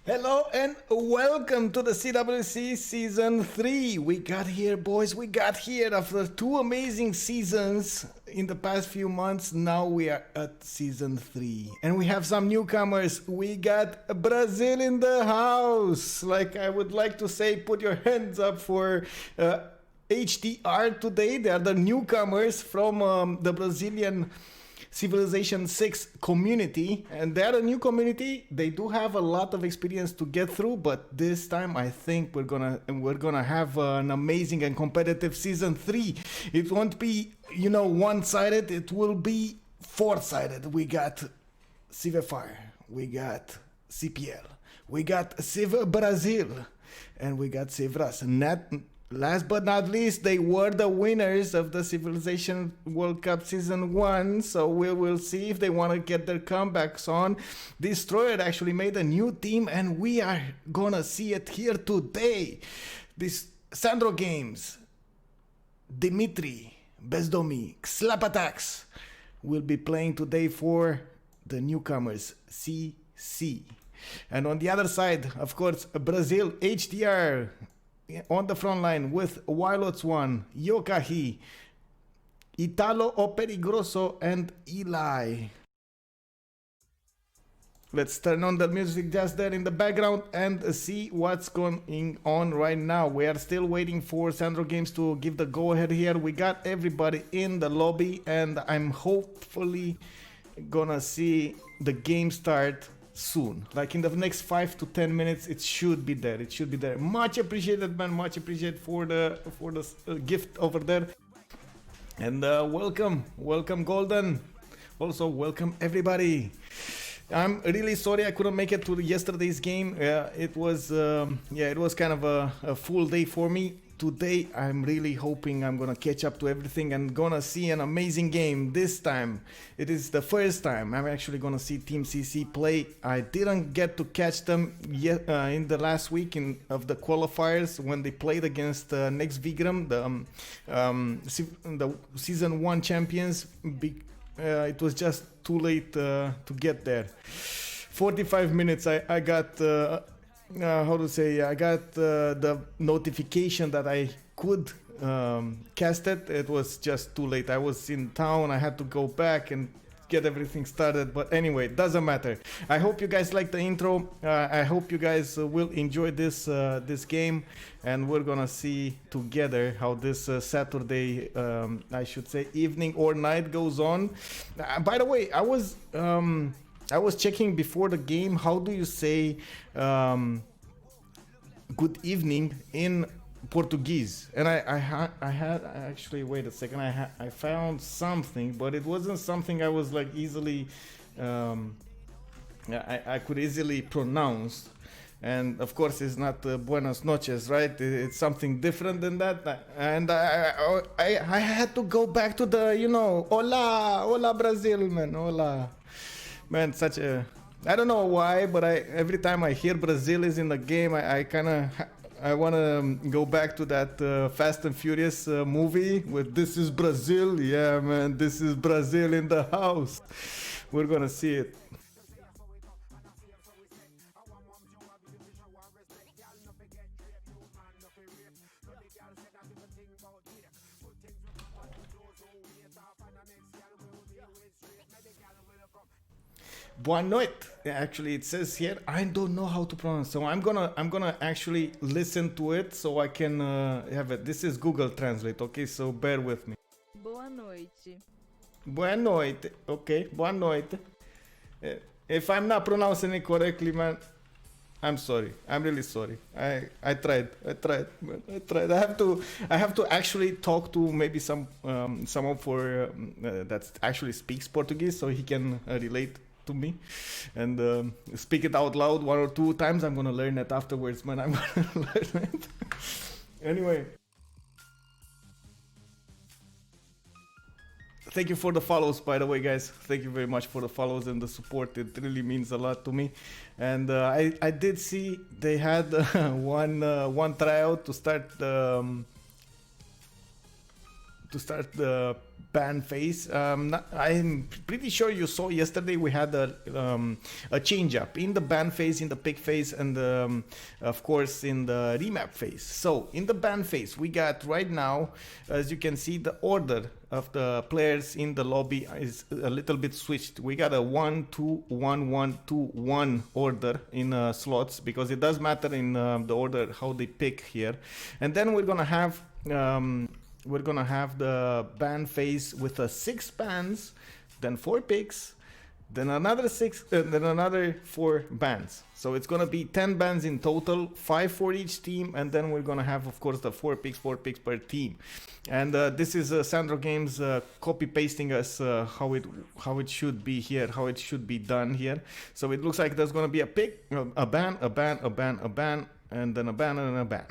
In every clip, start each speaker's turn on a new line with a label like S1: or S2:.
S1: Hello and welcome to the CWC Season 3. We got here, boys. We got here after two amazing seasons in the past few months. Now we are at Season 3. And we have some newcomers. We got Brazil in the house. Like I would like to say, put your hands up for HDR today. They are the newcomers from the Brazilian Civilization 6 community, and they're a new community. They do have a lot of experience to get through, but this time I think we're gonna have an amazing and competitive season 3. It won't be, one-sided. It will be four-sided. We got CivFR, we got CPL, we got Civ Brazil, and we got CivRus. Last but not least, they were the winners of the Civilization World Cup Season 1, so we will see if they want to get their comebacks on. Destroyer actually made a new team, and we are gonna see it here today. This Sandro Games, Dimitri, Bezdomi, Slapatax will be playing today for the newcomers, CC. And on the other side, of course, Brazil, HDR, on the front line with Wilots 1, Yokahi, Italo O Perigroso, and Eli. Let's turn on the music just there in the background and see what's going on right now. We are still waiting for Sandro Games to give the go-ahead here. We got everybody in the lobby, and I'm hopefully gonna see the game start soon, like in the next 5 to 10 minutes. It should be there. Much appreciated, man. Much appreciated for the gift over there. And welcome Golden. Also welcome everybody. I'm really sorry I couldn't make it to yesterday's game. It was kind of a full day for me. Today I'm really hoping I'm gonna catch up to everything and gonna see an amazing game. This time it is the first time I'm actually gonna see Team CC play. I didn't get to catch them yet in the last week of the qualifiers when they played against Next Vigram, the season 1 champions. It was just too late to get there. 45 minutes I got I got the notification that I could cast it. It was just too late. I was in town. I had to go back and get everything started. But anyway, doesn't matter. I hope you guys like the intro. I hope you guys will enjoy this game, and we're gonna see together how this Saturday, I should say, evening or night goes on. By the way, I was checking before the game. How do you say good evening in Portuguese? And I had actually, wait a second, I found something, but it wasn't something I was like easily I could easily pronounce. And of course it's not buenas noches, right? It's something different than that. And I had to go back to the, hola Brazil, man, hola. Man, I don't know why, but every time I hear Brazil is in the game, I want to go back to that Fast and Furious movie with "This is Brazil." Yeah, man, this is Brazil in the house. We're gonna see it. Boa noite. Actually, it says here. I don't know how to pronounce, so I'm gonna actually listen to it so I can have it. This is Google Translate, okay? So bear with me.
S2: Boa noite.
S1: Boa noite. Okay, boa noite. If I'm not pronouncing it correctly, man, I'm sorry. I'm really sorry. I tried, man. I tried. I have to actually talk to maybe someone for that actually speaks Portuguese, so he can relate to me and speak it out loud 1 or 2 times. I'm gonna learn it afterwards, man. I'm gonna learn it. Anyway, thank you for the follows, by the way, guys. Thank you very much for the follows and the support. It really means a lot to me. And I did see they had one tryout to start the ban phase. I'm pretty sure you saw yesterday we had a change up in the ban phase, in the pick phase, and of course in the remap phase. So in the ban phase, we got right now, as you can see, the order of the players in the lobby is a little bit switched. We got a 1 2 1 1 2 1 order in slots, because it does matter in the order how they pick here. And then we're gonna have the ban phase with 6 bans, then 4 picks, then another 6, then another 4 bans. So it's gonna be 10 bans in total, 5 for each team, and then we're gonna have, of course, the 4 picks per team. And this is Sandro Games copy pasting us how it should be here, how it should be done here. So it looks like there's gonna be a pick, a ban, a ban, a ban, a ban, and then a ban and a ban.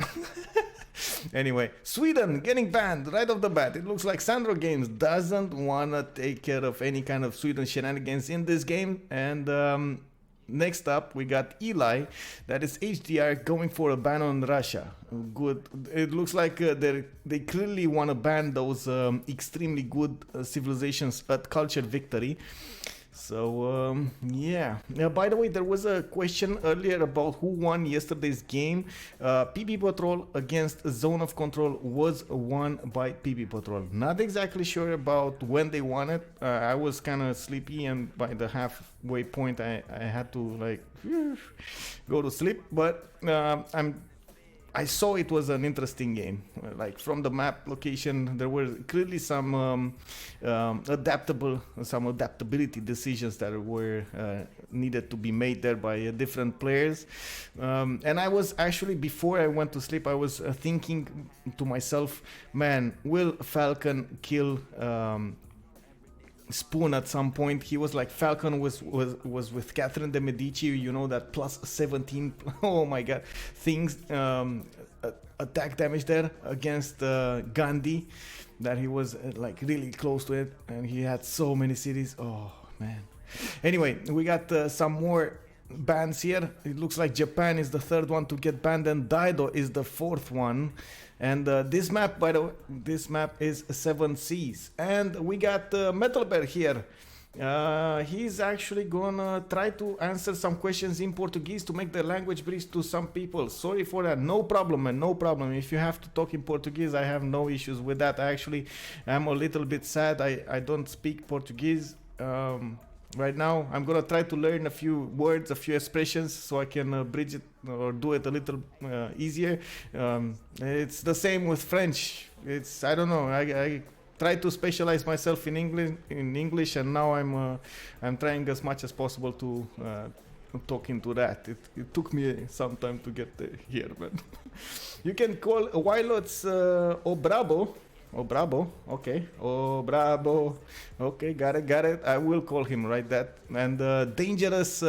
S1: Anyway, Sweden getting banned right off the bat. It looks like Sandro Games doesn't wanna take care of any kind of Sweden shenanigans in this game. And next up, we got Eli, that is HDR, going for a ban on Russia. Good. It looks like they clearly want to ban those extremely good civilizations at Culture Victory. So yeah. By the way, there was a question earlier about who won yesterday's game. PP Patrol against Zone of Control was won by PP Patrol. Not exactly sure about when they won it. I was kind of sleepy, and by the halfway point I had to like go to sleep, but I saw it was an interesting game. Like from the map location, there were clearly some adaptability decisions that were needed to be made there by different players. And I was actually, before I went to sleep, I was thinking to myself, man, will Falcon kill Spoon at some point? He was like, Falcon was with Catherine de Medici, you know, that plus 17, oh my god, things, attack damage there against Gandhi, that he was like really close to it, and he had so many cities. Oh man. Anyway, we got some more bans here. It looks like Japan is the third one to get banned, and Daido is the fourth one. And this map, by the way, this map is 7 Seas. And we got Metal Bear here. He's actually gonna try to answer some questions in Portuguese to make the language bridge to some people. Sorry for that. No problem, man. No problem. If you have to talk in Portuguese, I have no issues with that. I actually am a little bit sad. I don't speak Portuguese. Right now, I'm gonna try to learn a few words, a few expressions, so I can bridge it or do it a little easier. It's the same with French. I don't know. I try to specialize myself in English, and now I'm trying as much as possible to talk into that. It took me some time to get here, but you can call Wilots O Brabo. Oh, Bravo. Okay. Oh, Bravo. Okay, got it. I will call him right that. And Dangerous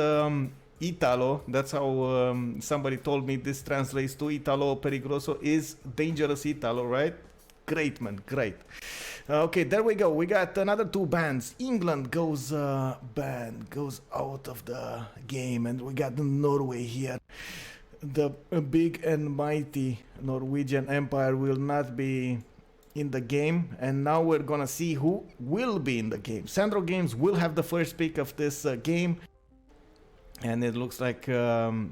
S1: Italo. That's how somebody told me this translates to Italo Perigroso is Dangerous Italo, right? Great, man. Great. Okay, there we go. We got another 2 bans. England goes banned, goes out of the game, and we got Norway here. The big and mighty Norwegian Empire will not be in the game, and now we're gonna see who will be in the game. Sandro Games will have the first pick of this game, and it looks like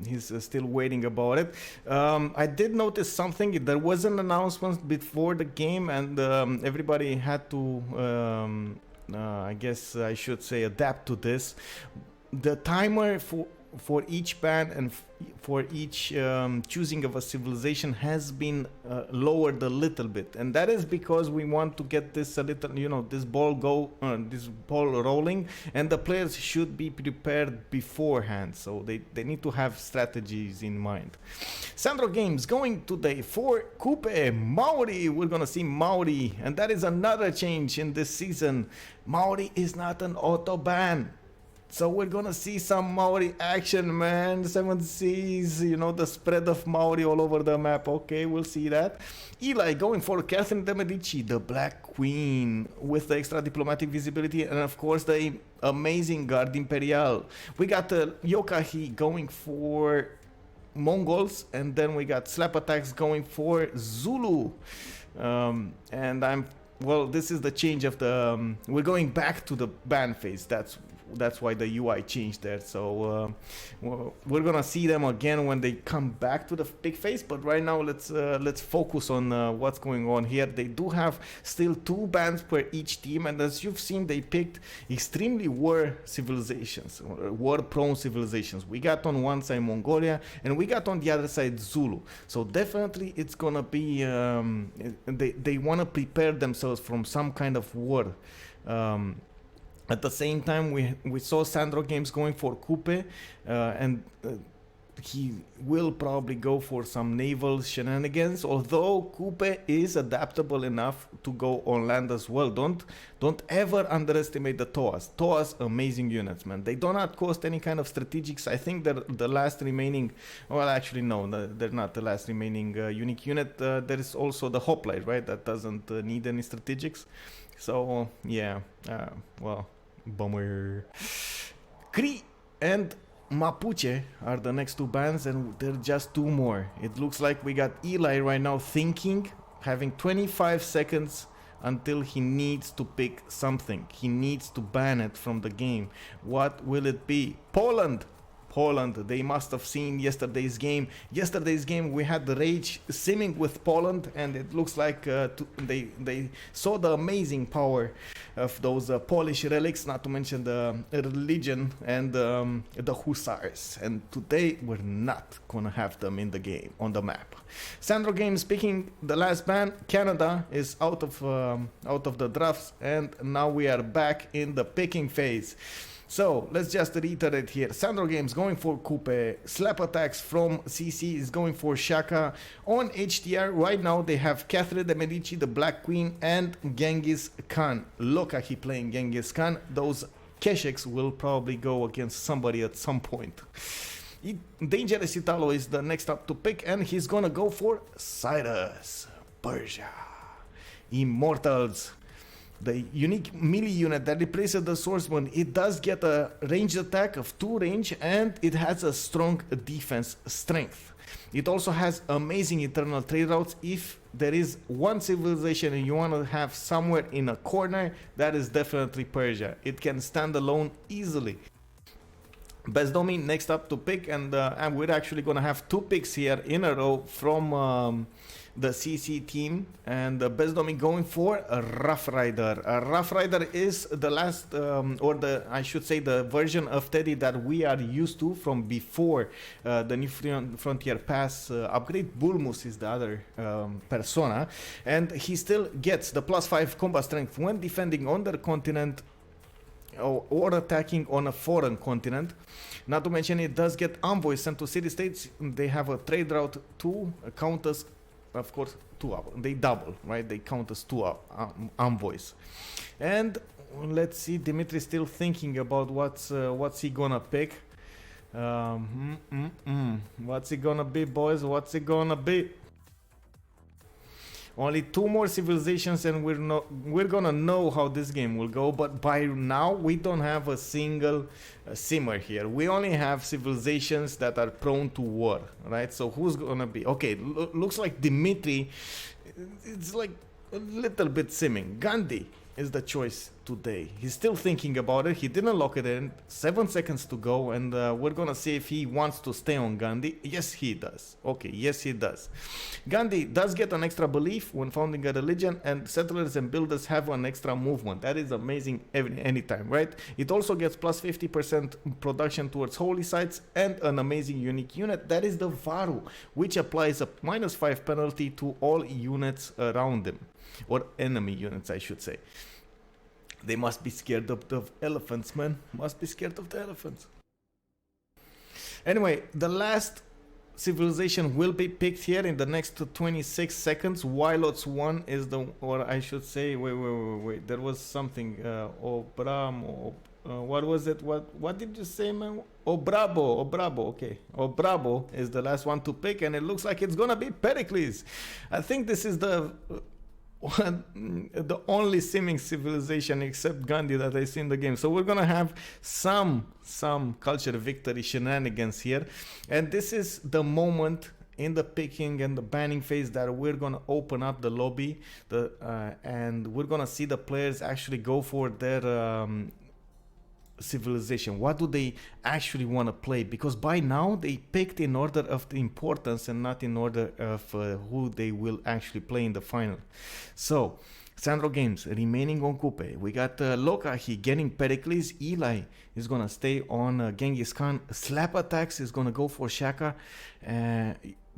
S1: he's still waiting about it. I did notice something. There was an announcement before the game, and everybody had to I guess I should say adapt to this. The timer for each ban and for each choosing of a civilization has been lowered a little bit, and that is because we want to get this a little, you know, this ball rolling, and the players should be prepared beforehand, so they need to have strategies in mind. Sandro Games going today for Coupe Maori. We're gonna see Maori, and that is another change in this season. Maori is not an auto ban. So we're gonna see some Maori action, man. 7 Seas, you know, the spread of Maori all over the map. Okay, we'll see that. Eli going for Catherine de Medici, the Black Queen, with the extra diplomatic visibility, and of course the amazing Guard Imperial. We got Yokahi going for Mongols, and then we got Slap Attacks going for Zulu. And I'm well, this is the change of the we're going back to the ban phase. That's why the UI changed there. So we're gonna see them again when they come back to the big phase. But right now, let's focus on what's going on here. They do have still 2 bans per each team, and as you've seen, they picked extremely war civilizations, war-prone civilizations. We got on one side Mongolia, and we got on the other side Zulu. So definitely, it's gonna be they want to prepare themselves from some kind of war. At the same time, we saw Sandro Games going for Coupe, and he will probably go for some naval shenanigans, although Coupe is adaptable enough to go on land as well. Don't ever underestimate the TOAs. TOAs, amazing units, man. They do not cost any kind of strategics. I think they're the last remaining, well, actually no, they're not the last remaining unique unit. There is also the Hoplite, right, that doesn't need any strategics. So yeah, well, bummer. Cree and Mapuche are the next 2 bans, and they're just 2 more. It looks like we got Eli right now thinking, having 25 seconds until he needs to pick something. He needs to ban it from the game. What will it be? Poland, they must have seen yesterday's game. Yesterday's game, we had the rage simming with Poland, and it looks like they saw the amazing power of those Polish relics, not to mention the religion and the hussars. And today, we're not gonna have them in the game, on the map. Sandro Games picking the last ban. Canada is out of the drafts, and now we are back in the picking phase. So let's just reiterate here. Sandro Games going for Coupe. Slap Attacks from CC is going for Shaka. On HDR right now they have Catherine de Medici, the Black Queen, and Genghis Khan. Lokahi playing Genghis Khan. Those Kesheks will probably go against somebody at some point. Dangerous Italo is the next up to pick, and he's gonna go for Cyrus, Persia. Immortals, the unique melee unit that replaces the swordsman. It does get a ranged attack of 2 range, and it has a strong defense strength. It also has amazing internal trade routes. If there is one civilization and you want to have somewhere in a corner, that is definitely Persia. It can stand alone easily. Bezdomi next up to pick, and we're actually going to have 2 picks here in a row from the CC team, and Bezdomi going for a Rough Rider. A Rough Rider is the last, or I should say the version of Teddy that we are used to from before the New Frontier Pass upgrade. Bulmus is the other persona, and he still gets the +5 combat strength when defending on their continent or attacking on a foreign continent. Not to mention, it does get envoys sent to city-states. They have a trade route to count as, of course, 2 up. They double, right? They count as 2 envoys. And let's see, Dimitri's still thinking about what's he gonna pick. What's it gonna be, boys? What's it gonna be? Only 2 more civilizations, and we're gonna know how this game will go. But by now, we don't have a single simmer here. We only have civilizations that are prone to war, right? So who's gonna be? Okay, looks like Dimitri. It's like a little bit simming. Gandhi is the choice today. He's still thinking about it. He didn't lock it in. 7 seconds to go, and we're gonna see if he wants to stay on Gandhi. Yes, he does. Okay, yes, he does. Gandhi does get an extra belief when founding a religion, and settlers and builders have an extra movement. That is amazing anytime, right? It also gets +50% production towards holy sites and an amazing unique unit. That is the Varu, which applies a -5 penalty to all units around him, or enemy units, I should say. They must be scared of the elephants, man. Must be scared of the elephants. Anyway, the last civilization will be picked here in the next 26 seconds. Wilots 1 is the, or I should say, wait. There was something. What was it? What did you say, man? Brabo. Okay. Brabo is the last one to pick, and it looks like it's gonna be Pericles. I think this is the only simming civilization except Gandhi that I see in the game. So we're gonna have some culture victory shenanigans here, and this is the moment in the picking and the banning phase that we're gonna open up the lobby, and we're gonna see the players actually go for their civilization. What do they actually want to play? Because by now they picked in order of the importance and not in order of who they will actually play in the final. So Sandro Games remaining on Coupe. We got Lokahi getting Pericles. Eli is gonna stay on Genghis Khan. Slap Attacks is gonna go for Shaka.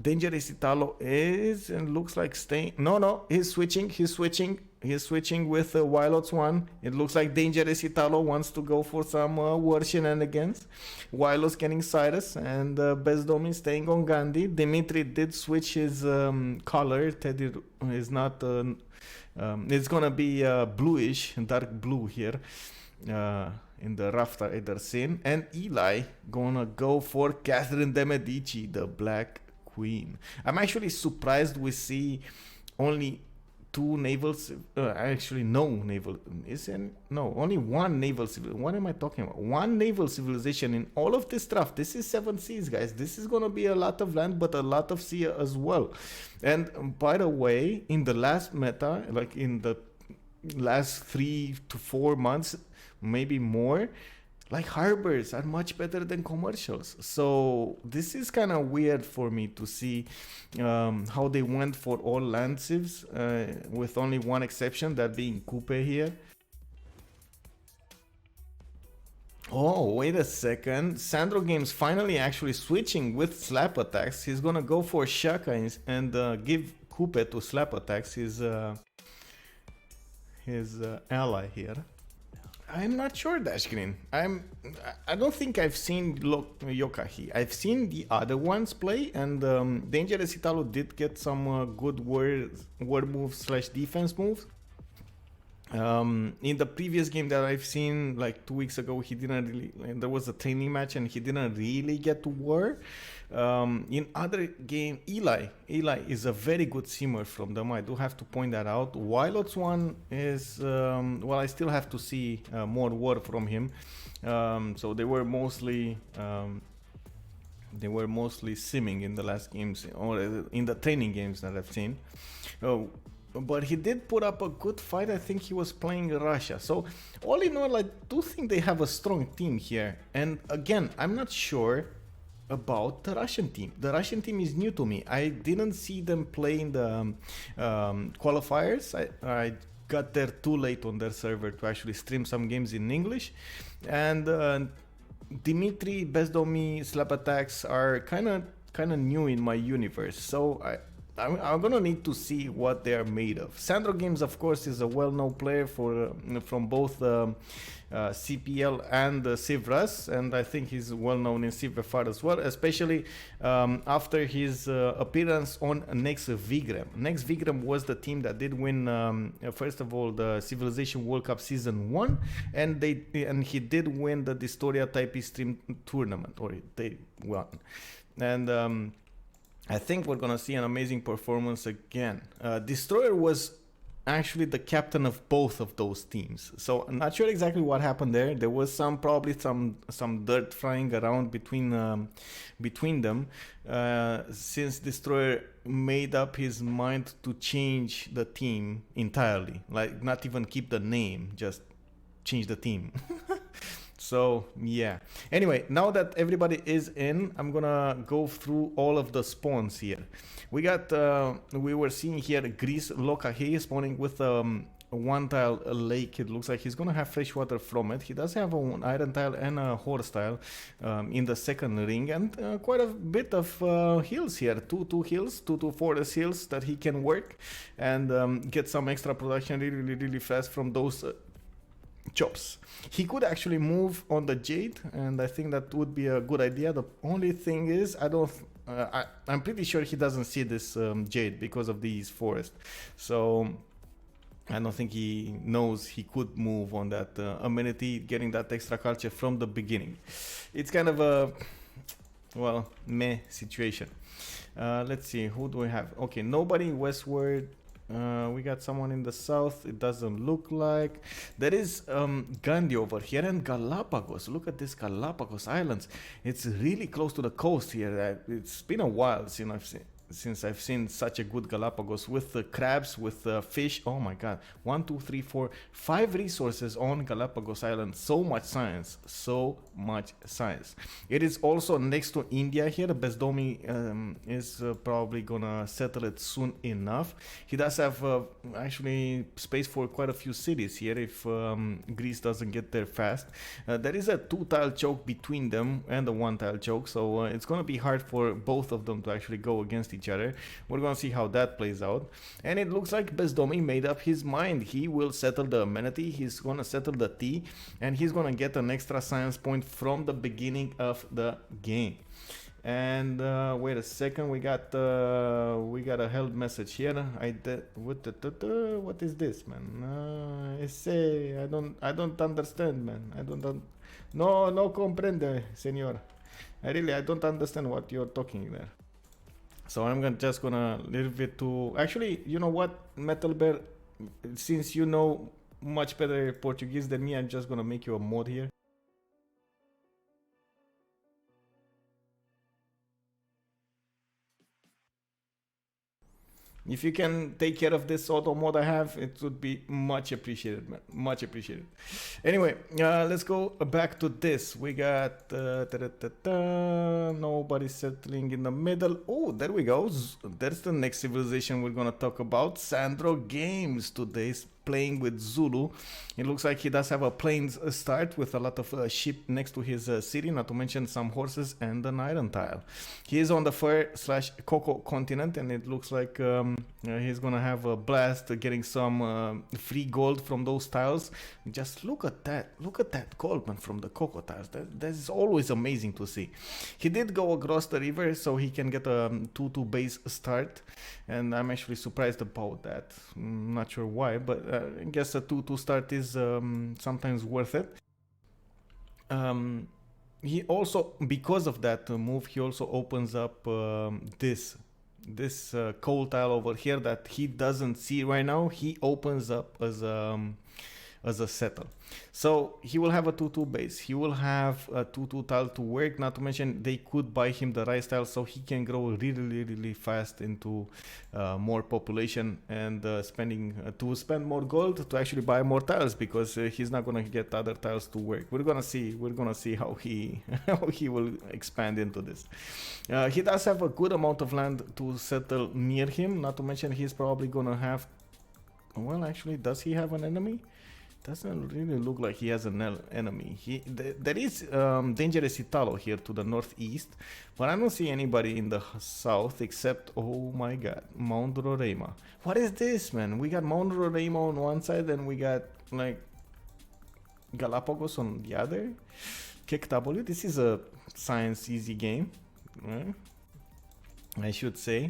S1: Dangerous Italo is and looks like staying. No, he's switching with Wilots 1. It looks like Dangerous Italo wants to go for some war shenanigans. Wilots getting Cyrus, and Bezdomi staying on Gandhi. Dimitri did switch his color. Teddy is not. It's gonna be bluish, dark blue here. In the Rafta Eder scene. And Eli gonna go for Catherine de Medici, the Black Queen. I'm actually surprised we see only two navals, actually no naval, only one naval civilization. What am I talking about? One naval civilization in all of this draft. This is 7 seas, guys. This is gonna be a lot of land, but a lot of sea as well. And by the way, in the last meta, like in the last 3 to 4 months, maybe more, like harbors are much better than commercials. So this is kind of weird for me to see how they went for all land civs, with only one exception, that being Coupe here. Oh, wait a second. Sandro Games finally actually switching with Slap Attacks. He's gonna go for Shaka and give Coupe to Slap Attacks, his ally here. I'm not sure, Dashgreen. I don't think I've seen Yokahi. I've seen the other ones play, and Dangerous Italo did get some good word moves / defense moves. In the previous game that I've seen, like 2 weeks ago, he didn't really. There was a training match, and he didn't really get to war. In other game, Eli is a very good simmer from them. I do have to point that out. Wilots 1 is well, I still have to see more war from him. So they were mostly simming in the last games, or in the training games that I've seen. But he did put up a good fight. I think he was playing Russia. So all in all, I do think they have a strong team here. And again, I'm not sure about the Russian team. The Russian team is new to me. I didn't see them play in the qualifiers. I got there too late on their server to actually stream some games in English. And Dimitri, Bezdomi, Slap Attacks are kind of new in my universe. So I'm gonna need to see what they are made of. Sandro Games, of course, is a well-known player from both CPL and CivRU, and I think he's well-known in CivFR as well, especially after his appearance on Next Vigram. Next Vigram was the team that did win, first of all, the Civilization World Cup Season 1, and he did win the Distoria Taipei Stream Tournament, or they won. And I think we're gonna see an amazing performance again. Destroyer was actually the captain of both of those teams, so I'm not sure exactly what happened there. There was probably some dirt flying around between them, since Destroyer made up his mind to change the team entirely, like not even keep the name, just change the team. So yeah, anyway, now that everybody is in, I'm gonna go through all of the spawns here. We got we were seeing here Greece Lokahi spawning with one tile lake. It looks like he's gonna have fresh water from it. He does have an iron tile and a horse tile in the second ring, and quite a bit of hills here. Two hills, two forest hills that he can work and get some extra production really fast from those chops. He could actually move on the Jade, and I think that would be a good idea. The only thing is, I'm pretty sure he doesn't see this Jade because of these forests. So I don't think he knows he could move on that amenity, getting that extra culture from the beginning. It's kind of a, well, meh situation. Let's see, who do we have? Okay, nobody westward. We got someone in the south. It doesn't look like. There is Gandhi over here and Galapagos. Look at this Galapagos Islands. It's really close to the coast here. It's been a while since I've seen such a good Galapagos with the crabs, with the fish. Oh my god. 1, 2, 3, 4, 5 resources on Galapagos Island. So much science. So much science. It is also next to India here. Bezdomi is probably gonna settle it soon enough. He does have actually space for quite a few cities here if Greece doesn't get there fast. There is a 2-tile choke between them and a 1-tile choke, so it's gonna be hard for both of them to actually go against each other. We're gonna see how that plays out. And it looks like Bezdomi made up his mind. He will settle the amenity, he's gonna settle the T, and he's gonna get an extra science point from the beginning of the game. And wait a second, we got a held message here. What is this, man? I don't understand, man. No comprende, señor. I don't understand what you're talking there. So I'm just gonna leave it to. Actually, you know what, Metal Bear? Since you know much better Portuguese than me, I'm just gonna make you a mod here. If you can take care of this auto mode I have, it would be much appreciated, man. Much appreciated. Anyway, let's go back to this. We got nobody settling in the middle. Oh, there we go. There's the next civilization we're gonna talk about. Sandro Games today's playing with Zulu. It looks like he does have a plains start with a lot of sheep next to his city, not to mention some horses and an iron tile. He is on the fur/cocoa continent, and it looks like he's gonna have a blast getting some free gold from those tiles. Just look at that gold, man, from the cocoa tiles. That is always amazing to see. He did go across the river so he can get a 2-2 base start, and I'm actually surprised about that. Not sure why, but I guess a 2-2 start is sometimes worth it. He also, because of that move, he also opens up this coal tile over here that he doesn't see right now. He opens up as a settle. So he will have a 2-2 base. He will have a 2-2 tile to work. Not to mention they could buy him the rice tile so he can grow really fast into more population and spend more gold to actually buy more tiles, because he's not gonna get other tiles to work. We're gonna see how he how he will expand into this. He does have a good amount of land to settle near him. Not to mention he's probably gonna have. Well, actually, does he have an enemy? Doesn't really look like he has an enemy. There is dangerous Italo here to the northeast, but I don't see anybody in the south except, oh my god, Mount Roraima. What is this, man? We got Mount Roraima on one side and we got like Galapagos on the other. KW, this is a science easy game, right? I should say.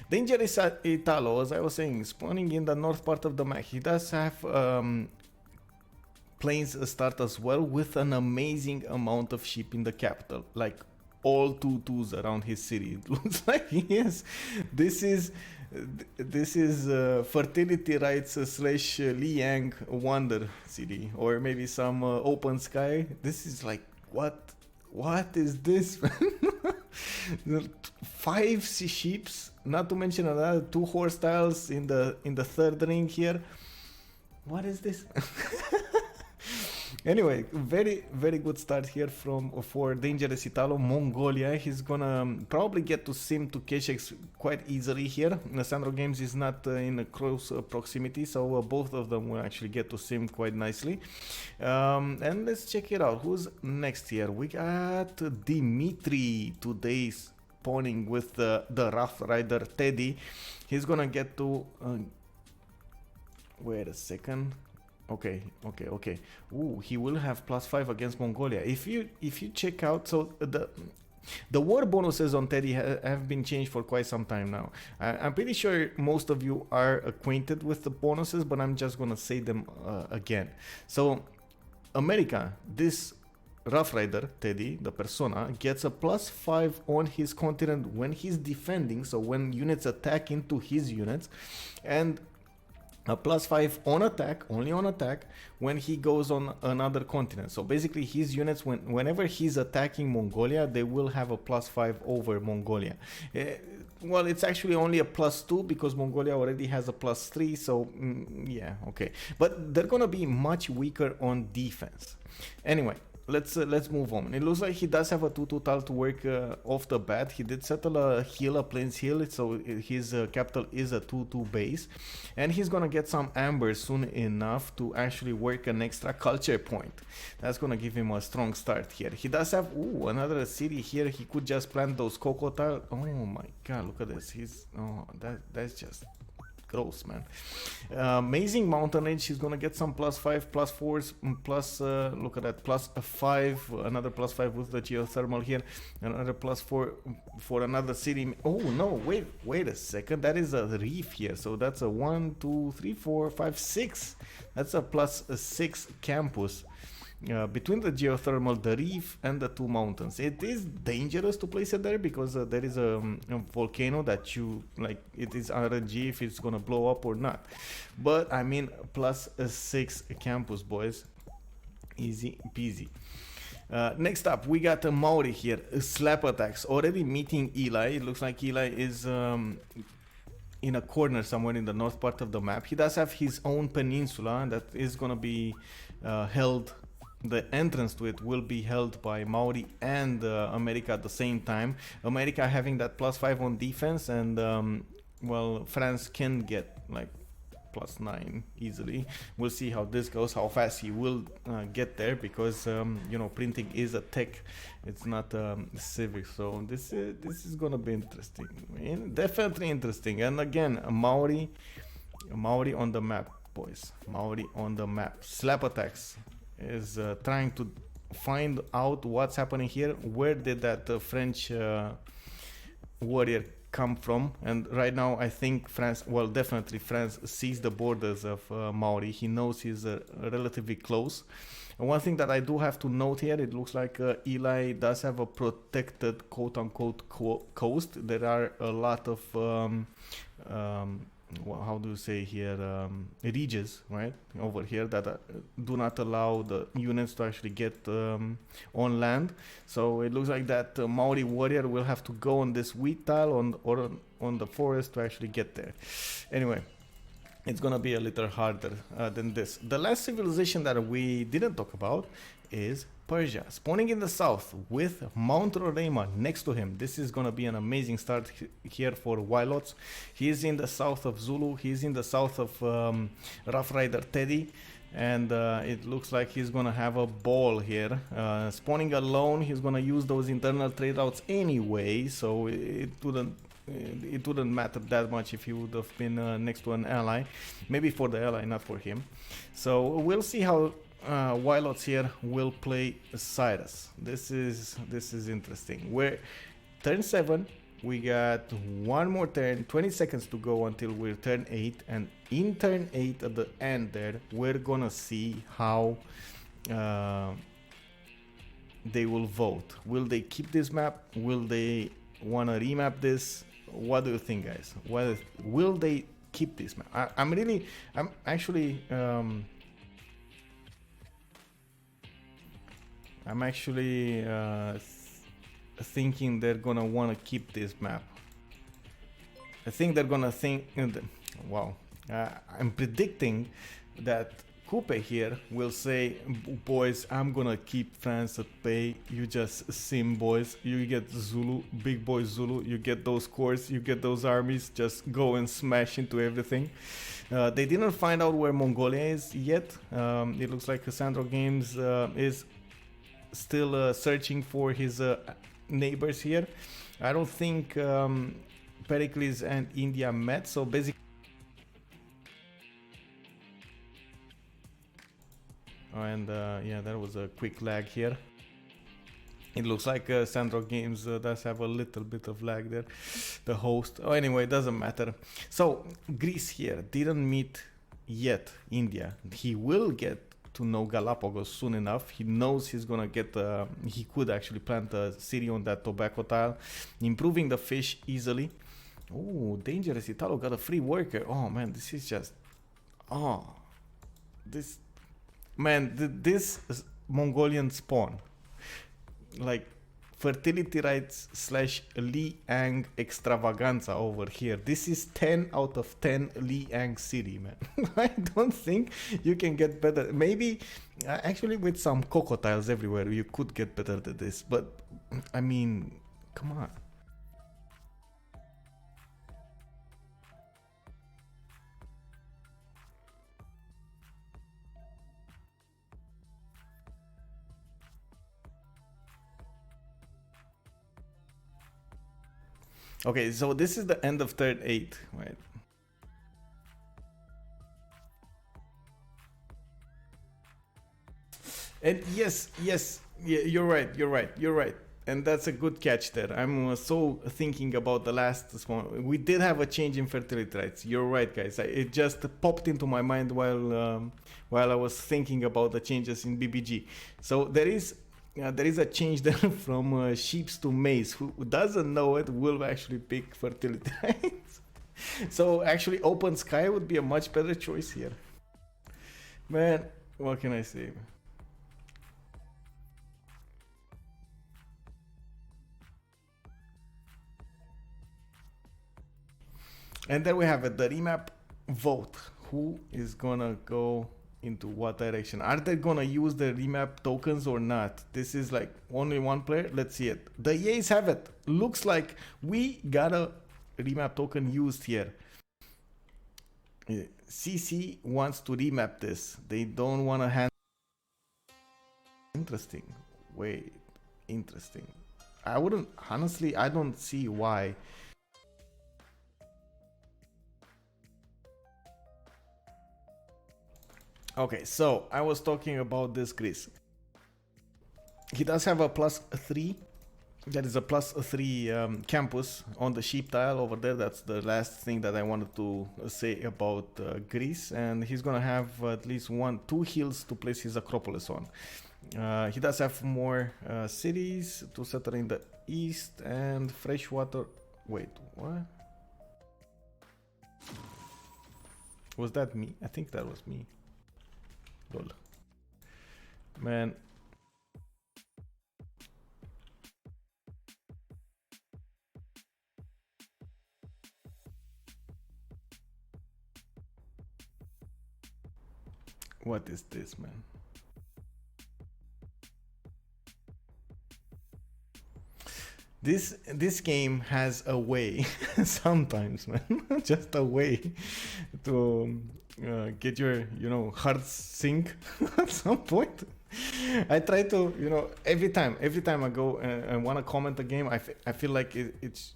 S1: Dangerous Italo, as I was saying, spawning in the north part of the map. He does have plains start as well, with an amazing amount of sheep in the capital. Like all 2-2s around his city. It looks like he is. This is fertility rights / Liang Wonder City, or maybe some open sky. This is like what is this, man? 5 sheeps, not to mention another 2 horse tiles in the third ring here. What is this? Anyway, very good start here for Dangerous Italo. Mongolia, he's gonna probably get to sim to Keshex quite easily here. Sandro Games is not in a close proximity, so both of them will actually get to sim quite nicely. And let's check it out. Who's next here? We got Dimitri today spawning with the Rough Rider Teddy. He's gonna get to wait a second. Okay. Ooh, he will have +5 against Mongolia. If you check out, so the war bonuses on Teddy have been changed for quite some time now. I'm pretty sure most of you are acquainted with the bonuses, but I'm just gonna say them again. So America, this Rough Rider Teddy, the persona, gets a +5 on his continent when he's defending, so when units attack into his units, and a +5 on attack, only on attack, when he goes on another continent. So basically his units, whenever he's attacking Mongolia, they will have a +5 over Mongolia. Well, it's actually only a +2 because Mongolia already has a +3, so yeah, okay. But they're gonna be much weaker on defense. Anyway, let's move on. It looks like he does have a 2-2 tile to work off the bat. He did settle a hill, a plains hill, so his capital is a 2-2 base, and he's gonna get some amber soon enough to actually work an extra culture point. That's gonna give him a strong start here. He does have another city here. He could just plant those cocoa tile. Oh my god, look at this. That's just gross, man. Amazing mountain range. He's gonna get some +5, +4s, plus look at that, +5, another +5 with the geothermal here, another +4 for another city. Oh no, wait a second, that is a reef here, so that's a 1, 2, 3, 4, 5, 6. That's a +6 campus. Between the geothermal, the reef, and the two mountains. It is dangerous to place it there because there is a volcano that you like. It is RNG if it's gonna blow up or not. But I mean, +6 campus, boys. Easy peasy. Next up, we got a Maori here. Slap attacks already meeting Eli. It looks like Eli is in a corner somewhere in the north part of the map. He does have his own peninsula that is gonna be held. The entrance to it will be held by Maori and America at the same time. America having that +5 on defense, and well, France can get like +9 easily. We'll see how this goes, how fast he will get there, because you know, printing is a tech, it's not civic. So this is gonna be interesting, definitely interesting. And again, Maori on the map, boys. Maori on the map. Slap attacks is trying to find out what's happening here. Where did that French warrior come from? And right now I think France, well, definitely France sees the borders of Maori. He knows he's relatively close. And one thing that I do have to note here, it looks like Eli does have a protected quote-unquote coast. There are a lot of how do you say here, ridges right over here that do not allow the units to actually get on land. So it looks like that Maori warrior will have to go on this wheat tile or on the forest to actually get there. Anyway, it's gonna be a little harder than this. The last civilization that we didn't talk about is Persia, spawning in the south with Mount Roraima next to him. This is gonna be an amazing start here for Wilots. He's in the south of Zulu. He's in the south of Rough Rider Teddy, and it looks like he's gonna have a ball here. Spawning alone, he's gonna use those internal trade routes anyway, so it wouldn't matter that much if he would have been next to an ally. Maybe for the ally, not for him. So we'll see how Wilots here will play Cyrus. This is interesting. We're turn 7. We got one more turn, 20 seconds to go until we're turn 8, and in turn 8 at the end there, we're gonna see how they will vote. Will they keep this map? Will they wanna remap this? What do you think, guys? Will they keep this map? I'm actually thinking they're gonna want to keep this map. I think they're gonna think, wow, I'm predicting that Coupe here will say, boys, I'm gonna keep France at bay. You just sim, boys. You get Zulu, big boy Zulu. You get those cores, you get those armies. Just go and smash into everything. They didn't find out where Mongolia is yet. It looks like Cassandra Games is still searching for his neighbors here. I don't think Pericles and India met, so basically yeah, that was a quick lag here. It looks like Sandro Games does have a little bit of lag there, the host. Oh, anyway, it doesn't matter. So Greece here didn't meet yet India. He will get to know Galapagos soon enough. He knows he's gonna get, he could actually plant a city on that tobacco tile, improving the fish easily. Oh, dangerous. Italo got a free worker. Oh man, this is just, oh, this, man, this Mongolian spawn, like, fertility rights / Liang extravaganza over here. This is 10 out of 10 Liang city, man. I don't think you can get better. Maybe actually with some cocoa tiles everywhere you could get better than this, but I mean, come on. Okay, so this is the end of third 8, right? And yes, yeah, you're right. And that's a good catch there. I'm so thinking about the last one. We did have a change in fertility rates. You're right, guys. It just popped into my mind while I was thinking about the changes in BBG. So there is a change there from sheeps to maize. Who doesn't know it will actually pick fertility rates. So actually, open sky would be a much better choice here. Man, what can I say? And then we have the remap vote. Who is gonna go into what direction? Are they gonna use the remap tokens or not? This is like only one player. Let's see it. The Yays have it. Looks like we got a remap token used here. CC wants to remap this. They don't want to hand. Interesting. Wait. Interesting. I wouldn't. Honestly, I don't see why. Okay, so I was talking about this Greece. He does have a +3. That is a +3 campus on the sheep tile over there. That's the last thing that I wanted to say about Greece. And he's gonna have at least 2 hills to place his Acropolis on. He does have more cities to settle in the east and freshwater. Wait, what? Was that me? I think that was me. Lol. Man. What is this, man? This game has a way, sometimes, man, just a way to get your, heart sink at some point. I try to, every time I go and want to comment a game, I feel like it's,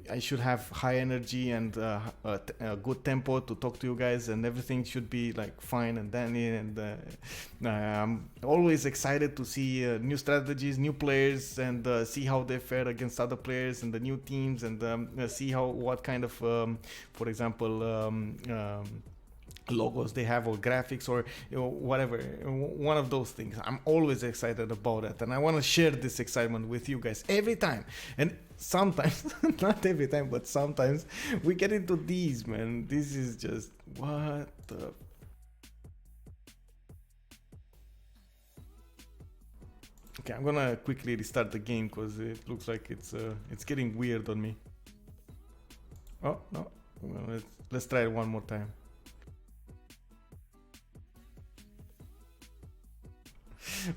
S1: I should have high energy and a good tempo to talk to you guys, and everything should be like fine and dandy. And I'm always excited to see new strategies, new players, and see how they fare against other players and the new teams, and see what kind of, for example, logos they have, or graphics, or whatever, one of those things. I'm always excited about it, and I want to share this excitement with you guys every time. And sometimes not every time, but sometimes we get into these, man. This is just what the. Okay, I'm gonna quickly restart the game because it looks like it's getting weird on me. Oh no, let's try it one more time.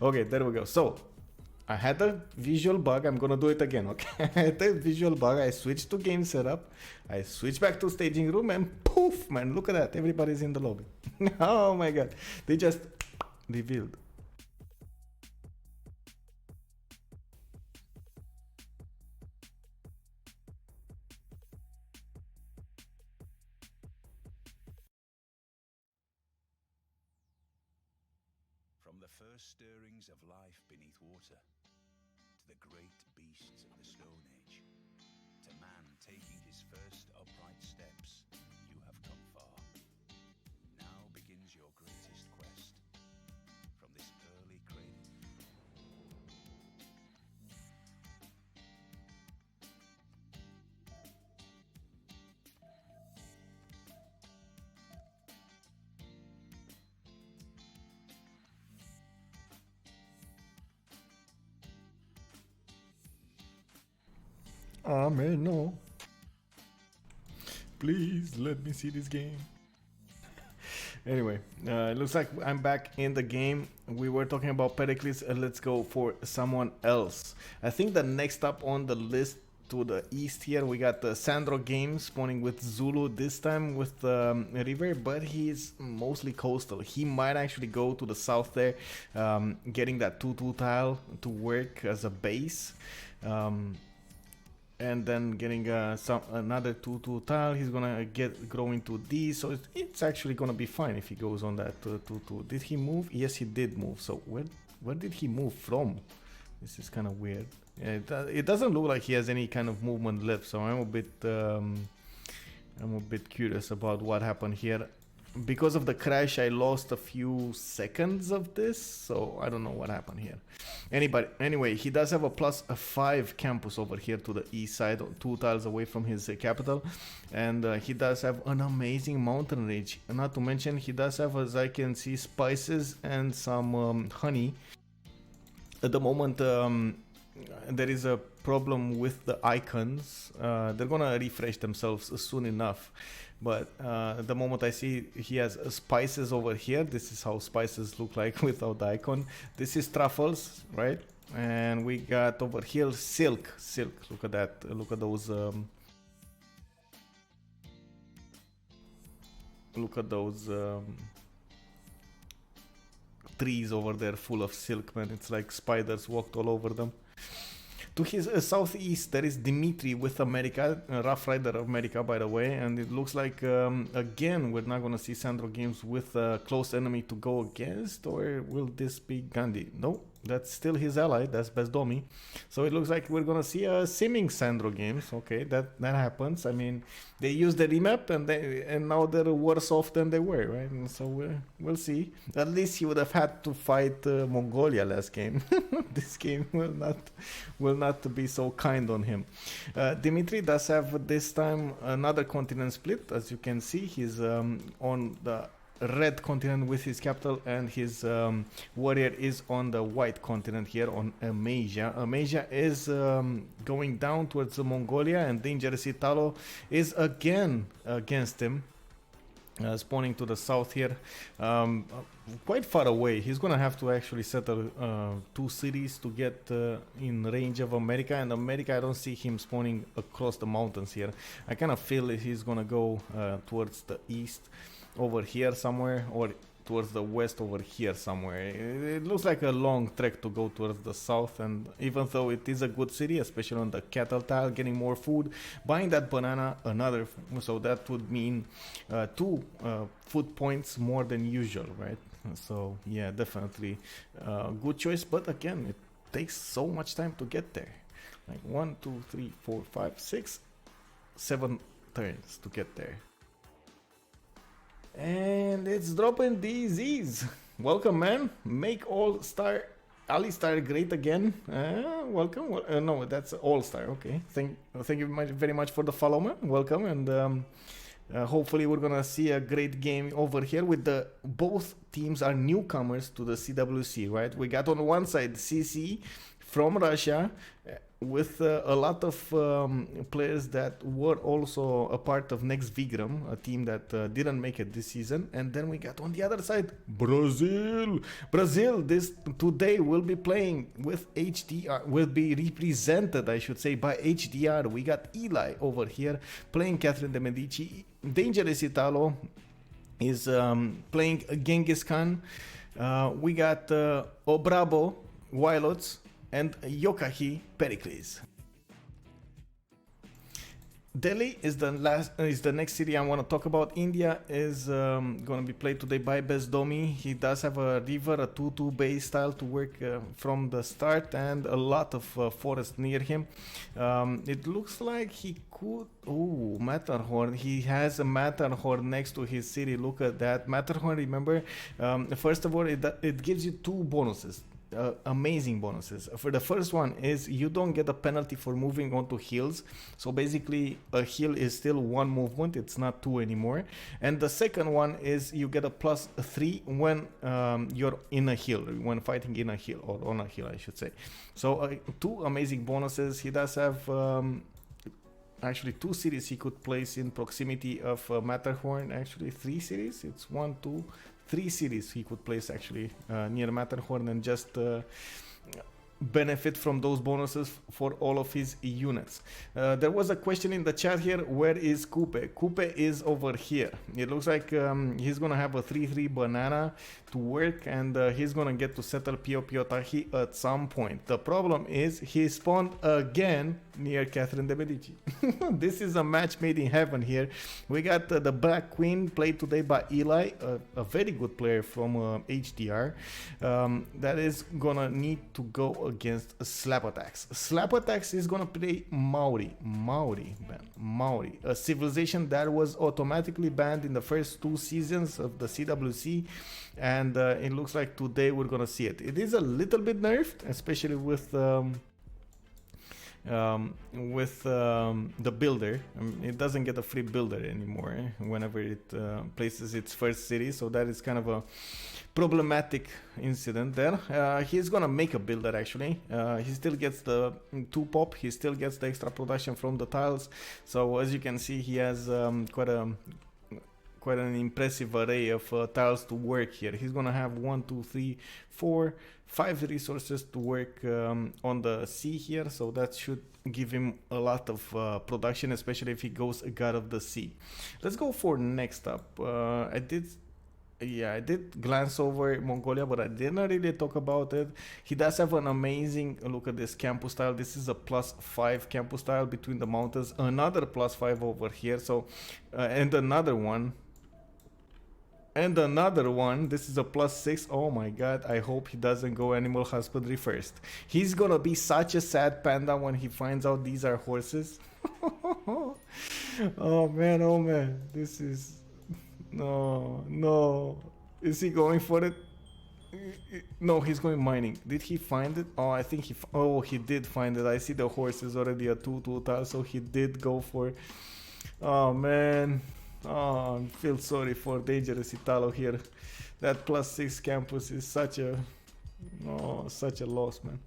S1: Okay, there we go. So I had a visual bug. I'm gonna do it again. Okay, I had a visual bug. I switched to game setup. I switched back to staging room, and poof, man, look at that. Everybody's in the lobby. Oh my god, they just revealed.
S2: From the first stirrings of life beneath water, to the great beasts of the Stone Age, to man taking his first upright steps, you have come far. Now begins your greatest quest,
S1: Amen. No. Please let me see this game. Anyway, it looks like I'm back in the game. We were talking about Pericles. Let's go for someone else. I think the next up on the list to the east here, we got Sandro Games spawning with Zulu, this time with River, but he's mostly coastal. He might actually go to the south there, getting that 2-2 tile to work as a base. And then getting another 2-2 tile. He's gonna grow into these, so it's actually gonna be fine if he goes on that 2-2. Did he move? Yes, he did move. So where did he move from? This is kind of weird. It doesn't look like he has any kind of movement left, so I'm a bit curious about what happened here. Because of the crash, I lost a few seconds of this, so I don't know what happened here. Anyway, he does have a +5 campus over here to the east side, 2 tiles away from his capital, and he does have an amazing mountain range. Not to mention, he does have, as I can see, spices and some honey. At the moment, there is a problem with the icons. They're gonna refresh themselves soon enough. But the moment I see he has spices over here, this is how spices look like without the icon. This is truffles, right? And we got over here silk. Look at that. Look at those. Look at those trees over there full of silk, man. It's like spiders walked all over them. To his southeast, there is Dimitri with America, Rough Rider of America, by the way, and it looks like, again, we're not going to see Sandro Games with a close enemy to go against, or will this be Gandhi? No, that's still his ally, that's Bezdomi. So it looks like we're going to see a simming Sandro Games. Okay, that happens. I mean, they used the remap, and now they're worse off than they were, right? And so we'll see. At least he would have had to fight Mongolia last game. This game will not be so kind on him. Dimitri does have this time another continent split. As you can see, he's on the red continent with his capital, and his warrior is on the white continent here on Amasia. Amasia is going down towards Mongolia, and Dangerous Italo is again against him. Spawning to the south here, quite far away. He's gonna have to actually settle 2 cities to get in range of America, and America, I don't see him spawning across the mountains here. I kind of feel that he's gonna go towards the east over here somewhere, or towards the west over here somewhere. It looks like a long trek to go towards the south, and even though it is a good city, especially on the cattle tile, getting more food, buying that banana, another, so that would mean 2 food points more than usual, right? So yeah, definitely good choice, but again, it takes so much time to get there. Like 1, 2, 3, 4, 5, 6, 7 turns to get there. And it's dropping DZs. Welcome, man. Make All-Star Alistar great again. Welcome. No, that's All-Star. Okay. Thank you very much for the follow, man. Welcome. And hopefully we're gonna see a great game over here with both teams are newcomers to the CWC, right? We got on one side CC from Russia, with a lot of players that were also a part of Next Vigram, a team that didn't make it this season. And then we got on the other side Brazil. This today will be playing with HDR, will be represented, I should say, by HDR. We got Eli over here playing Catherine de Medici. Dangerous Italo is playing Genghis Khan. We got Obrabo Wilots and Yokahi Pericles. Delhi is the next city I want to talk about. India is going to be played today by Bezdomi. He does have a river, a 2-2 base style to work from the start, and a lot of forest near him. It looks like he could... Ooh, Matterhorn. He has a Matterhorn next to his city. Look at that. Matterhorn, remember, first of all, it gives you 2 bonuses. Amazing bonuses. For the first one is you don't get a penalty for moving onto hills, so basically a hill is still 1 movement, it's not 2 anymore. And the second one is you get a +3 when you're in a hill, when fighting in a hill, or on a hill I should say. So 2 amazing bonuses. He does have actually 2 cities he could place in proximity of Matterhorn. Actually 3 cities. It's 1, 2, 3 cities he could place actually near Matterhorn and just benefit from those bonuses for all of his units. There was a question in the chat here, where is Coupe? Coupe is over here. It looks like he's gonna have a 3-3 banana to work, and he's gonna get to settle Pio Piotahi at some point. The problem is he spawned again near Catherine de Medici. This is a match made in heaven here. We got the Black Queen played today by Eli, a very good player from HDR, that is gonna need to go against Slap Attacks. Slap Attacks is gonna play Maori, a civilization that was automatically banned in the first 2 seasons of the CWC, and it looks like today we're gonna see it. It is a little bit nerfed, especially with the builder. It doesn't get a free builder anymore whenever it places its first city, so that is kind of a problematic incident there. He's gonna make a builder actually. He still gets the 2 pop, he still gets the extra production from the tiles, so as you can see he has quite an impressive array of tiles to work here. He's gonna have 1, 2, 3, 4, 5 resources to work on the sea here, so that should give him a lot of production, especially if he goes a God of the Sea. Let's go for next up. I did glance over Mongolia, but I didn't really talk about it. He does have an amazing look at this campus tile. This is a +5 campus tile between the mountains, another +5 over here, so and another one. And another one, this is a +6. Oh my god, I hope he doesn't go animal husbandry first. He's gonna be such a sad panda when he finds out these are horses. Oh man, this is... No. Is he going for it? No, he's going mining. Did he find it? Oh, I think he did find it. I see the horse is already a 2/2 tile, so he did go for it. Oh man. Oh, I feel sorry for Dangerous Italo here. That +6 campus is such a loss, man.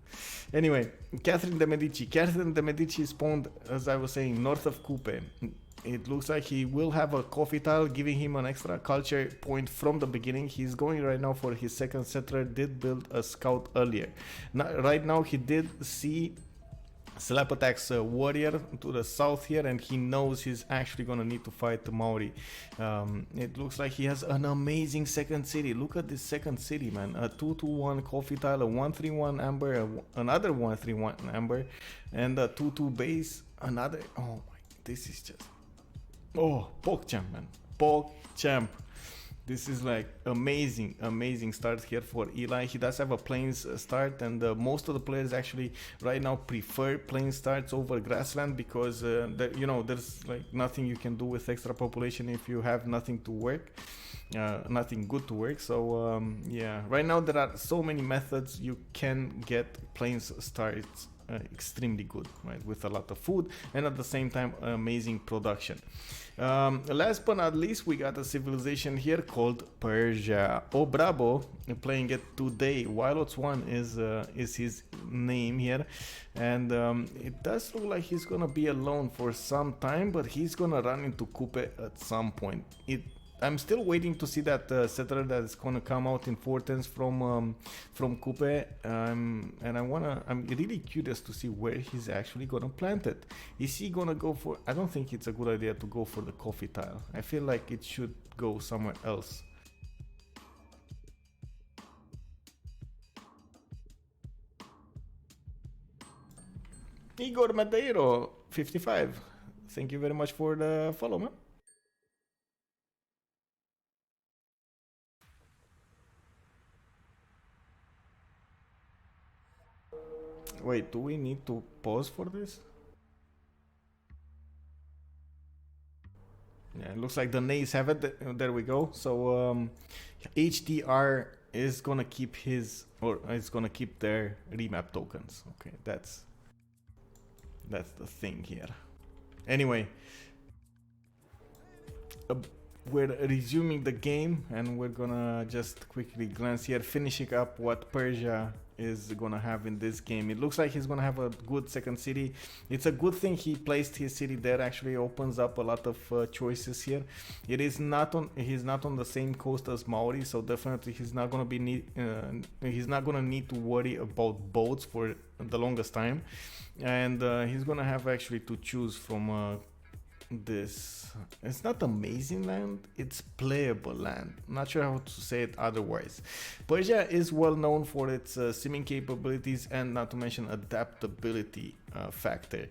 S1: Anyway, Catherine de Medici. Catherine de Medici spawned, as I was saying, north of Coupe. It looks like he will have a coffee tile, giving him an extra culture point from the beginning. He's going right now for his second settler. Did build a scout earlier. Right now he did see Slap Attacks warrior to the south here, and he knows he's actually gonna need to fight the Maori. It looks like he has an amazing second city. Look at this second city, man. A 2/2/1 coffee tile, a 1/3/1 amber, another 1/3/1 amber, and a 2/2 base. Another... Oh my, this is just... Oh, PogChamp, man. PogChamp. This is like amazing start here for Eli. He does have a plains start, and most of the players actually right now prefer plain starts over grassland, because there's like nothing you can do with extra population if you have nothing to work, nothing good to work. So yeah, right now there are so many methods you can get plains starts extremely good, right, with a lot of food and at the same time amazing production. Last but not least, we got a civilization here called Persia. Oh bravo, playing it today. Wilots 1 is his name here, and it does look like he's gonna be alone for some time, but he's gonna run into Coupe at some point. I'm still waiting to see that settler that's gonna come out in 410s from Coupe, and I'm really curious to see where he's actually gonna plant it. Is he gonna go for... I don't think it's a good idea to go for the coffee tile. I feel like it should go somewhere else. Igor Madeiro 55, thank you very much for the follow, man. Wait, do we need to pause for this? Yeah, it looks like the nays have it. There we go. So HDR is gonna keep his, or it's gonna keep their remap tokens. Okay, that's the thing here. Anyway, we're resuming the game, and we're gonna just quickly glance here, finishing up what Persia is gonna have in this game. It looks like he's gonna have a good second city. It's a good thing he placed his city there. Actually opens up a lot of choices here. It is not on, he's not on the same coast as Maori, so definitely he's not gonna need to worry about boats for the longest time. And he's gonna have actually to choose from this. It's not amazing land, it's playable land. Not sure how to say it otherwise. Persia is well known for its simming capabilities and not to mention adaptability factor.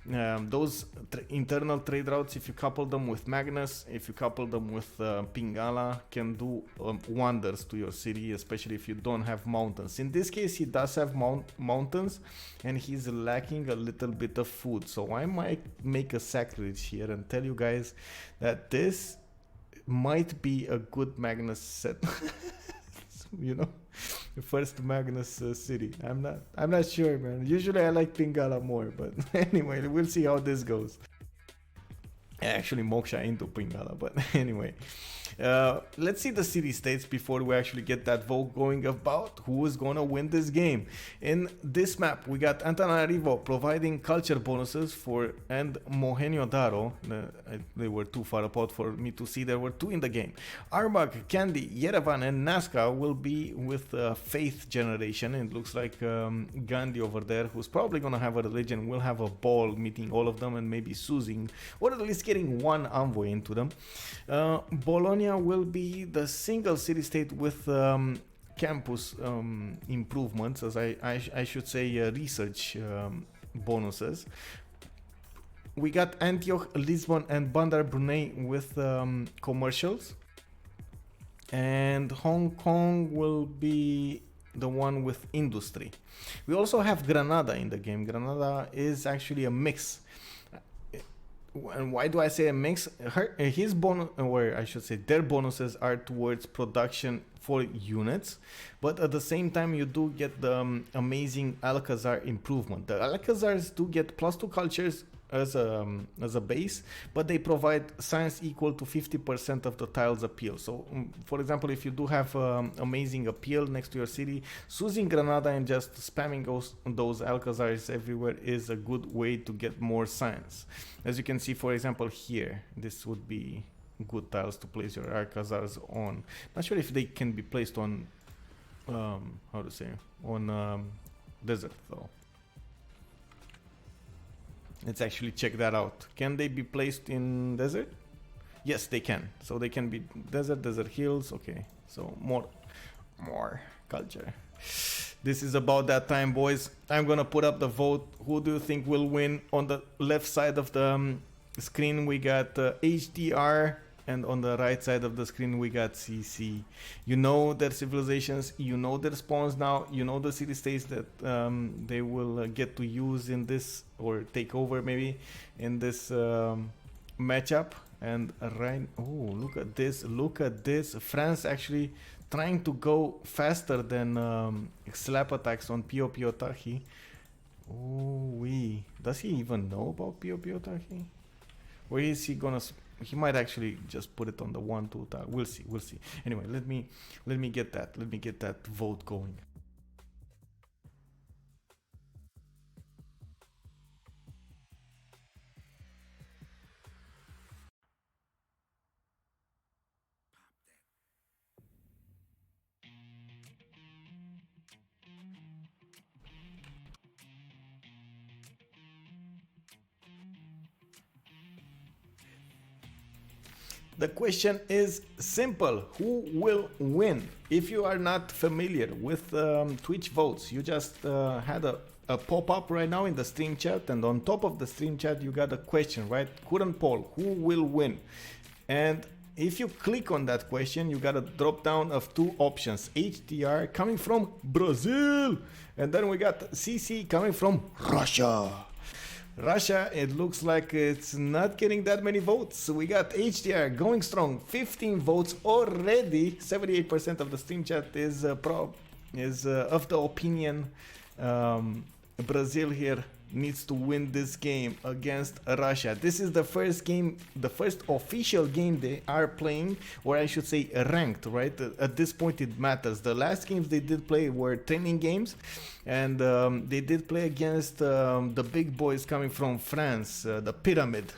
S1: Those internal trade routes, if you couple them with Magnus, if you couple them with Pingala, can do wonders to your city, especially if you don't have mountains. In this case, he does have mountains and he's lacking a little bit of food. So I might make a sacrilege here and tell you guys that this might be a good Magnus set. You know, the first Magnus city. I'm not sure, man. Usually I like Pingala more, but anyway, we'll see how this goes. Actually, Moksha into Pingala, but anyway. Let's see the city states before we actually get that vote going about who is gonna win this game. In this map, we got Antananarivo providing culture bonuses for, and Mohenjo-Daro. They were too far apart for me to see. There were two in the game. Arbag, Kandy, Yerevan, and Nazca will be with faith generation. It looks like Gandhi over there, who's probably gonna have a religion, will have a ball meeting all of them and maybe choosing, or at least getting one envoy into them. Bologna will be the single city-state with campus improvements, as I should say research bonuses. We got Antioch, Lisbon, and Bandar Brunei with commercials. And Hong Kong will be the one with industry. We also have Granada in the game. Granada is actually a mix. And why do I say a mix? His bonus, or I should say their bonuses are towards production for units, but at the same time you do get the amazing Alcazar improvement. The Alcazars do get +2 cultures as a base, but they provide science equal to 50% of the tiles appeal. So for example, if you do have amazing appeal next to your city, using Granada and just spamming those Alcazars everywhere is a good way to get more science. As you can see, for example, here, this would be good tiles to place your Alcazars on. Not sure if they can be placed on how to say, on desert though. Let's actually check that out. Can they be placed in desert? Yes, they can. So they can be desert hills. Okay, so more culture. This is about that time, boys. I'm gonna put up the vote. Who do you think will win? On the left side of the screen we got HDR, and on the right side of the screen we got CC. You know their civilizations, you know their spawns now, you know the city-states that they will get to use in this, or take over maybe in this matchup. And right, oh, look at this, France actually trying to go faster than slap attacks on Pio Tahi. Oh, does he even know about Pio Tahi? Or is he gonna? He might actually just put it on the 1-2 tile. We'll see. Anyway, let me get that vote going. The question is simple. Who will win? If you are not familiar with Twitch votes, you just had a pop-up right now in the stream chat, and on top of the stream chat you got a question, right? Current poll, who will win? And if you click on that question, you got a drop down of two options. HDR coming from Brazil, and then we got CC coming from Russia. Russia, it looks like it's not getting that many votes. We got HDR going strong, 15 votes already. 78% of the stream chat is of the opinion Brazil here needs to win this game against Russia. This is the first game, the first official game they are playing, or I should say ranked, right? At this point it matters. The last games they did play were training games, and they did play against the big boys coming from France, the Pyramid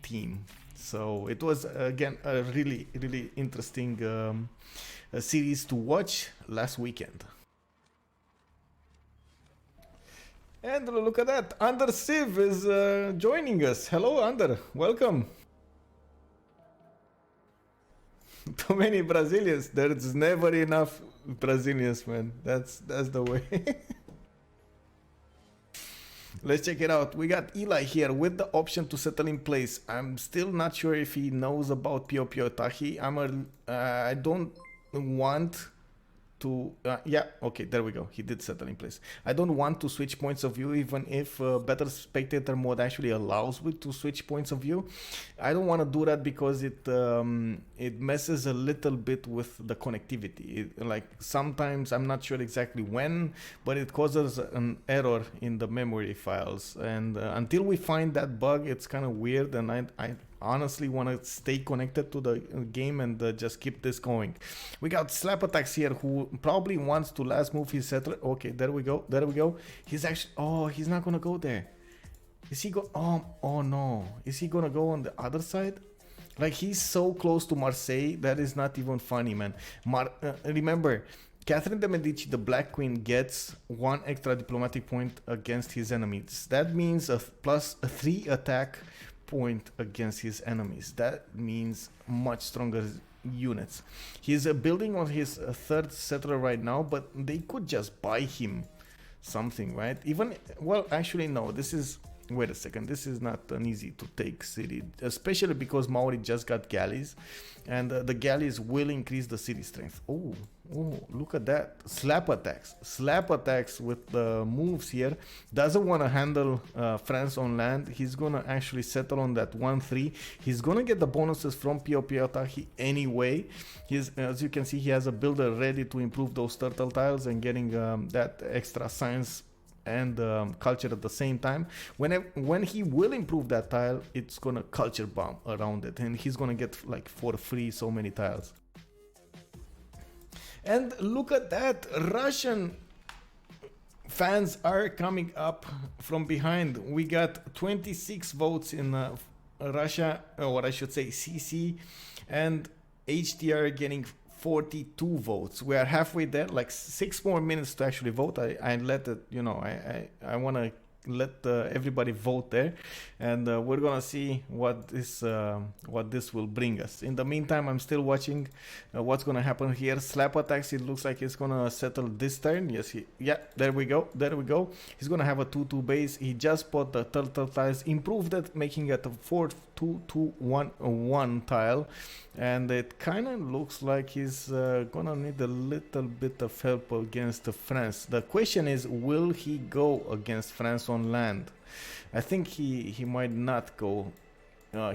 S1: team. So it was again a really interesting series to watch last weekend. And look at that, Ander Civ is joining us. Hello Ander, welcome. Too many Brazilians. There's never enough Brazilians, man. That's the way. Let's check it out. We got Eli here with the option to settle in place. I'm still not sure if he knows about Pio Pio Tahi. I don't want to yeah, okay, there we go. He did settle in place. I don't want to switch points of view, even if better spectator mode actually allows me to switch points of view. I don't want to do that because it messes a little bit with the connectivity. Like sometimes, I'm not sure exactly when, but it causes an error in the memory files, and until we find that bug, it's kind of weird, and I honestly want to stay connected to the game and just keep this going. We got Slap Attacks here, who probably wants to last move his settler. Okay, there we go. He's actually, oh, he's not gonna go there. Is he oh no, is he gonna go on the other side? Like, he's so close to Marseille, that is not even funny, man. Remember, Catherine de Medici, the Black Queen, gets 1 extra diplomatic point against his enemies. That means a +3 attack point against his enemies. That means much stronger units. He's building on his third settler right now, but they could just buy him something, right? Even, well, actually no, this is, wait a second, this is not an easy to take city, especially because Maori just got galleys, and the galleys will increase the city strength. Oh, look at that. Slap attacks with the moves here. Doesn't want to handle France on land. He's gonna actually settle on that 1-3. He's gonna get the bonuses from Pio Pio Tahi anyway. As you can see, he has a builder ready to improve those turtle tiles and getting that extra science and culture at the same time. When he will improve that tile, it's gonna culture bomb around it, and he's gonna get like for free so many tiles. And look at that, Russian fans are coming up from behind. We got 26 votes in Russia, or I should say CC, and HDR getting 42 votes. We are halfway there, like 6 more minutes to actually vote. I let it, you know, I want to let everybody vote there, and we're gonna see what this will bring us. In the meantime, I'm still watching what's gonna happen here. Slap Attacks, it looks like he's gonna settle this turn. Yes, yeah, there we go. He's gonna have a 2-2 base. He just bought the turtle tiles, improved it, making it a 4-2-2-1-1 tile, and it kind of looks like he's gonna need a little bit of help against France. The question is, will he go against France on land? I think he might not go.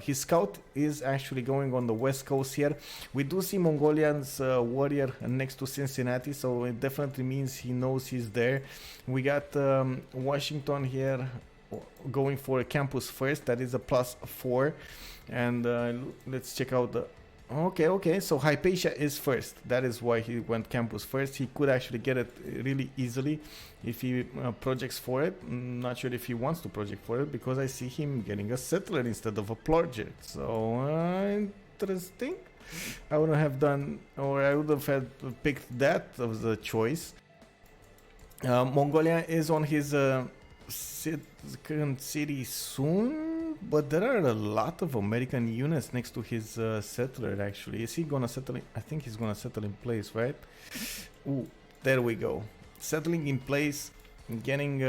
S1: His scout is actually going on the west coast here. We do see Mongolian's warrior next to Cincinnati, so it definitely means he knows he's there. We got Washington here going for a campus first. That is a +4, and let's check out the okay, so Hypatia is first. That is why he went campus first. He could actually get it really easily if he projects for it. Not sure if he wants to project for it, because I see him getting a settler instead of a project. So interesting. I wouldn't have done, or I would have had picked that as a choice. Mongolia is on his second city soon, but there are a lot of American units next to his settler. Actually, is he gonna settle I think he's gonna settle in place, right? Ooh, there we go, settling in place, getting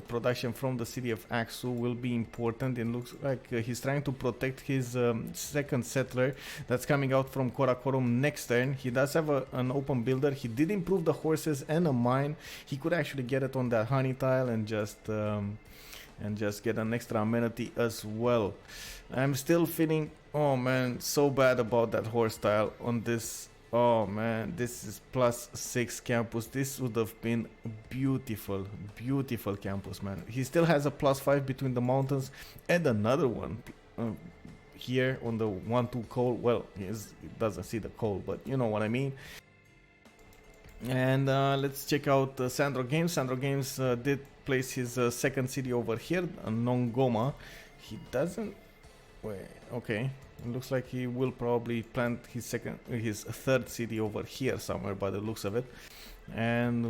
S1: production from the city of Aksu will be important. It looks like he's trying to protect his second settler that's coming out from Karakorum next turn. He does have an open builder. He did improve the horses and a mine. He could actually get it on that honey tile and just get an extra amenity as well. I'm still feeling, oh man, so bad about that horse tile on this Oh man, this is +6 campus. This would have been beautiful, beautiful campus, man. He still has a +5 between the mountains and another one here on the 1-2 coal. Well, he doesn't see the coal, but you know what I mean. And let's check out Sandro Games. Sandro Games did place his second city over here, Nongoma. He doesn't. Wait, okay. It looks like he will probably plant his third city over here somewhere by the looks of it. And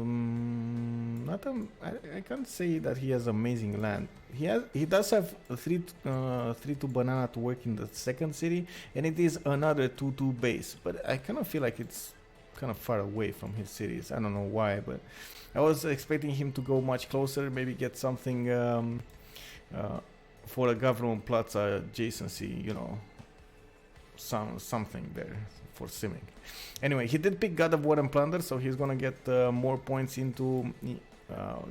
S1: I can't say that he has amazing land. He does have a 3-2 banana to work in the second city, and it is another 2-2 base. But I kind of feel like it's kind of far away from his cities. I don't know why, but I was expecting him to go much closer, maybe get something for a government plaza adjacency, you know, something there for simming. Anyway, he did pick God of War and Plunder, so he's gonna get more points into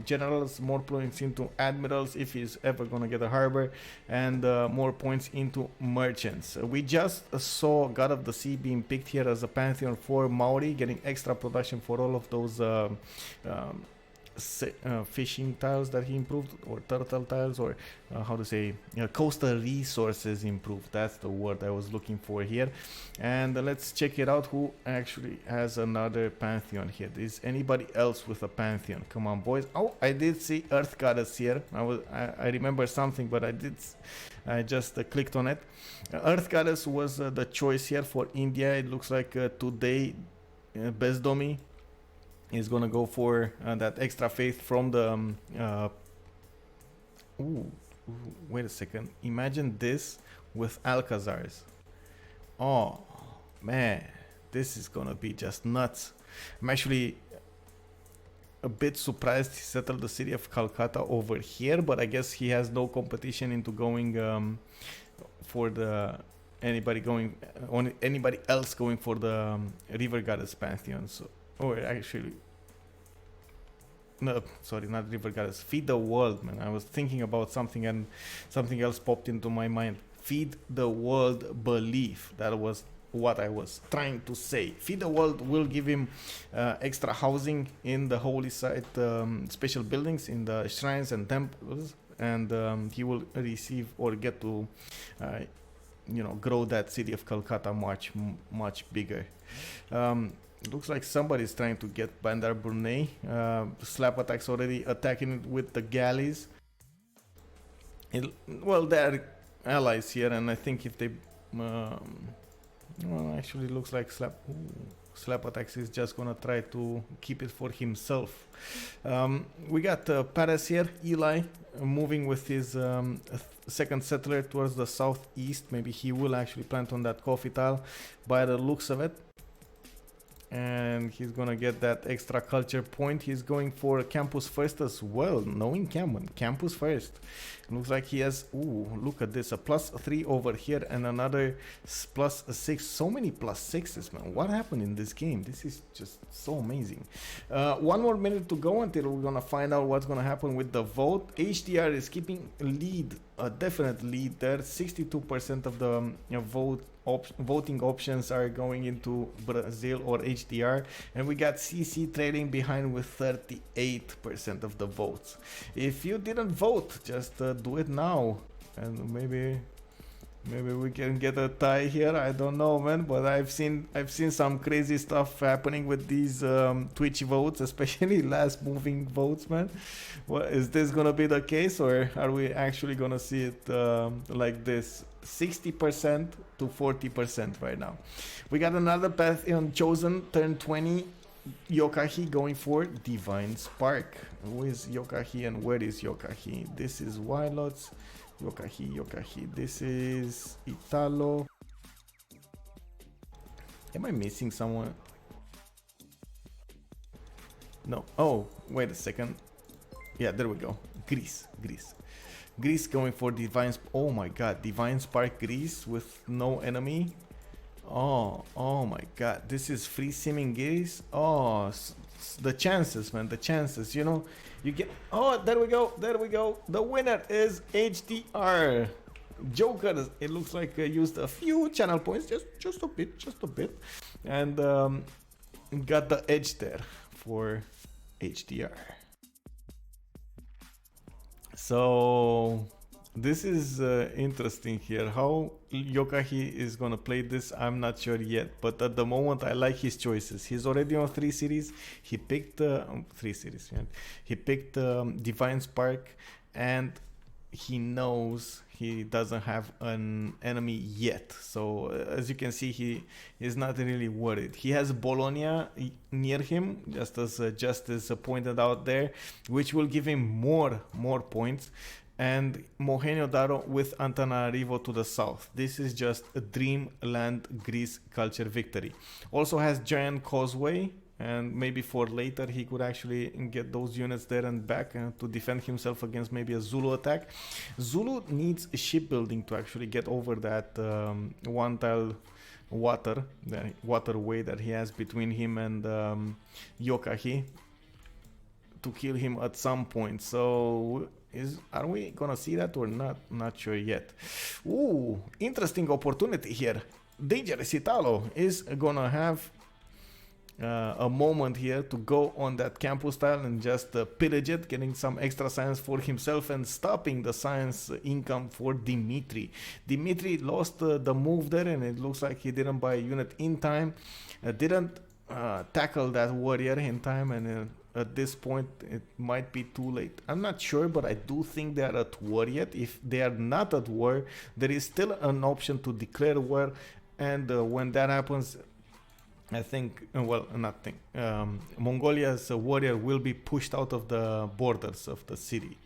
S1: generals, more points into admirals if he's ever gonna get a harbor, and more points into merchants. We just saw God of the Sea being picked here as a pantheon for Maori, getting extra production for all of those fishing tiles that he improved, or turtle tiles, or how to say, coastal resources improved. That's the word I was looking for here. And let's check it out. Who actually has another pantheon here? Is anybody else with a pantheon? Come on, boys. Oh, I did see Earth Goddess here. I remember something, but I just clicked on it. Earth Goddess was the choice here for India. It looks like today Bezdomi is gonna go for that extra faith from the wait a second, imagine this with Alcazars. Oh man, this is gonna be just nuts. I'm actually a bit surprised he settled the city of Calcutta over here, but I guess he has no competition into going for the anybody else going for the River Goddess Pantheon. So, or actually, no, sorry, not River Goddess. Feed the World, man. I was thinking about something and something else popped into my mind. Feed the World belief. That was what I was trying to say. Feed the World will give him extra housing in the holy site, special buildings in the shrines and temples, and he will receive or get to grow that city of Calcutta much bigger. Looks like somebody's trying to get Bandar Brunei. Slap attacks already attacking it with the galleys. Well, they're allies here, and I think if they well, actually looks like Slap attacks is just gonna try to keep it for himself. We got Paris here, Eli moving with his second settler towards the southeast. Maybe he will actually plant on that coffee tile by the looks of it. And he's gonna get that extra culture point. He's going for campus first as well. Knowing campus first. Looks like he has, look at this, a +3 over here and another +6. So many +6s, man. What happened in this game? This is just so amazing. 1 more minute to go until we're gonna find out what's gonna happen with the vote. HDR is keeping lead, a definite lead there. 62% of the voting options are going into Brazil or HDR, and we got CC trailing behind with 38% of the votes. If you didn't vote, just do it now, and maybe we can get a tie here. I don't know, man, but I've seen some crazy stuff happening with these Twitch votes, especially last moving votes, man. What is this gonna be the case, or are we actually gonna see it like this? 60% to 40% right now. We got another Pantheon chosen, turn 20. Yokahi going for Divine Spark. Who is Yokahi and where is Yokahi? This is Wilots. Yokahi. This is Italo. Am I missing someone? No. Oh, wait a second. Yeah, there we go. Greece going for Divine Spark. Oh my god, Divine Spark Greece with no enemy. Oh my god, this is free simming Greece. Oh, the chances, man, the chances, you get. Oh, there we go. The winner is HDR. Joker, it looks like used a few channel points, just a bit, and got the edge there for HDR. So this is interesting here. How Yokahi is gonna play this, I'm not sure yet. But at the moment, I like his choices. He's already on 3 series. He picked 3 series. Yeah. He picked Divine Spark, and he knows he doesn't have an enemy yet. So as you can see, he is not really worried. He has Bologna near him, just as Justice pointed out there, which will give him more points. And Mohenjo Daro with Antananarivo to the south. This is just a dreamland Greece culture victory. Also has Giant Causeway, and maybe for later he could actually get those units there and back to defend himself against maybe a Zulu attack. Zulu needs shipbuilding to actually get over that one tile waterway that he has between him and Yokahi to kill him at some point. So are we gonna see that or not? Not sure yet. Ooh, interesting opportunity here. Dangerous Italo is gonna have a moment here to go on that campus tile and just pillage it, getting some extra science for himself and stopping the science income for Dimitri. Dimitri lost the move there, and it looks like he didn't buy a unit in time, didn't tackle that warrior in time, and at this point it might be too late. I'm not sure, but I do think they are at war yet. If they are not at war, there is still an option to declare war, and when that happens, I think, Mongolia's warrior will be pushed out of the borders of the city.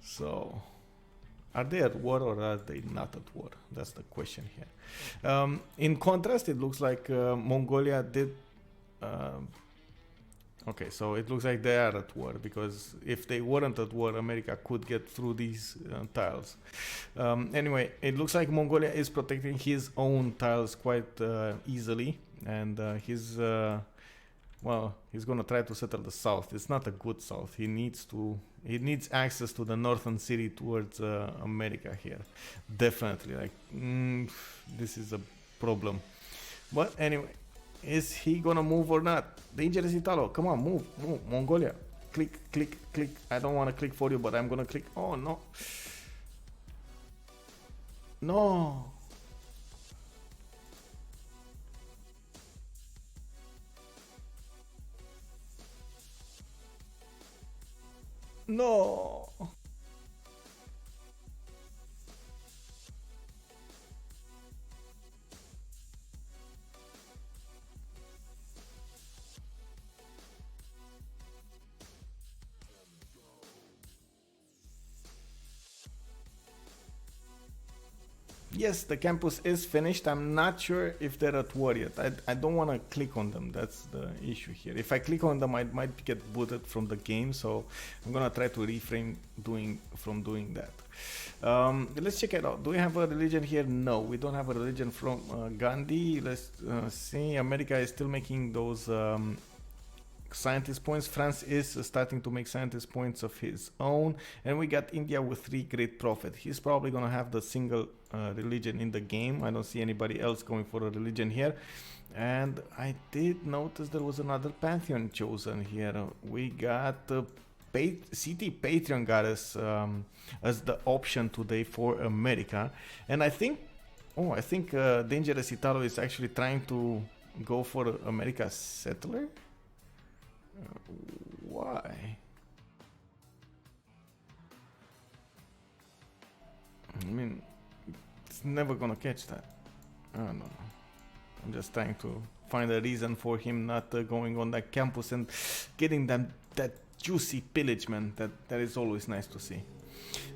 S1: So, are they at war or are they not at war? That's the question here. In contrast, it looks like Mongolia did... okay, so it looks like they are at war, because if they weren't at war, America could get through these tiles. Anyway, it looks like Mongolia is protecting his own tiles quite easily, and he's gonna try to settle the south. It's not a good south. He needs access to the northern city towards America here. Definitely, this is a problem. But anyway, is he gonna move or not? Dangerous Italo, come on, move. Mongolia, click. I don't want to click for you, but I'm gonna click. Oh no. No. No. Yes, the campus is finished. I'm not sure if they're at war yet. I don't want to click on them. That's the issue here. If I click on them, I might get booted from the game. So I'm going to try to refrain from doing that. Let's check it out. Do we have a religion here? No, we don't have a religion from Gandhi. Let's see. America is still making those scientist points. France is starting to make scientist points of his own, and we got India with 3 great prophet. He's probably gonna have the single religion in the game. I don't see anybody else going for a religion here, and I did notice there was another pantheon chosen here. We got City Patreon got us as the option today for America, and I think Dangerous Italo is actually trying to go for America settler. Why? I mean, it's never gonna catch that. I don't know. I'm just trying to find a reason for him not going on that campus and getting that juicy pillage, man. That is always nice to see.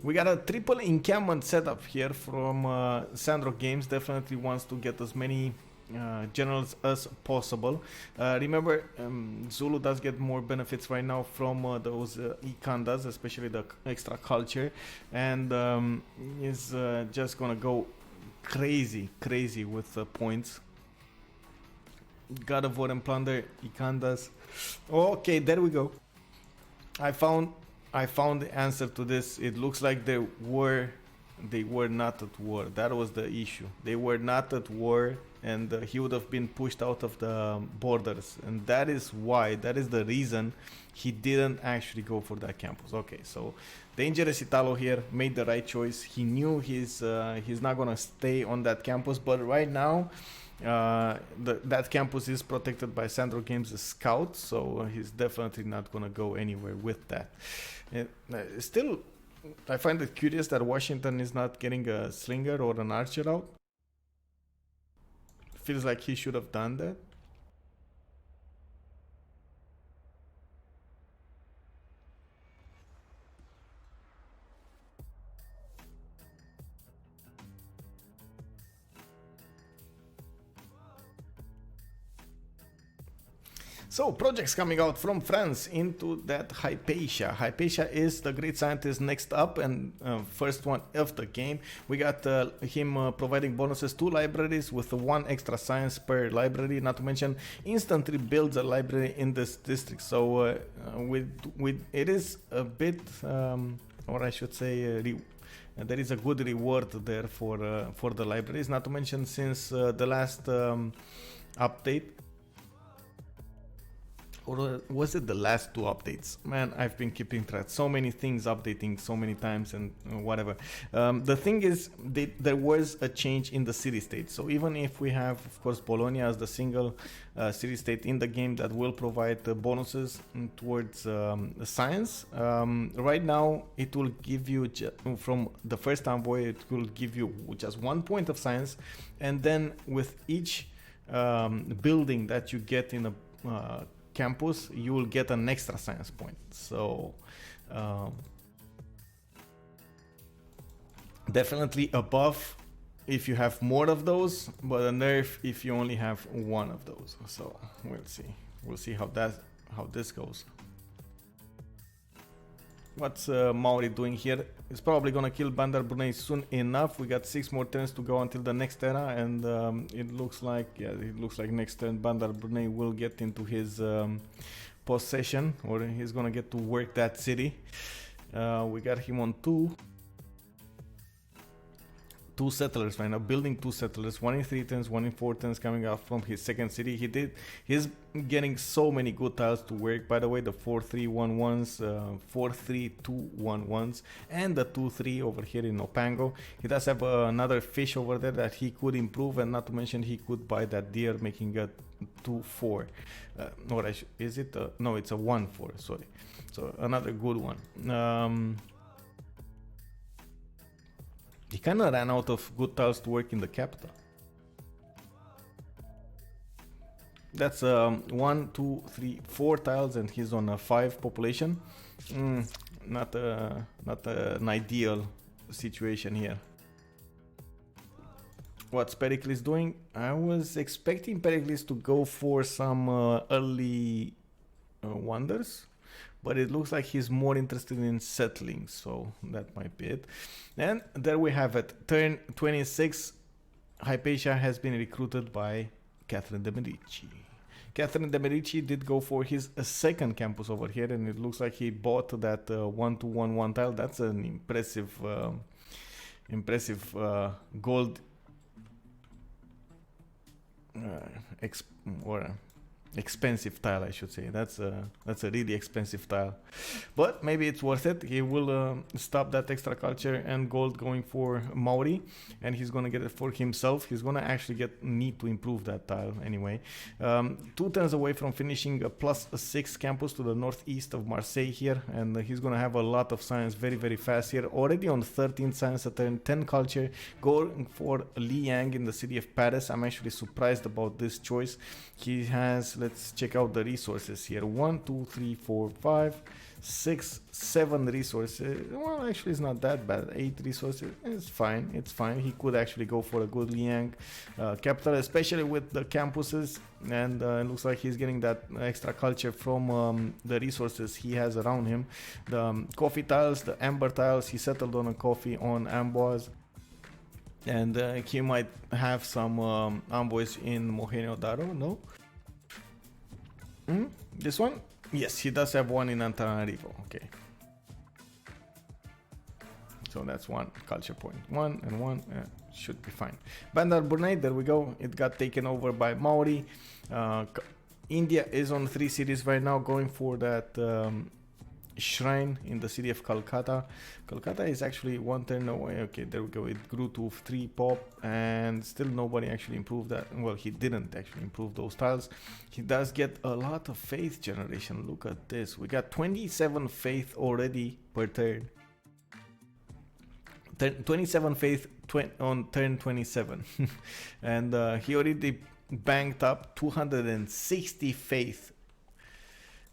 S1: We got a triple encampment setup here from Sandro Games. Definitely wants to get as many generals as possible. Remember, Zulu does get more benefits right now from those Ikandas, especially the extra culture, and is just gonna go crazy with points. God of War and Plunder, Ikandas. Okay, there we go. I found the answer to this. It looks like there were They were not at war. That was the issue. They were not at war, and he would have been pushed out of the borders. And that is why, that is the reason he didn't actually go for that campus. Okay, so Dangerous Italo here made the right choice. He knew he's not gonna stay on that campus, but right now that campus is protected by Sandro Games' scout, so he's definitely not gonna go anywhere with that. And, still, I find it curious that Washington is not getting a slinger or an archer out. Feels like he should have done that. So, projects coming out from France into that Hypatia. Hypatia is the great scientist next up and first one of the game. We got him providing bonuses to libraries with one extra science per library, not to mention instantly builds a library in this district. So, it is a bit, or I should say, there is a good reward there for the libraries, not to mention since the last update. Or was it the last two updates? Man, I've been keeping track. So many things updating so many times and whatever. The thing is, there was a change in the city state. So even if we have, of course, Bologna as the single city state in the game that will provide bonuses towards science, right now it will give you, from the first envoy, it will give you just 1 point of science. And then with each building that you get in a campus, you will get an extra science point. So definitely above if you have more of those, but a nerf if you only have one of those. So we'll see how this goes. What's Mauri doing here? He's probably gonna kill Bandar Brunei soon enough. We got 6 more turns to go until the next era, and it looks like next turn Bandar Brunei will get into his possession, or he's gonna get to work that city. We got him on two settlers right now, building 2 settlers, 1 in 3 turns, 1 in 4 turns coming out from his second city. He's getting so many good tiles to work. By the way, the 4-3-1-1s, 4-3-2-1-1s, and the 2-3 over here in Opango. He does have another fish over there that he could improve, and not to mention he could buy that deer, making a 2-4. Is it? No, it's a 1-4. Sorry. So another good one. He kind of ran out of good tiles to work in the capital. That's 1, 2, 3, 4 tiles, and he's on a 5 population. Not an ideal situation here. What's Pericles doing? I was expecting Pericles to go for some early wonders, but it looks like he's more interested in settling, so that might be it. And there we have it. Turn 26, Hypatia has been recruited by Catherine de Medici. Catherine de Medici did go for his second campus over here, and it looks like he bought that 1-2-1-1 tile. That's an impressive gold expensive tile, I should say. That's a really expensive tile, but maybe it's worth it. He will stop that extra culture and gold going for Mauri, and he's gonna get it for himself. He's gonna actually need to improve that tile anyway. 2 turns away from finishing a +6 campus to the northeast of Marseille here, and he's gonna have a lot of science very fast here. Already on 13 science a turn, 10 culture, going for Liang in the city of Paris. I'm actually surprised about this choice. He has, let's check out the resources here. 1, 2, 3, 4, 5, 6, 7 resources. Well, actually it's not that bad. 8 resources. It's fine. He could actually go for a good Liang capital, especially with the campuses, and it looks like he's getting that extra culture from the resources he has around him. The coffee tiles, the amber tiles, he settled on a coffee on Amboise. And he might have some envoys in Mohenjo Daro, no? This one? Yes, he does have one in Antananarivo, okay. So that's one culture point. One and one should be fine. Bandar Brunei, there we go. It got taken over by Maori. India is on 3 cities right now, going for that shrine in the city of Calcutta. Calcutta is actually 1 turn away. Okay, there we go. It grew to 3 pop, and still nobody actually improved that. Well, he didn't actually improve those tiles. He does get a lot of faith generation. Look at this. We got 27 faith already per turn. 27 faith on turn 27. And he already banked up 260 faith,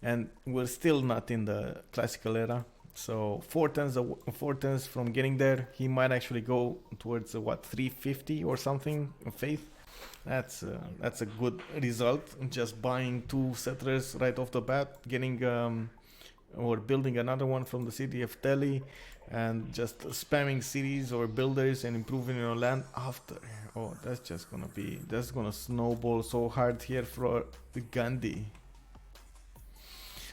S1: and we're still not in the classical era. So 4 turns from getting there, he might actually go towards what, 350 or something faith. That's a good result. Just buying 2 settlers right off the bat, getting or building another one from the city of Delhi, and just spamming cities or builders and improving your land after. Oh, that's gonna snowball so hard here for Gandhi.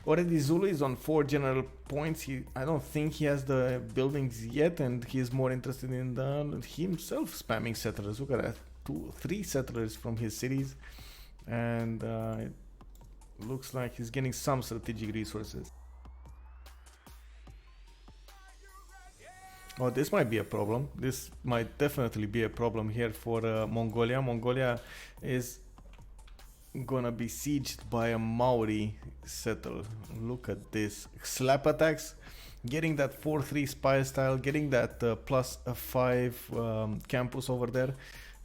S1: Already Zulu is on 4 general points. I don't think he has the buildings yet, and he's more interested in himself spamming settlers. Look at that, 3 settlers from his cities, and it looks like he's getting some strategic resources. Oh, this might be a problem. This might definitely be a problem here for Mongolia. Mongolia is gonna be sieged by a Maori settle. Look at this. Slap attacks, getting that 4-3 spy style, getting that +5 campus over there,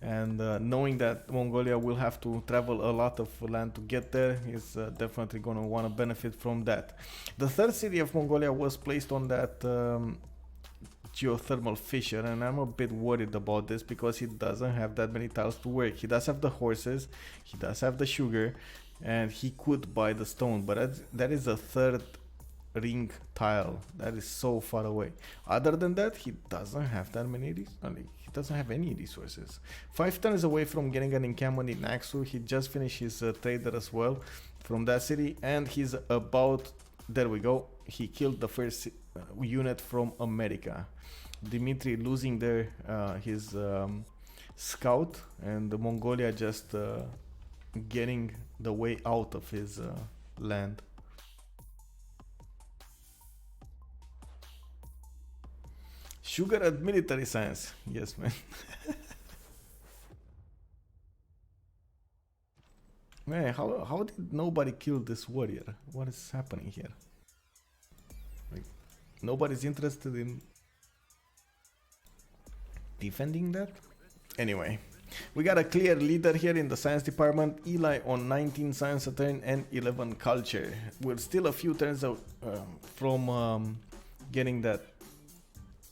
S1: and knowing that Mongolia will have to travel a lot of land to get there, is definitely gonna want to benefit from that. The 3rd city of Mongolia was placed on that geothermal fissure, and I'm a bit worried about this because he doesn't have that many tiles to work. He does have the horses, he does have the sugar, and he could buy the stone, but that is a 3rd ring tile that is so far away. Other than that, he doesn't have that many he doesn't have any resources. 5 turns away from getting an encampment in Aksu. He just finished his trader as well from that city, and he's about, there we go, he killed the first unit from America. Dimitri losing there his scout, and the Mongolia just getting the way out of his land. Sugar at military science. Yes, man. Man, how did nobody kill this warrior? What is happening here? Like, nobody's interested in defending that? Anyway, we got a clear leader here in the science department. Eli on 19 science a turn and 11 culture. We're still a few turns out from getting that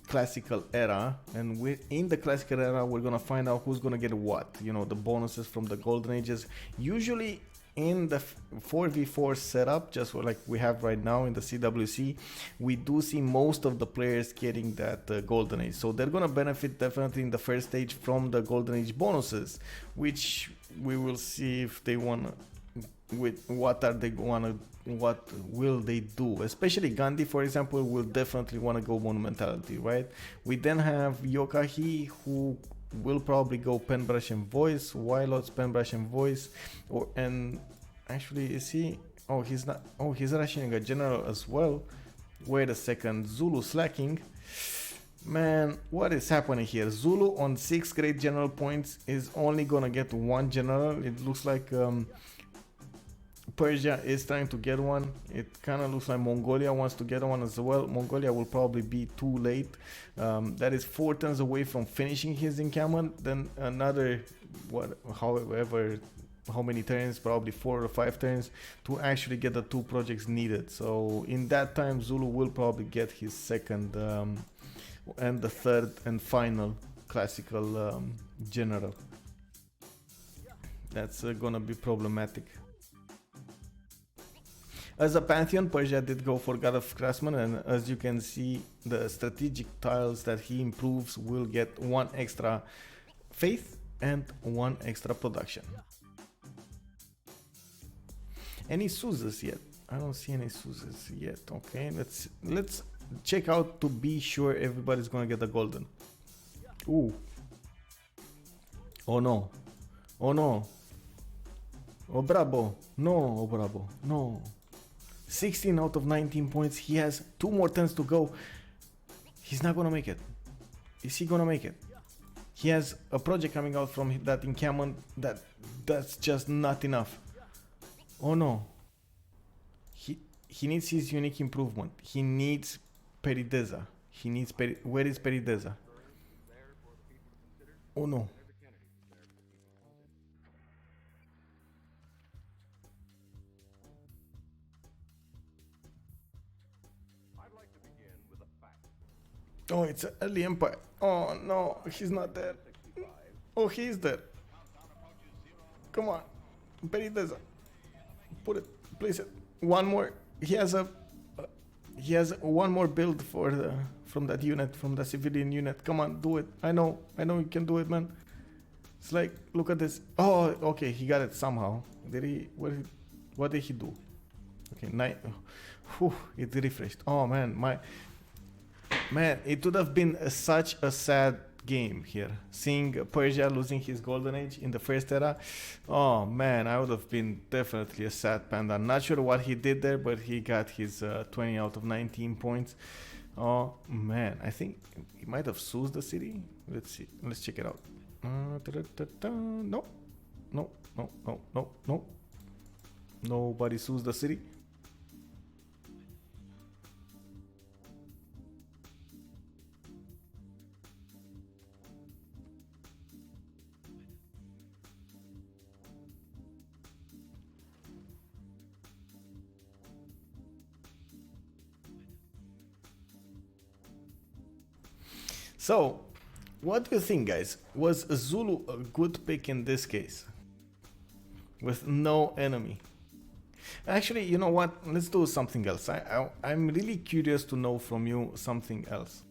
S1: classical era, and in the classical era we're gonna find out who's gonna get what, you know, the bonuses from the golden ages. Usually in the 4v4 setup, just like we have right now in the CWC, we do see most of the players getting that golden age, so they're gonna benefit definitely in the first stage from the golden age bonuses, which we will see if they wanna, with what will they do. Especially Gandhi, for example, will definitely want to go monumentality, right? We then have Yokahi, who will probably go pen brush and voice, Wylot's pen brush and voice, and actually, is he, oh, he's not, oh, he's rushing a general as well. Wait a second, Zulu slacking. Man, what is happening here? Zulu on 6 great general points is only gonna get 1 general. It looks like Persia is trying to get one. It kind of looks like Mongolia wants to get one as well. Mongolia will probably be too late. That is 4 turns away from finishing his encampment. Then another, how many turns, probably 4 or 5 turns to actually get the 2 projects needed. So in that time, Zulu will probably get his second and the third and final classical general. That's gonna be problematic. As a Pantheon, Persia did go for God of Craftsman, and as you can see, the strategic tiles that he improves will get 1 extra faith and 1 extra production. Any Suzas yet? I don't see any Suzas yet. Okay, let's check out to be sure everybody's gonna get the golden. Ooh. Oh no. Oh no. Oh bravo. No, oh bravo. No. 16 out of 19 points. He has 2 more turns to go. He's not gonna make it. Is he gonna make it? He has a project coming out from that encampment that's just not enough. Oh no. He needs his unique improvement. He needs Perideza. He needs where is Perideza? Oh no. Oh, it's an early empire. Oh no, he's not there. Oh, he's there. Come on, Perideza. Put it, place it. One more. He has one more build for the from that unit, from the civilian unit. Come on, do it. I know you can do it, man. It's like, look at this. Oh, okay, he got it somehow. Did he? What did he do? Okay, whew, it refreshed. Oh man, it would have been such a sad game here, seeing Persia losing his golden age in the first era. Oh man, I would have been definitely a sad panda. Not sure what he did there, but he got his 20 out of 19 points. Oh man, I think he might have soused the city. Let's see, let's check it out. No, nobody soused the city. So, what do you think, guys? Was Zulu a good pick in this case? With no enemy? Actually, you know what? Let's do something else. I'm really curious to know from you something else.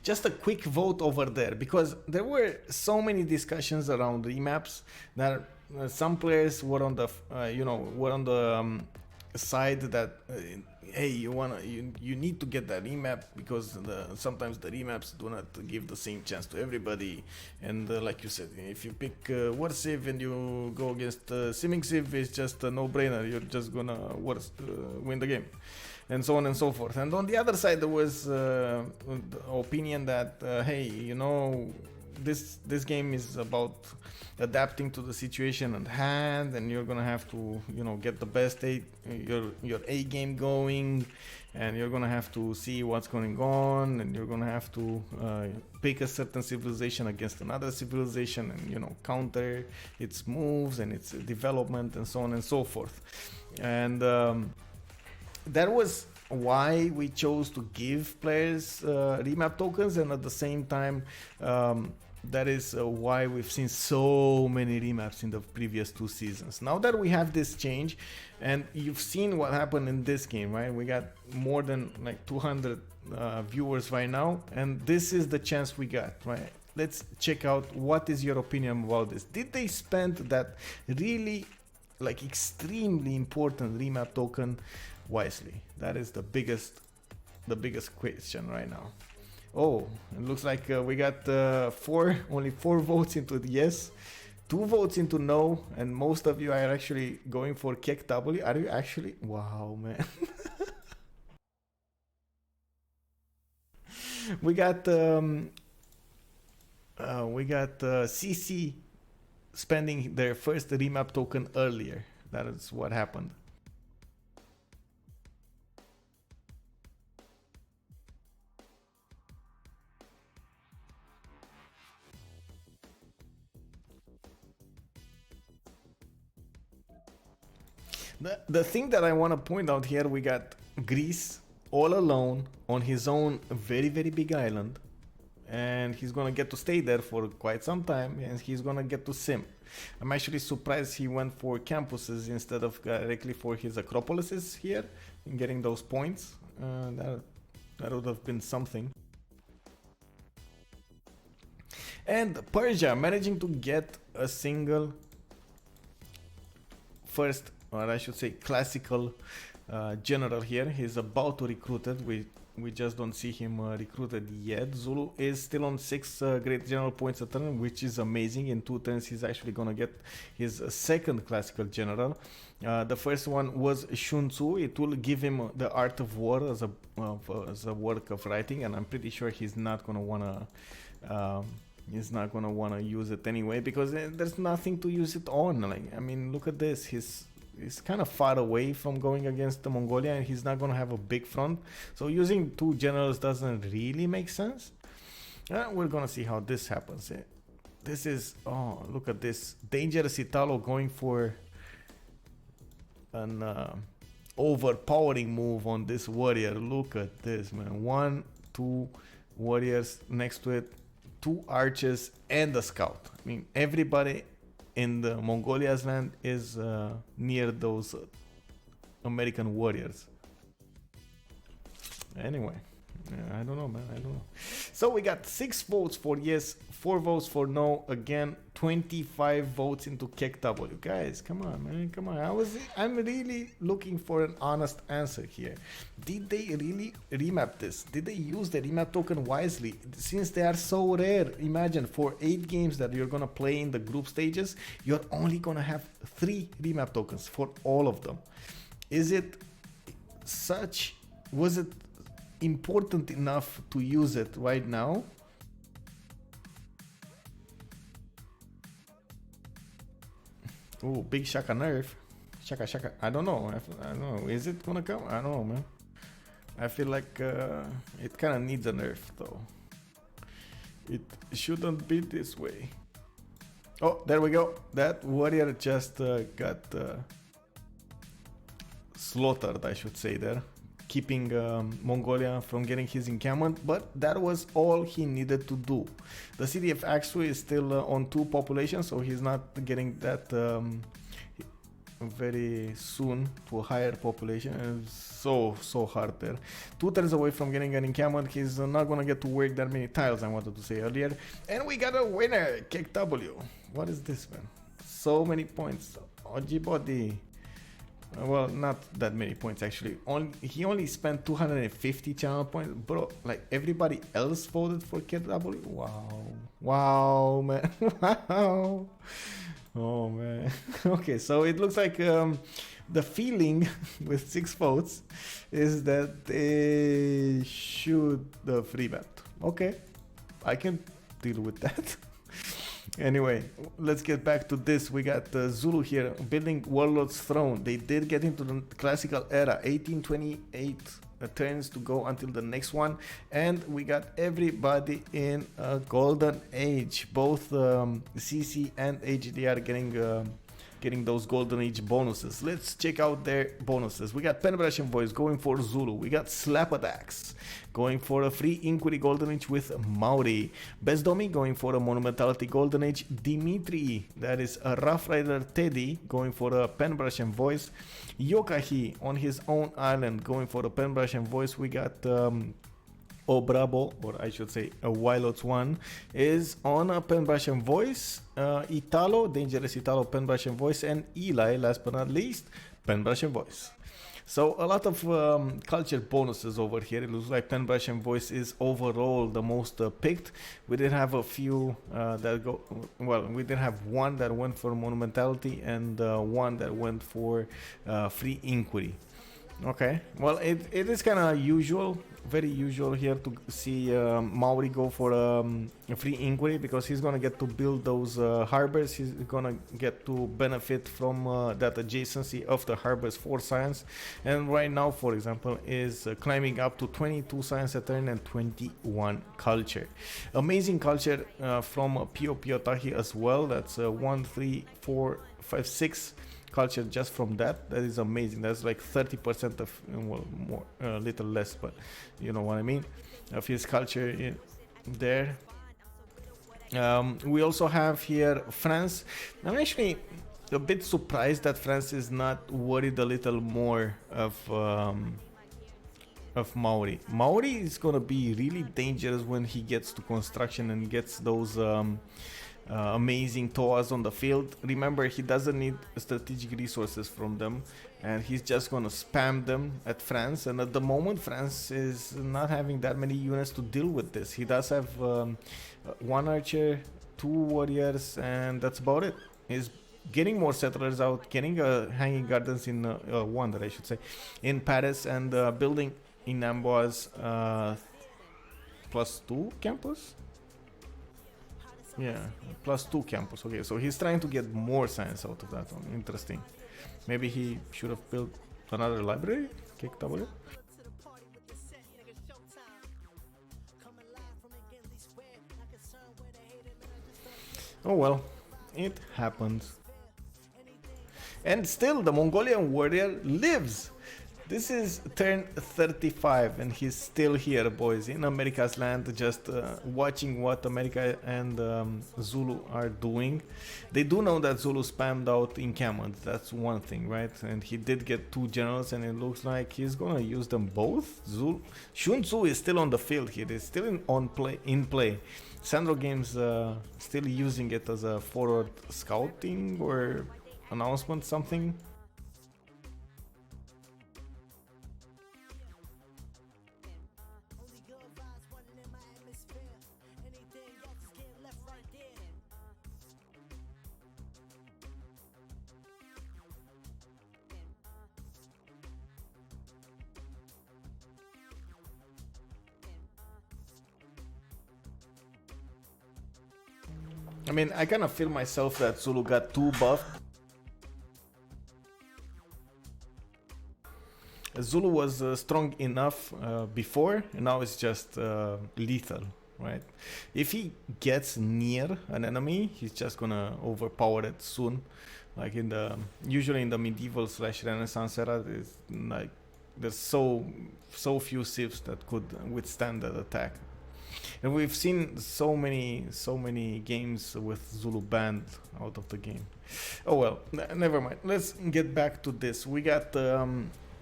S1: Just a quick vote over there, because there were so many discussions around remaps that some players were on the side that hey, you need to get that remap because sometimes the remaps do not give the same chance to everybody, and like you said, if you pick War Civ and you go against Simming Civ, it's just a no-brainer. You're just gonna win the game, and so on and so forth. And on the other side, there was the opinion that hey, this game is about adapting to the situation at hand, and you're gonna have to get the best your A game going, and you're gonna have to see what's going on, and you're gonna have to pick a certain civilization against another civilization, and counter its moves and its development and so on and so forth. And that was why we chose to give players remap tokens, and at the same time that is why we've seen so many remaps in the previous 2 seasons. Now that we have this change, and you've seen what happened in this game, right? We got more than like 200 viewers right now, and this is the chance we got, right? Let's check out what is your opinion about this. Did they spend that really extremely important remap token wisely? That is the biggest question right now. Oh, it looks like we got only 4 votes into the yes, 2 votes into no, and most of you are actually going for Kek W. Are you actually? Wow, man. we got CC spending their first remap token earlier. That is what happened. The thing that I want to point out here, we got Greece all alone on his own very, very big island, and he's gonna get to stay there for quite some time, and he's gonna get to sim. I'm actually surprised he went for campuses instead of directly for his acropolises here and getting those points. That would have been something. And Persia managing to get a single first, or I should say classical general here. He's about to recruit it. We just don't see him recruited yet. Zulu is still on 6 great general points a turn, which is amazing. In 2 turns he's actually gonna get his second classical general. The first one was Shun Tzu. It will give him the art of war as a work of writing, and I'm pretty sure he's not gonna wanna use it anyway, because there's nothing to use it on. Like, I mean, look at this. He's kind of far away from going against the Mongolia, and he's not going to have a big front. So using 2 generals doesn't really make sense. We're going to see how this happens. This is, oh, look at this. Dangerous Italo going for an overpowering move on this warrior. Look at this, man. 1, 2 warriors next to it, 2 archers and a scout. I mean, everybody in the Mongolia's land is near those American warriors. Anyway, I don't know, man. I don't know. So we got 6 votes for yes, 4 votes for no. Again, 25 votes into KEKW. Guys, come on, man. Come on. I'm really looking for an honest answer here. Did they really remap this? Did they use the remap token wisely? Since they are so rare, imagine for 8 games that you're gonna play in the group stages, you're only gonna have 3 remap tokens for all of them. Was it important enough to use it right now? Oh, big Shaka nerf. Shaka. I don't know. I don't know. Is it gonna come? I don't know, man. I feel like it kind of needs a nerf, though. It shouldn't be this way. Oh, there we go. That warrior just got slaughtered, I should say, there. Keeping Mongolia from getting his encampment, but that was all he needed to do. The city of Aksu is still on 2 populations, so he's not getting that very soon to a higher population. It's so hard there. 2 turns away from getting an encampment. He's not gonna get to work that many tiles, I wanted to say earlier. And we got a winner, KEKW. What is this, man? So many points. Ojibodi. Well, not that many points actually. He only spent 250 channel points, bro. Like everybody else voted for KW. Wow, man. Wow. Oh man. Okay, so it looks like the feeling with 6 votes is that they should the free bet. Okay, I can deal with that. Anyway, let's get back to this. We got Zulu here building Warlord's Throne. They did get into the classical era, 1828 turns to go until the next one, and we got everybody in a golden age. Both CC and HDR getting those golden age bonuses. Let's check out their bonuses. We got Penbrush and Voice going for Zulu. We got Slap Attacks going for a free Inquiry Golden Age with Maori. Bezdomi going for a Monumentality Golden Age. Dimitri, that is a Rough Rider Teddy, going for a Penbrush and Voice. Yokahi on his own island going for a Penbrush and Voice. We got Obrabo, or I should say a Wilots one, is on a Penbrush and Voice. Italo, Dangerous Italo, Penbrush and Voice, and Eli, last but not least, Penbrush and Voice. So a lot of culture bonuses over here. It looks like Penbrush and Voice is overall the most picked. We did have a few that go, well, we did have one that went for Monumentality and one that went for free Inquiry. Okay, well, it is kind of usual, very usual here to see Maori go for a free Inquiry, because he's gonna get to build those harbors. He's gonna get to benefit from that adjacency of the harbors for science, and right now, for example, is climbing up to 22 science a turn and 21 culture. Amazing culture from Pio Tahi as well. That's 1, 3, 4, 5, 6 culture just from that. Is amazing. That's like 30% of, well, more, a little less, but you know what I mean, of his culture. there. We also have here France. I'm actually a bit surprised that France is not worried a little more of Maori. Maori is gonna be really dangerous when he gets to construction and gets those amazing toas on the field. Remember, he doesn't need strategic resources from them, and he's just gonna spam them at France. And at the moment, France is not having that many units to deal with this. He does have one archer, two warriors, and that's about it. He's getting more settlers out, getting hanging gardens in wonder, I should say, in Paris, and building in Amboise +2 campus. Yeah, +2 campus. Okay, so he's trying to get more science out of that one. Interesting. Maybe he should have built another library. KW. Oh well, it happens. And still, the Mongolian warrior lives. This is turn 35 and he's still here, boys, in America's land, just watching what America and Zulu are doing. They do know that Zulu spammed out encampments, that's one thing, right? And he did get 2 generals, and it looks like he's gonna use them both. Shun Tzu is still on the field here, he's still in play. Sandro Games still using it as a forward scouting or announcement, something. I mean, I kind of feel myself that Zulu got too buffed. Zulu was strong enough before, and now it's just lethal, right? If he gets near an enemy, he's just gonna overpower it soon. Like usually in the medieval / Renaissance era, there's so few civs that could withstand that attack. And we've seen so many games with Zulu banned out of the game. Oh well, never mind. Let's get back to this. We got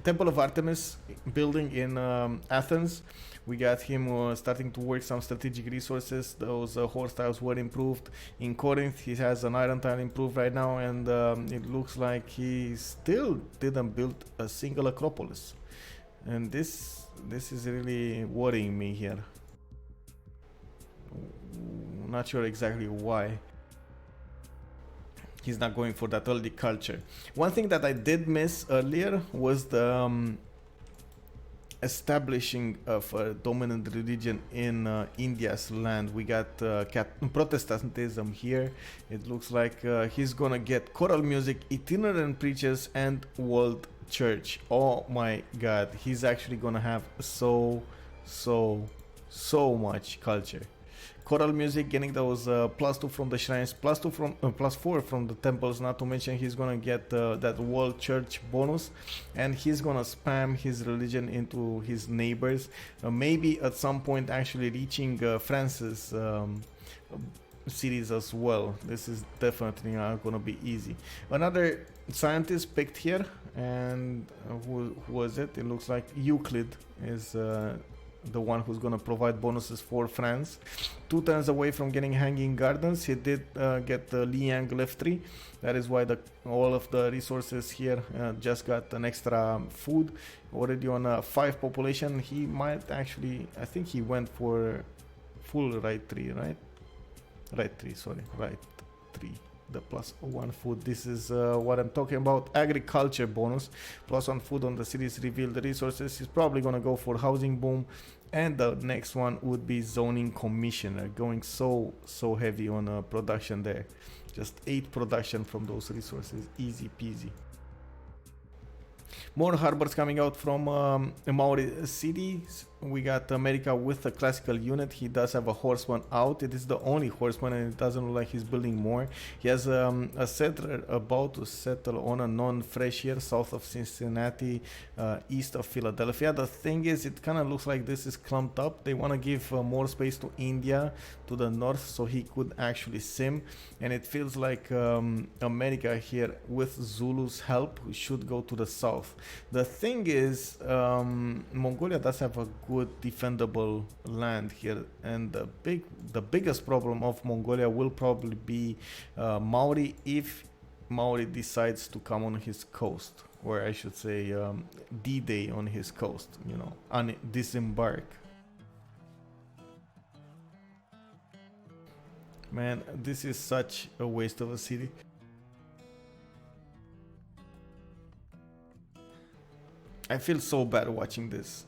S1: Temple of Artemis building in Athens. We got him starting to work some strategic resources. Those horse tiles were improved. In Corinth, he has an iron tile improved right now, and it looks like he still didn't build a single Acropolis. And this is really worrying me here. Not sure exactly why he's not going for that early culture. One thing that I did miss earlier was the establishing of a dominant religion in India's land. We got Protestantism here. It looks like he's gonna get choral music, itinerant preachers, and world church. Oh my god, he's actually gonna have so much culture. Choral music, getting those +2 from the shrines, +2 from +4 from the temples. Not to mention he's gonna get that world church bonus, and he's gonna spam his religion into his neighbors. Maybe at some point actually reaching France's cities as well. This is definitely not gonna be easy. Another scientist picked here, and who was it? It looks like Euclid is the one who's going to provide bonuses for France. 2 turns away from getting hanging gardens. He did get the Liang Leftry. That is why all of the resources here just got an extra food. Already on a 5 population. He might actually, I think he went for full right 3, right? Right 3, sorry, right 3. The +1 food. This is what I'm talking about. Agriculture bonus, +1 food on the city's revealed resources. He's probably gonna go for housing boom, and the next one would be zoning commissioner, going so heavy on production there. Just 8 production from those resources, easy peasy. More harbors coming out from Maori City. We got America with a classical unit. He does have a horseman out. It is the only horseman, and it doesn't look like he's building more. He has a settler about to settle on a non-fresh here south of Cincinnati, east of Philadelphia. The thing is, it kind of looks like this is clumped up. They want to give more space to India to the north so he could actually sim, and it feels like America here with Zulu's help should go to the south. The thing is, Mongolia does have a good defendable land here, and the biggest problem of Mongolia will probably be Maori, if Maori decides to come on his coast, or I should say D-Day on his coast, you know, disembark. Man, this is such a waste of a city. I feel so bad watching this.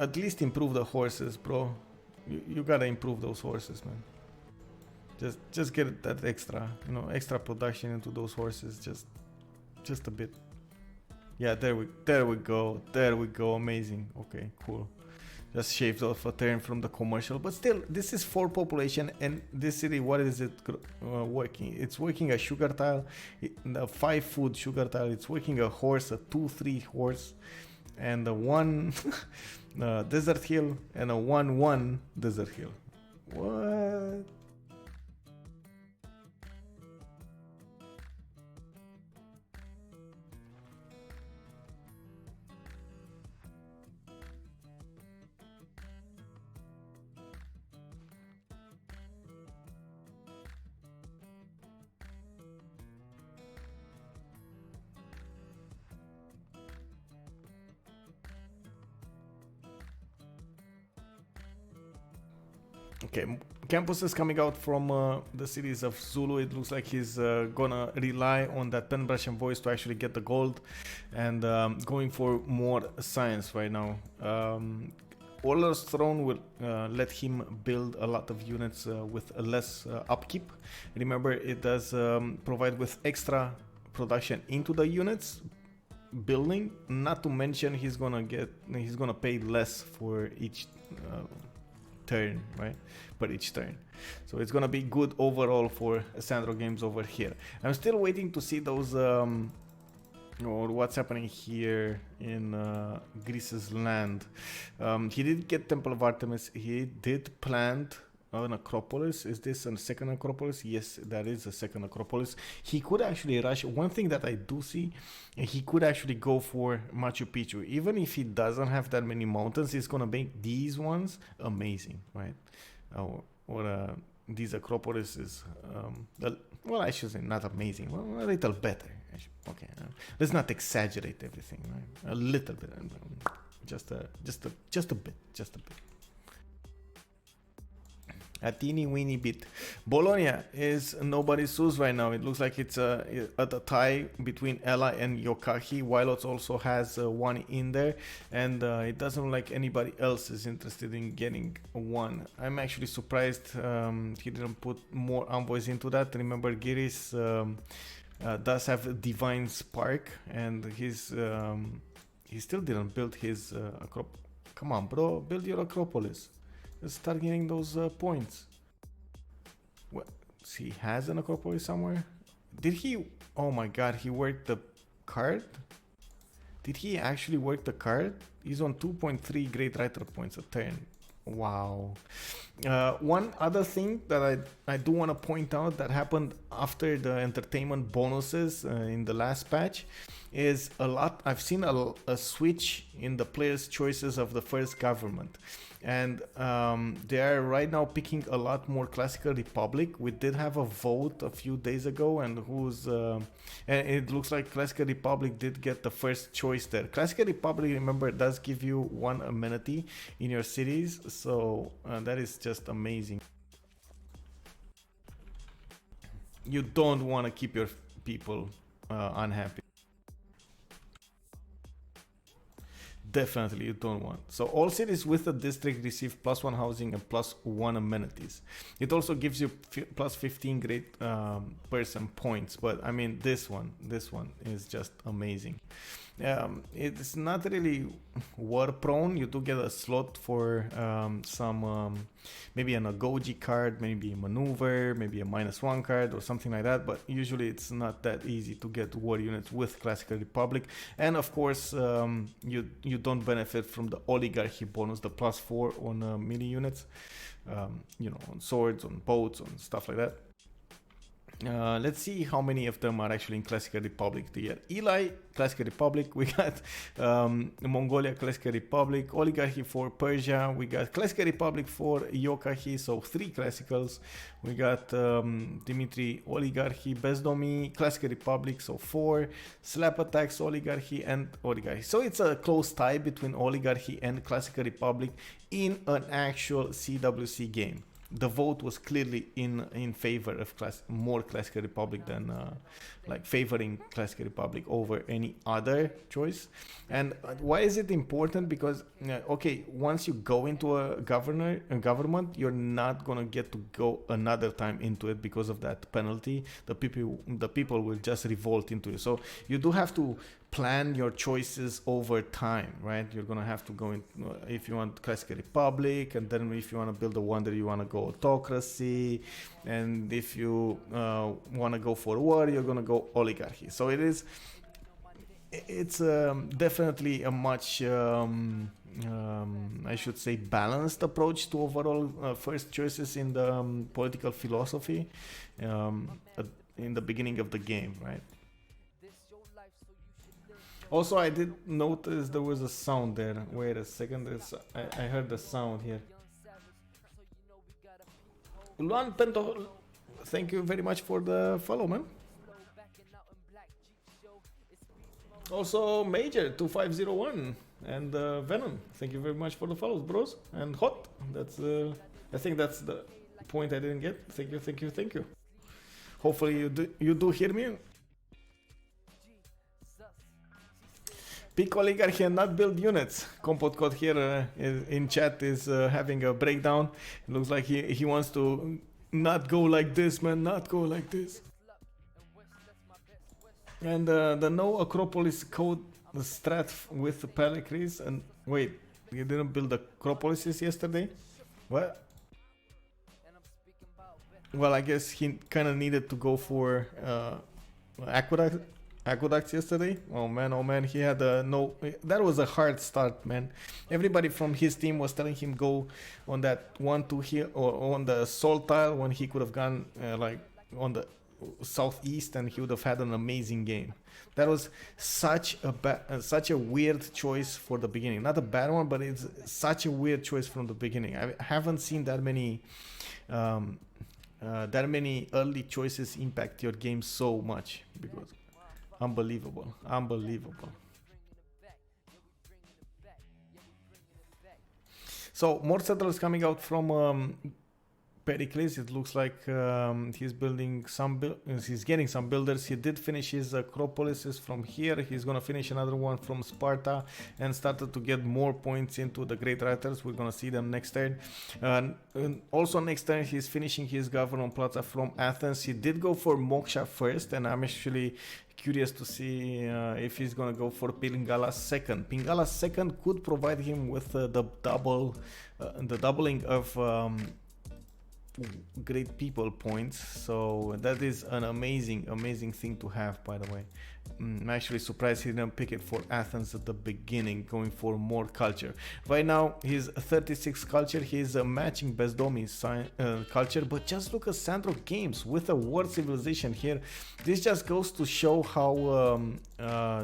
S1: At least improve the horses, bro. You gotta improve those horses, man. Just get that extra, you know, extra production into those horses, just a bit. Yeah, there we go, amazing. Okay, cool. Just shaved off a turn from the commercial, but still, this is 4 population, and this city, what is it working? It's working a sugar tile, a 5 food sugar tile. It's working a horse, a 2-3 horse, and a 1 desert hill, and a 1-1 desert hill. What? Okay, campus is coming out from the cities of Zulu. It looks like he's gonna rely on that pen brush and voice to actually get the gold, and going for more science right now. Orla's throne will let him build a lot of units with less upkeep. Remember, it does provide with extra production into the units building. Not to mention, he's gonna pay less for each turn, right? Per each turn. So it's gonna be good overall for Sandro Games over here. I'm still waiting to see those or what's happening here in Greece's land. He did get Temple of Artemis. He did plant an Acropolis. Is this a second Acropolis? Yes, that is a second Acropolis. He could actually rush. One thing that I do see, he could actually go for Machu Picchu. Even if he doesn't have that many mountains, he's gonna make these ones amazing, right? Or these Acropolises, well, I should say not amazing, well, a little better. Okay, let's not exaggerate everything, right? A little bit, just a bit. A teeny weeny bit. Bologna is nobody's Sus right now. It looks like it's at a tie between Ella and Yokahi. Wilots also has one in there, and it doesn't look like anybody else is interested in getting one. I'm actually surprised he didn't put more envoys into that. Remember, Giris does have Divine Spark, and he still didn't build his Acropolis. Come on, bro, build your Acropolis. Start getting those points. What? He has an Acropolis somewhere? Did he? Oh my god, he worked the card? Did he actually work the card? He's on 2.3 Great Writer points a turn. Wow. One other thing that I do want to point out that happened after the entertainment bonuses in the last patch is I've seen a switch in the players' choices of the first government. And they are right now picking a lot more Classical Republic. We did have a vote a few days ago, and and it looks like Classical Republic did get the first choice there. Classical Republic, remember, does give you one amenity in your cities, so that is just amazing. You don't want to keep your people unhappy. definitely you don't want. So all cities with a district receive +1 housing and +1 amenities. It also gives you +15 great person points. But I mean, this one is just amazing. It's not really war prone. You do get a slot for some maybe an Agoji card, maybe a maneuver, maybe a -1 card or something like that, but usually it's not that easy to get war units with Classical Republic. And of course you don't benefit from the oligarchy bonus, the +4 on melee units, you know, on swords, on boats, on stuff like that. Let's see how many of them are actually in Classical Republic to get. Eli, Classical Republic. We got Mongolia, Classical Republic. Oligarchy for Persia. We got Classical Republic for Yokahi, so 3 classicals. We got Dimitri, Oligarchy, Bezdomi, Classical Republic, so 4. Slap Attacks, Oligarchy, and Oligarchy. So it's a close tie between Oligarchy and Classical Republic in an actual CWC game. The vote was clearly in favor of more Classical Republic than like favoring Classical Republic over any other choice. And why is it important? Because okay, once you go into a government, you're not gonna get to go another time into it because of that penalty. The people will just revolt into it. So you do have to plan your choices over time, right? You're gonna have to go in if you want Classical Republic, and then if you want to build a wonder, you want to go autocracy, and if you want to go for war, you're gonna go oligarchy. So it's definitely a much I should say balanced approach to overall first choices in the political philosophy in the beginning of the game, right? Also, I did notice there was a sound there. Wait a second, I heard the sound here. Luan Pento, thank you very much for the follow, man. Also, Major 2501 and Venom, thank you very much for the follows, bros. And Hot, that's I think that's the point I didn't get. Thank you. Hopefully you do hear me. Pick oligarchy and not build units. Compot Code here in chat is having a breakdown. It looks like he wants to not go like this, man, not go like this. And the no Acropolis code strat with the Pericles. And wait, you didn't build Acropolises yesterday? What? Well, I guess he kind of needed to go for aqueducts yesterday. Oh man, he had that was a hard start, man. Everybody from his team was telling him go on that 1-2 here or on the salt tile when he could have gone like on the southeast, and he would have had an amazing game. That was such a weird choice for the beginning. Not a bad one, but it's such a weird choice from the beginning. I haven't seen that many early choices impact your game so much, because unbelievable. So more settlers coming out from Pericles. It looks like he's building he's getting some builders. He did finish his Acropolises from here. He's gonna finish another one from Sparta and started to get more points into the Great Writers. We're gonna see them next turn. And also next turn he's finishing his Government Plaza from Athens. He did go for Moksha first, and I'm actually curious to see if he's gonna go for Pingala second. Pingala second could provide him with the doubling of great people points, so that is an amazing thing to have, by the way. I'm actually surprised he didn't pick it for Athens at the beginning, going for more culture. Right now he's 36 culture, he's matching Bezdomi's culture, but just look at Sandro Games with a war civilization here. This just goes to show how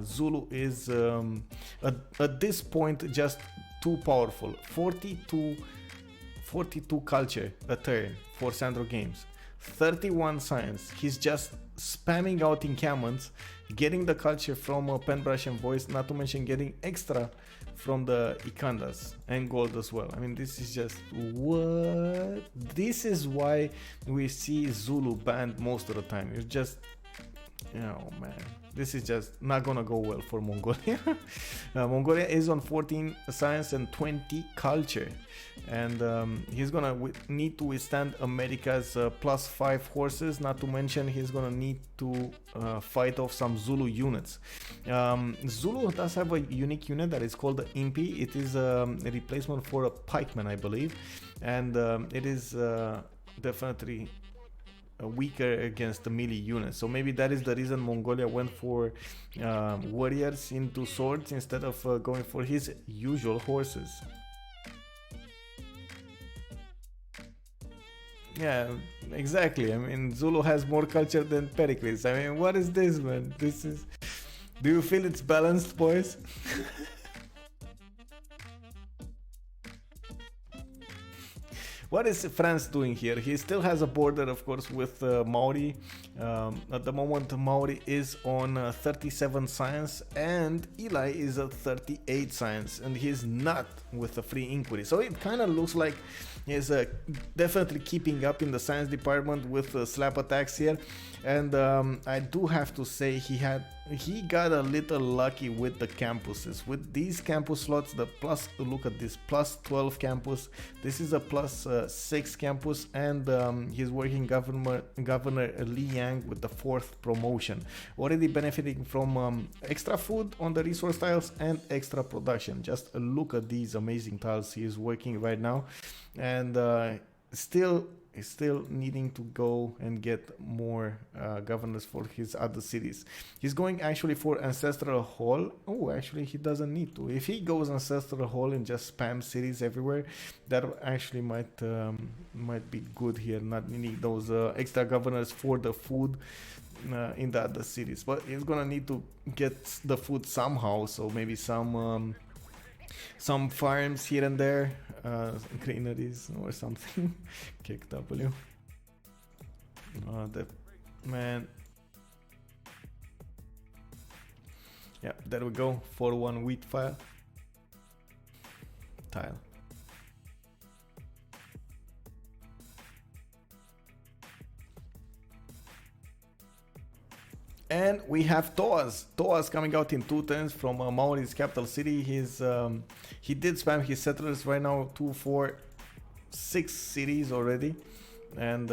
S1: Zulu is at this point just too powerful. 42 culture a turn for Sandro Games, 31 science. He's just spamming out encampments, getting the culture from Penbrush and Voice, not to mention getting extra from the Ikandas and gold as well. I mean, this is just what? This is why we see Zulu banned most of the time. It's just Oh man, this is just not gonna go well for Mongolia. Mongolia is on 14 science and 20 culture, and he's gonna need to withstand America's +5 horses. Not to mention he's gonna need to fight off some Zulu units. Zulu does have a unique unit that is called the Impi. It is a replacement for a pikeman, I believe, and it is definitely weaker against the melee units. So maybe that is the reason Mongolia went for warriors into swords instead of going for his usual horses. Yeah, exactly. I mean, Zulu has more culture than Pericles. I mean, what is this, man? This is. Do you feel it's balanced, boys? What is France doing here? He still has a border, of course, with Maori. At the moment, Maori is on 37 science and Eli is at 38 science, and he's not with a free inquiry. So it kind of looks like he's definitely keeping up in the science department with slap attacks here. And I do have to say he got a little lucky with the campuses. With these campus slots, the plus, look at this, +12 campus. This is a +6 campus, and he's working Governor Li Yang with the 4th promotion. Already benefiting from extra food on the resource tiles and extra production. Just look at these amazing tiles he is working right now. And still needing to go and get more governors for his other cities. He's going actually for Ancestral Hall. Oh, actually he doesn't need to. If he goes Ancestral Hall and just spam cities everywhere, that actually might be good here, not needing those extra governors for the food in the other cities. But he's gonna need to get the food somehow, so maybe some farms here and there, greeneries or something. Kick W. That man. Yeah, there we go. 4-1 wheat file tile. And we have Toaz. Toaz coming out in 2 turns from Maori's capital city. He did spam his settlers right now, 2, 4, 6 cities already. And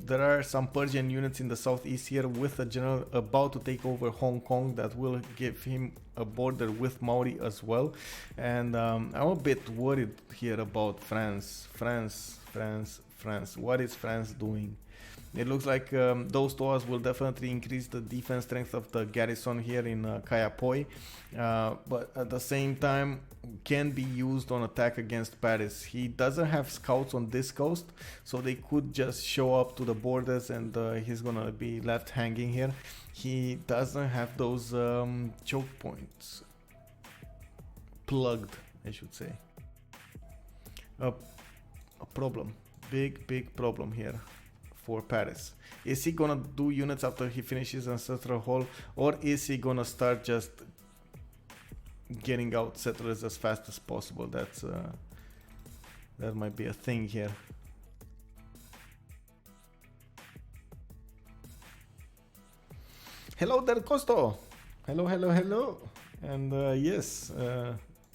S1: there are some Persian units in the southeast here with a general about to take over Hong Kong that will give him a border with Maori as well. And I'm a bit worried here about France. What is France doing? It looks like those Toas will definitely increase the defense strength of the garrison here in Kayapoi, but at the same time can be used on attack against Paris. He doesn't have scouts on this coast, so they could just show up to the borders and he's gonna be left hanging here. He doesn't have those choke points plugged, I should say. A problem, big problem here for Paris. Is he gonna do units after he finishes Ancestral Hall, or is he gonna start just getting out settlers as fast as possible? That might be a thing here. Hello there, Costo. Hello. And yes,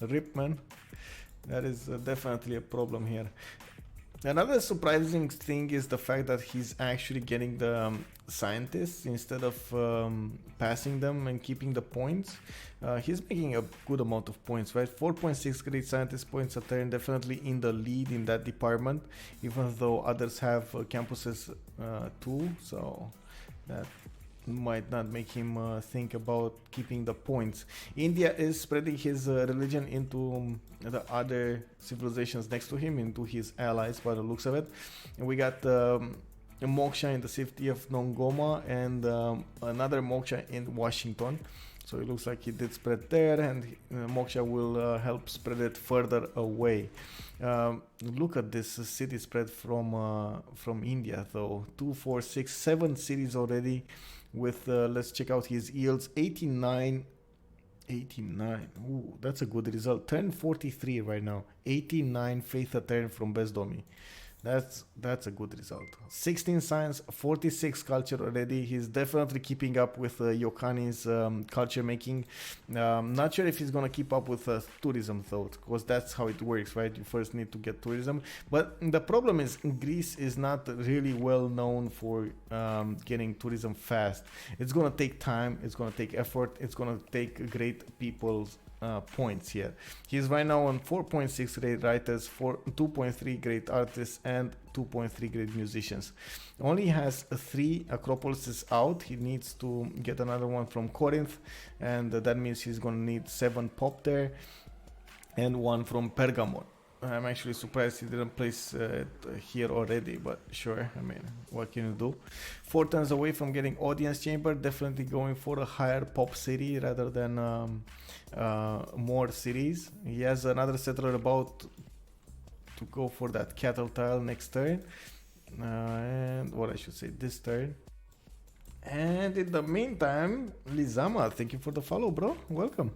S1: rip, man. That is definitely a problem here. Another surprising thing is the fact that he's actually getting the scientists instead of passing them and keeping the points. He's making a good amount of points, right? 4.6 great scientist points a turn, definitely in the lead in that department, even though others have campuses too, so that might not make him think about keeping the points. India is spreading his religion into the other civilizations next to him, into his allies by the looks of it. And we got Moksha in the city of Nongoma and another Moksha in Washington. So it looks like he did spread there, and Moksha will help spread it further away. Look at this city spread from India though. 2, 4, 6, 7 cities already. With let's check out his yields. 89. Ooh, that's a good result. Turn 43 right now. 89 faith a turn from Bezdomi. That's a good result. 16 science, 46 culture already. He's definitely keeping up with Yokani's culture making. Not sure if he's gonna keep up with tourism though, because that's how it works, right? You first need to get tourism. But the problem is Greece is not really well known for getting tourism fast. It's gonna take time. It's gonna take effort. It's gonna take great people's points here. He's right now on 4.6 great writers, 2.3 great artists, and 2.3 great musicians. Only has 3 Acropolis out. He needs to get another one from Corinth, and that means he's gonna need 7 pop there and 1 from Pergamon. I'm actually surprised he didn't place it here already, but sure, I mean, what can you do? 4 turns away from getting audience chamber, definitely going for a higher pop city rather than more cities. He has another settler about to go for that cattle tile next turn, and what I should say, this turn. And in the meantime, Lizama, thank you for the follow, bro. Welcome.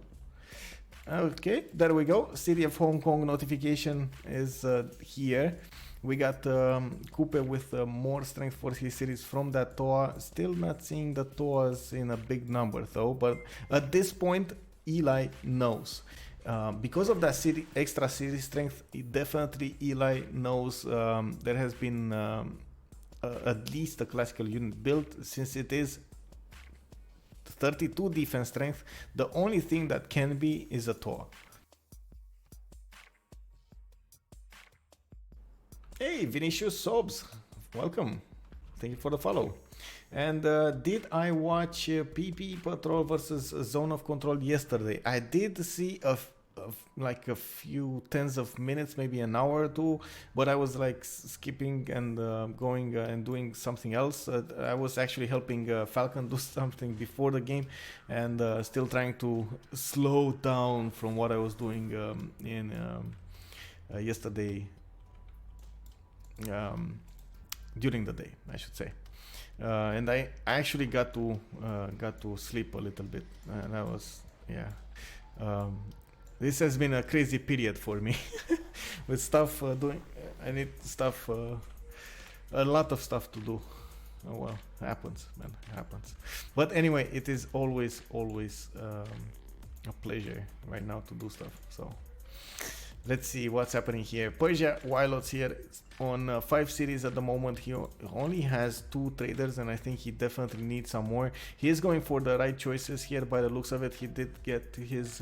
S1: Okay, there we go. City of Hong Kong notification is here. We got Coupe with more strength for his series from that Toa. Still not seeing the Toas in a big number though, but at this point Eli knows. Because of that extra city strength, definitely Eli knows there has been at least a classical unit built, since it is 32 defense strength. The only thing that can be is a Toa. Hey, Vinicius Sobs, welcome. Thank you for the follow. And did I watch PP Patrol versus Zone of Control yesterday? I did see like a few tens of minutes, maybe an hour or two, but I was like skipping and going and doing something else. I was actually helping Falcon do something before the game, and still trying to slow down from what I was doing in yesterday, during the day, I should say. And I actually got to sleep a little bit, and I was, yeah. This has been a crazy period for me with stuff doing. I need stuff, a lot of stuff to do. Oh well, happens, man, happens. But anyway, it is always a pleasure right now to do stuff. So let's see what's happening here. Persia Wilots here on 5 cities at the moment. He only has 2 traders, and I think he definitely needs some more. He is going for the right choices here by the looks of it. He did get his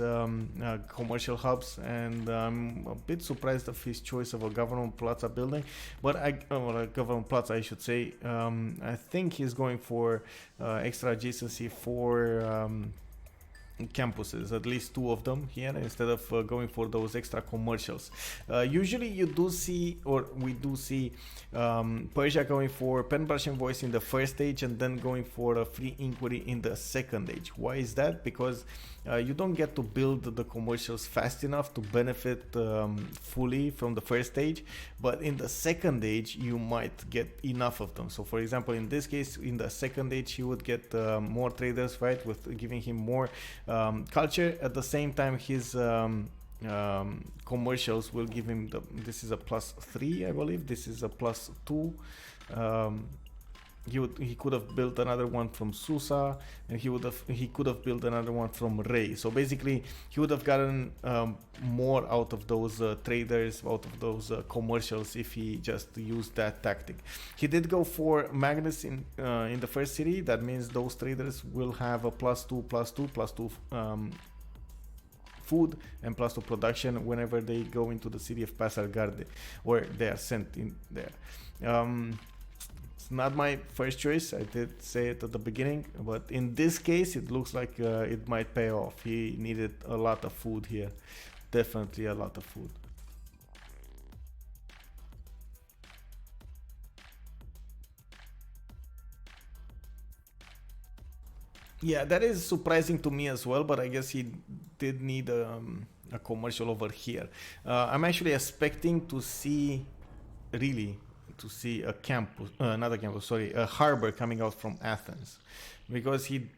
S1: commercial hubs, and I'm a bit surprised of his choice of a government plaza building, but a government plaza, I should say. I think he's going for extra adjacency for campuses, at least 2 of them here, instead of going for those extra commercials. Usually you do see, or we do see, Persia going for pen brush and voice in the first stage and then going for a free inquiry in the second stage. Why is that? Because you don't get to build the commercials fast enough to benefit fully from the first stage, but in the second stage you might get enough of them. So for example, in this case, in the second stage you would get more traders, right, with giving him more culture. At the same time, his commercials will give him this is a +3, I believe. This is a +2. He could have built another one from Susa, and he could have built another one from Ray. So basically, he would have gotten more out of those traders, out of those commercials, if he just used that tactic. He did go for Magnus in the first city. That means those traders will have a +2 food and +2 production whenever they go into the city of Pasargade, or they are sent in there. Not my first choice, I did say it at the beginning, but in this case it looks like it might pay off. He needed a lot of food here, definitely a lot of food. Yeah, that is surprising to me as well, but I guess he did need a commercial over here. I'm actually expecting to see a campus, not a campus, sorry, a harbor coming out from Athens, because he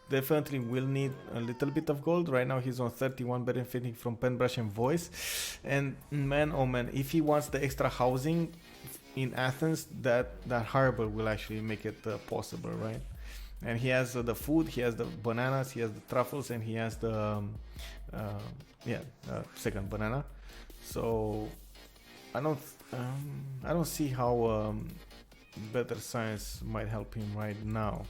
S1: definitely will need a little bit of gold. Right now he's on 31, benefiting from pen brush and voice, and man, oh man, if he wants the extra housing in Athens, that harbor will actually make it possible, right? And he has the food, he has the bananas, he has the truffles, and he has the second banana. So I don't see how better science might help him right now.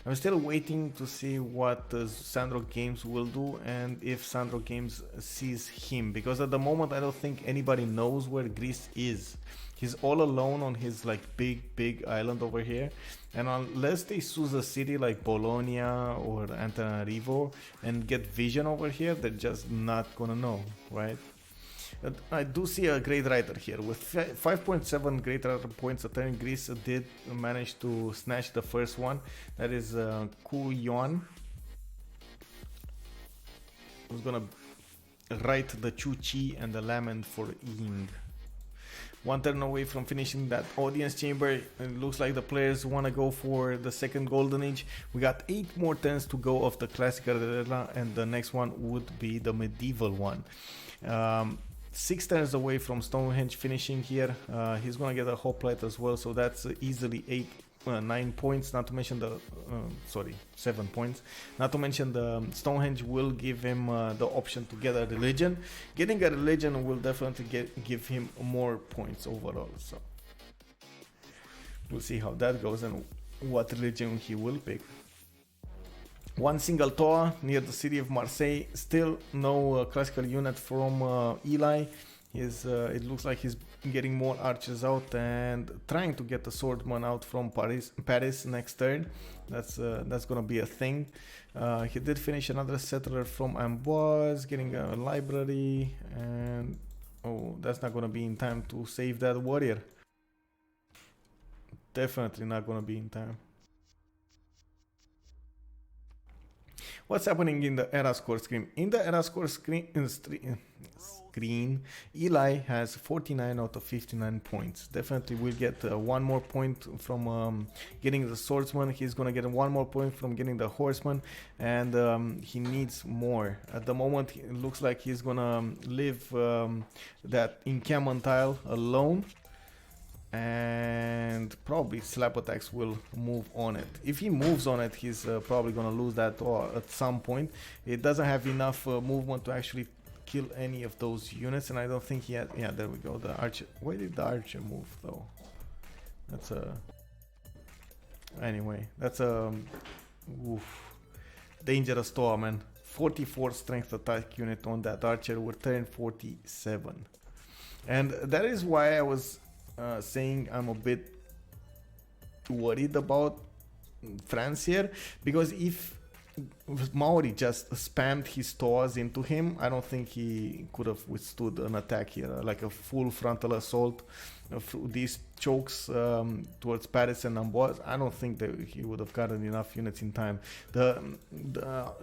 S1: I'm still waiting to see what Sandro Games will do and if Sandro Games sees him, because at the moment I don't think anybody knows where Greece is. He's all alone on his like big island over here, and unless they choose a city like Bologna or Antananarivo and get vision over here, they're just not gonna know, right? I do see a great rider here with 5.7 great rider points. A turn Greece did manage to snatch the first one. That is Ku Yuan, who's gonna write the Chu Chi and the Lament for Ying. One turn away from finishing that audience chamber. It looks like the players want to go for the second golden age. We got 8 more turns to go of the classical arena, and the next one would be the medieval one. 6 turns away from Stonehenge finishing here. He's gonna get a hoplite as well, so that's easily 9 points, not to mention the 7 points, not to mention the Stonehenge will give him the option to get a religion. Getting a religion will definitely give him more points overall, so we'll see how that goes and what religion he will pick. One single tower near the city of Marseille. Still no classical unit from Eli. It looks like he's getting more archers out and trying to get the swordsman out from Paris next turn. That's gonna be a thing. He did finish another settler from Amboise, getting a library, and that's not gonna be in time to save that warrior. Definitely not gonna be in time. What's happening in the era score screen? In the era score screen, Eli has 49 out of 59 points. Definitely will get 1 more point from getting the swordsman. He's gonna get 1 more point from getting the horseman, and he needs more. At the moment, it looks like he's gonna leave that encampment tile alone, and probably slap attacks will move on it. If he moves on it, he's probably gonna lose that at some point. It doesn't have enough movement to actually kill any of those units, and I don't think he had. Yeah, there we go. The archer. Where did the archer move though? That's a. Anyway, that's a dangerous tower, man. 44 strength attack unit on that archer with turn 47, and that is why I was saying I'm a bit worried about France here, because if Maori just spammed his towers into him, I don't think he could have withstood an attack here, like a full frontal assault through these chokes towards Paris and Amboise. I don't think that he would have gotten enough units in time. The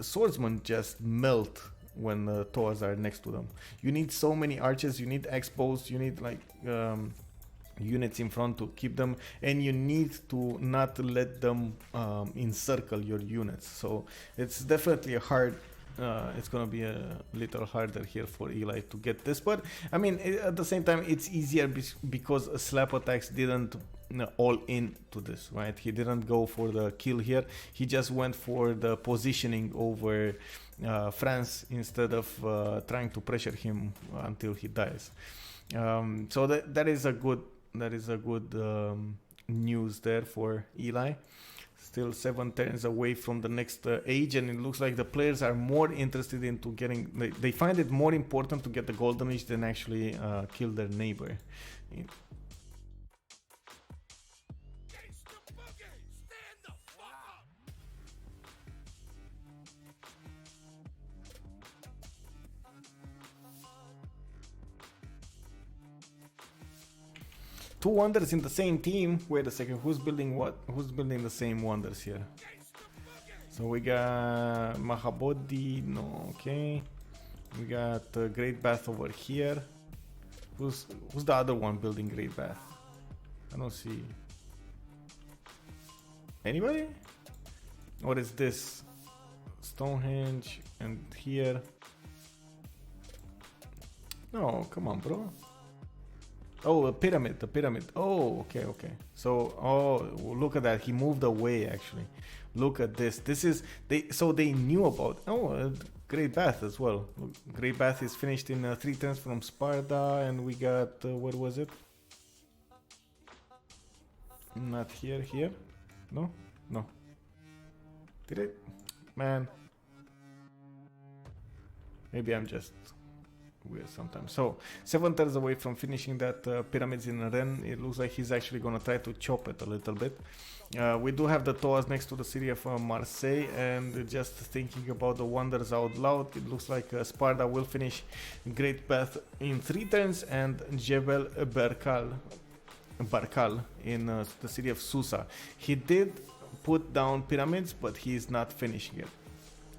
S1: swordsmen just melt when the towers are next to them. You need so many archers, you need expos, you need like units in front to keep them, and you need to not let them encircle your units. So it's definitely a hard it's gonna be a little harder here for Eli to get this, but I mean at the same time it's easier because slap attacks didn't all into this, right? He didn't go for the kill here, he just went for the positioning over France instead of trying to pressure him until he dies. So that is a good news there for Eli. Still 7 turns away from the next age, and it looks like the players are more interested into getting. They find it more important to get the golden age than actually kill their neighbor. 2 wonders in the same team. Wait a second, who's building what? Who's building the same wonders here? So we got Mahabodhi, no, okay. We got Great Bath over here. Who's the other one building Great Bath? I don't see anybody? What is this? Stonehenge and here. No, come on, bro. Oh, a pyramid, the pyramid. Oh, okay, okay. So, oh, look at that. He moved away actually. Look at this. This is so they knew about. Oh, Great Bath as well. Great Bath is finished in 3 turns from Sparta, and we got what was it? Not here, here. No, no. Did it? Man, maybe I'm just weird sometimes. So 7 turns away from finishing that pyramids in Rennes. It looks like he's actually gonna try to chop it a little bit. We do have the Toas next to the city of Marseille, and just thinking about the wonders out loud, it looks like Sparta will finish Great Bath in 3 turns, and Jebel Barkal in the city of Susa. He did put down pyramids, but he's not finishing it.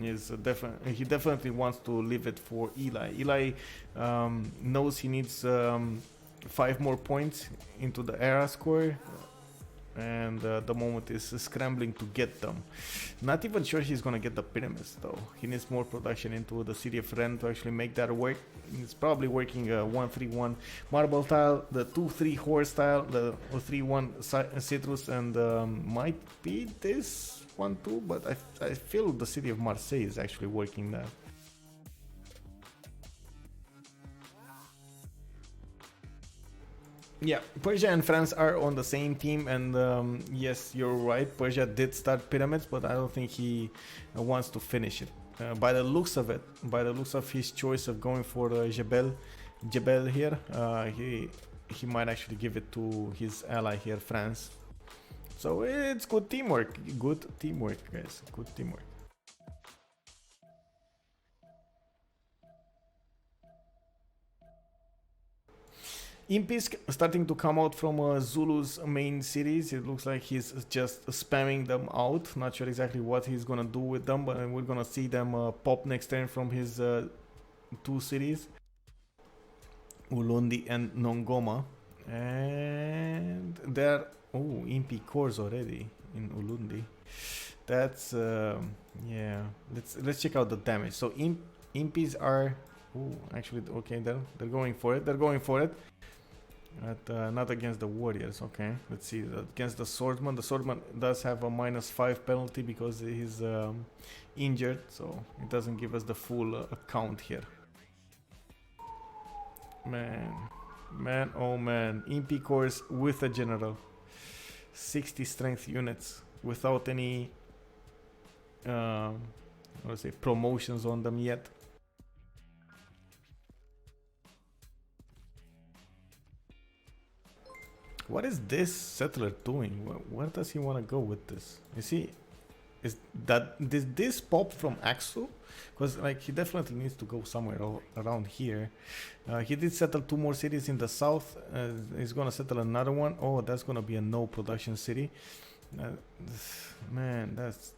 S1: He definitely wants to leave it for Eli. Eli knows he needs 5 more points into the era score, and the moment is scrambling to get them. Not even sure he's gonna get the pyramids though. He needs more production into the city of Rennes to actually make that work. It's probably working 1-3-1 marble tile, the 2-3 horse tile, the 3-1 citrus, and might be this one too, but I feel the city of Marseille is actually working that. Yeah, Persia and France are on the same team, and yes, you're right. Persia did start pyramids, but I don't think he wants to finish it. By the looks of it, by the looks of his choice of going for Jebel here, he might actually give it to his ally here, France. So it's good teamwork, guys, good teamwork. Imp is starting to come out from Zulu's main cities. It looks like he's just spamming them out. Not sure exactly what he's gonna do with them, but we're gonna see them pop next turn from his 2 cities, Ulundi and Nongoma. And there, oh, Impi cores already in Ulundi. That's yeah. Let's check out the damage. So Impis are, oh, actually, okay, they're going for it. They're going for it. Not against the warriors. Okay, let's see. Against the swordsman, the swordsman does have a -5 penalty because he's injured, so it doesn't give us the full account here. Man, oh man, Impi cores with a general, 60 strength units without any let's say promotions on them yet. What is this settler doing? Where does he want to go with this? Did this pop from Axu? Because like he definitely needs to go somewhere around here. He did settle 2 more cities in the south. He's gonna settle another one. Oh, that's gonna be a no production city. Man, that's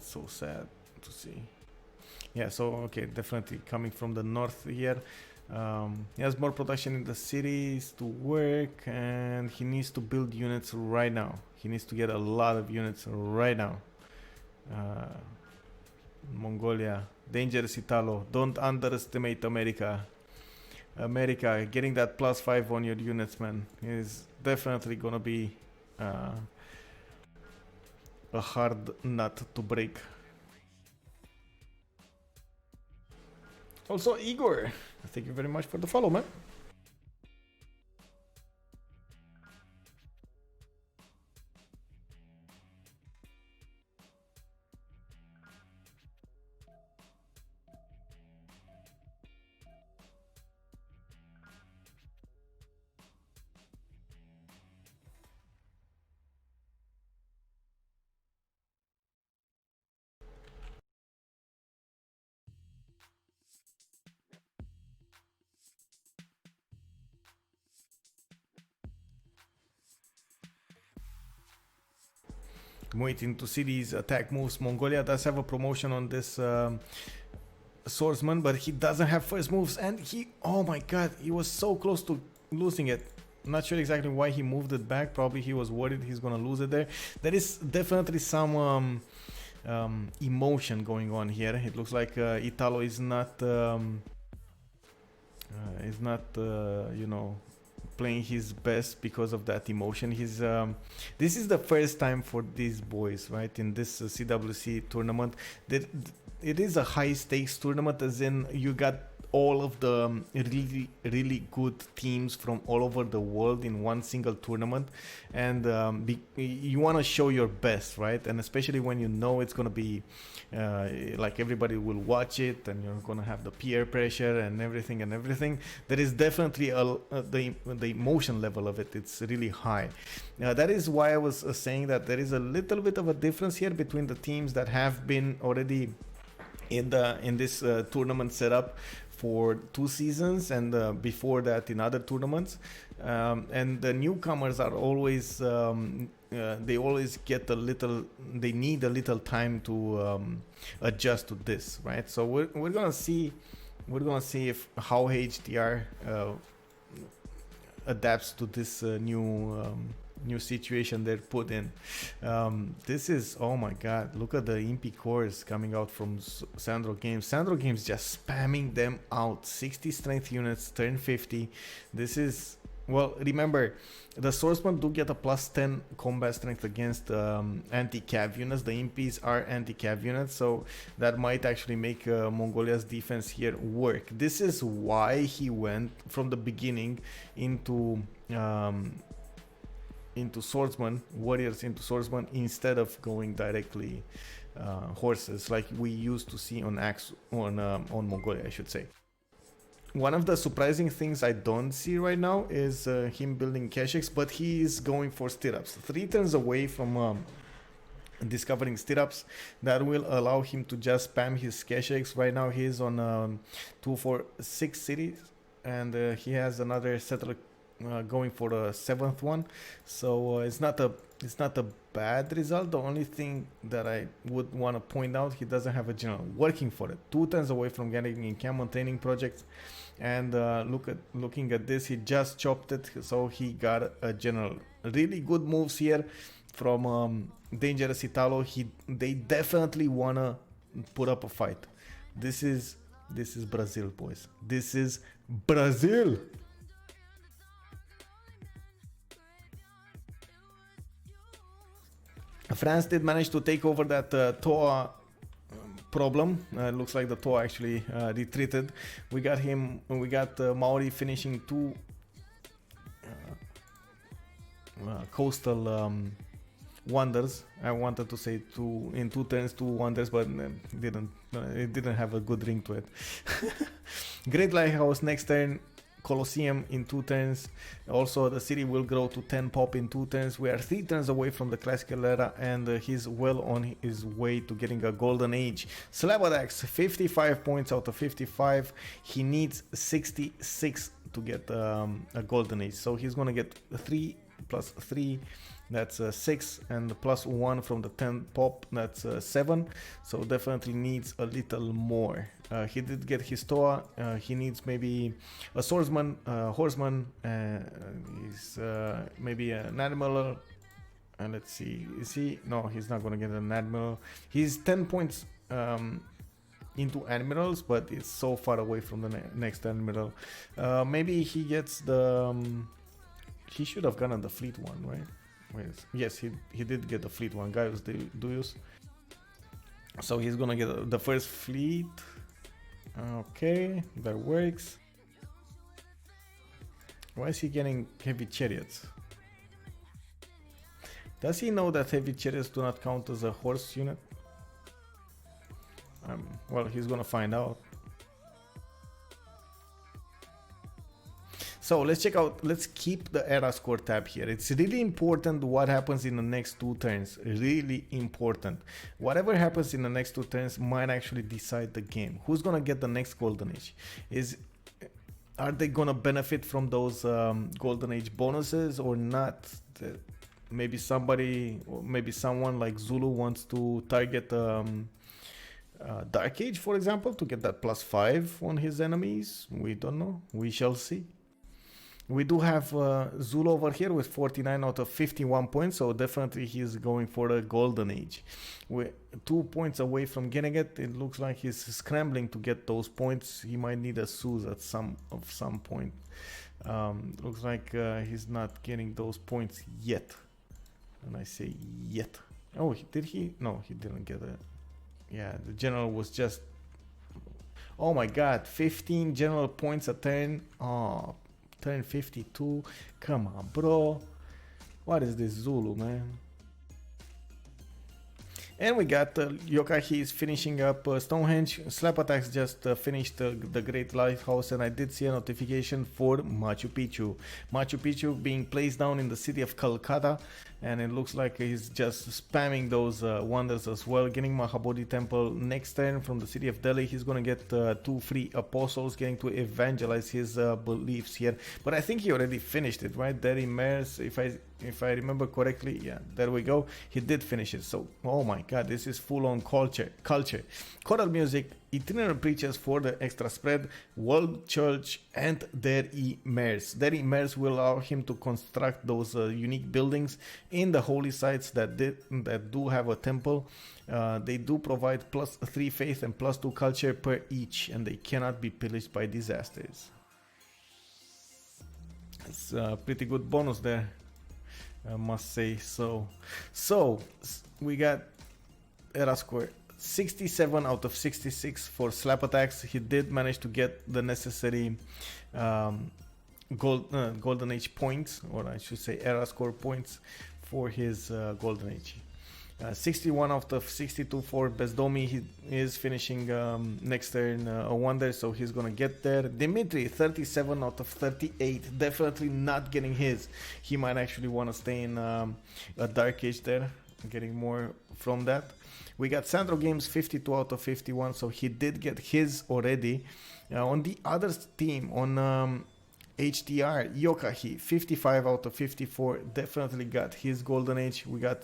S1: so sad to see. Yeah, so okay, definitely coming from the north here. He has more production in the cities to work, and he needs to build units right now. He needs to get a lot of units right now. Mongolia, dangerous Italo. Don't underestimate America. America, getting that +5 on your units, man, is definitely gonna be a hard nut to break. Also, Igor, thank you very much for the follow, man. I'm waiting to see these attack moves. Mongolia does have a promotion on this swordsman, but he doesn't have first moves, and oh my god, he was so close to losing it. Not sure exactly why he moved it back. Probably he was worried he's gonna lose it there. There is definitely some emotion going on here. It looks like Italo is not He's not, you know, playing his best because of that emotion. This is the first time for these boys, right, in this CWC tournament. That it is a high stakes tournament, as in you got all of the really good teams from all over the world in one single tournament, and you want to show your best, right? And especially when you know it's going to be like everybody will watch it, and you're going to have the peer pressure and everything. There is definitely the emotion level of it, it's really high. That is why I was saying that there is a little bit of a difference here between the teams that have been already in this tournament setup for 2 seasons, and before that in other tournaments, and the newcomers are always they always get they need a little time to adjust to this, right? So we're gonna see if how HDR adapts to this new situation they're put in. This is, oh my god, look at the Impi cores coming out from Sandro Games. Sandro Games just spamming them out. 60 strength units, turn 50. This is, well, remember, the swordsmen do get a plus 10 combat strength against anti-cav units. The Impis are anti-cav units, so that might actually make Mongolia's defense here work. This is why he went from the beginning into swordsman, warriors into swordsman, instead of going directly horses like we used to see on Mongolia, I should say. One of the surprising things I don't see right now is him building Keshex, but he is going for stirrups. 3 turns away from discovering stirrups. That will allow him to just spam his Keshex. Right now he's on 2 for 6 cities, and he has another settler going for the 7th one, so it's not a bad result. The only thing that I would want to point out, he doesn't have a general working for it. 2 turns away from getting in camp on training projects, and looking at this, he just chopped it, so he got a general. Really good moves here from Dangerous Italo. They definitely wanna put up a fight. This is Brazil, boys. This is Brazil. France did manage to take over that Toa problem. Looks like the Toa actually retreated. We got Maori finishing 2 coastal wonders. I wanted to say 2 turns, 2 wonders, but it didn't have a good ring to it. Great Lighthouse next turn. Colosseum in 2 turns. Also, the city will grow to 10 pop in 2 turns. We are 3 turns away from the classical era, and he's well on his way to getting a golden age. Slabadax, 55 points out of 55. He needs 66 to get a golden age, so he's gonna get 3 plus 3, that's 6, and plus 1 from the 10 pop, that's 7. So definitely needs a little more. He did get his Toa. He needs maybe a swordsman, horseman, he's maybe an admiral. And let's see, is he? No, he's not gonna get an admiral. He's 10 points into admirals, but it's so far away from the next admiral. Maybe he gets the he should have gotten the fleet one, right? Yes, he did get the fleet one. Gaius Deus. So he's gonna get the first fleet. Okay, that works. Why is he getting heavy chariots? Does he know that heavy chariots do not count as a horse unit? Well, he's gonna find out. So let's check out, let's keep the era score tab here. It's really important what happens in the next 2 turns, really important. Whatever happens in the next 2 turns might actually decide the game. Who's gonna get the next golden age? Are they gonna benefit from those golden age bonuses or not? Maybe somebody, or maybe someone like Zulu wants to target Dark Age, for example, to get that +5 on his enemies. We don't know, we shall see. We do have Zul over here with 49 out of 51 points, so definitely he's going for a golden age. We're 2 points away from getting it. It looks like he's scrambling to get those points. He might need a Suz at some point. Looks like he's not getting those points yet. And I say yet. Oh, did he? No, he didn't get it. Yeah, the general was just... Oh my god, 15 general points a turn. Oh, turn 52. Come on, bro. What is this Zulu, man? And we got Yokai, he's finishing up Stonehenge. Slap Attacks just finished the Great Lighthouse, and I did see a notification for Machu Picchu. Machu Picchu being placed down in the city of Calcutta, and it looks like he's just spamming those wonders as well. Getting Mahabodhi Temple next turn from the city of Delhi. He's gonna get 2 free apostles, getting to evangelize his beliefs here. But I think he already finished it, right? Derry Mares, if I remember correctly, yeah, there we go. He did finish it. So, oh my god, this is full-on culture. Choral music, itinerant preachers for the extra spread, World Church, and Derry Mares. Derry Mares will allow him to construct those unique buildings in the holy sites that do have a temple. They do provide +3 faith and +2 culture per each, and they cannot be pillaged by disasters. It's a pretty good bonus there, I must say. So we got Era score 67 out of 66 for Slap Attacks. He did manage to get the necessary Golden Age points, or I should say Era score points for his Golden Age. 61 out of 62 for Bezdomi. He is finishing next turn a wonder, so he's gonna get there. Dimitri, 37 out of 38, definitely not getting his. He might actually want to stay in a Dark Age there, getting more from that. We got Sandro Games, 52 out of 51, so he did get his already. On the other team, on HDR, Yokahi, 55 out of 54, definitely got his Golden Age. We got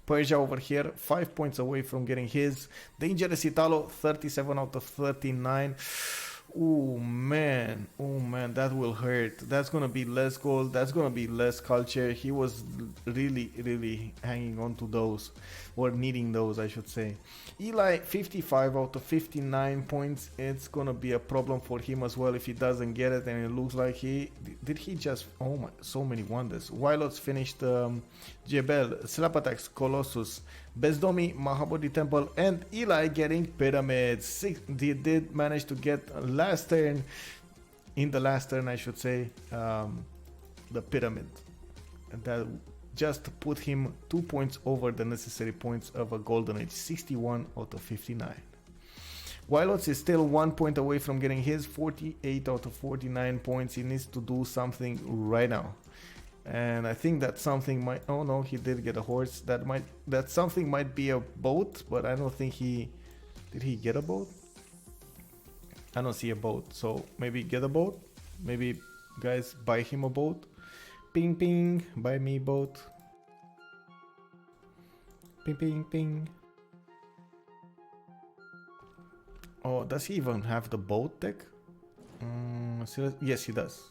S1: Persia over here, 5 points away from getting his. Dangerous Italo, 37 out of 39. Oh man, that will hurt. That's gonna be less gold, that's gonna be less culture. He was really hanging on to those, or needing those, I should say. Eli, 55 out of 59 points. It's gonna be a problem for him as well if he doesn't get it, and it looks like he just, oh my, so many wonders. Wilots finished Jebel, Slap Attacks, Colossus, Bezdomi, Mahabodhi Temple, and Eli getting Pyramids. They did manage to get last turn, in the last turn I should say, the Pyramid. And that just put him 2 points over the necessary points of a Golden Age, 61 out of 59. Wilots is still 1 point away from getting his, 48 out of 49 points. He needs to do something right now. And I think that something might, oh no, he did get a horse. That something might be a boat, but I don't think did he get a boat? I don't see a boat, so maybe get a boat. Maybe guys buy him a boat. Ping ping, buy me boat. Ping ping ping. Oh, does he even have the boat deck? Yes, he does.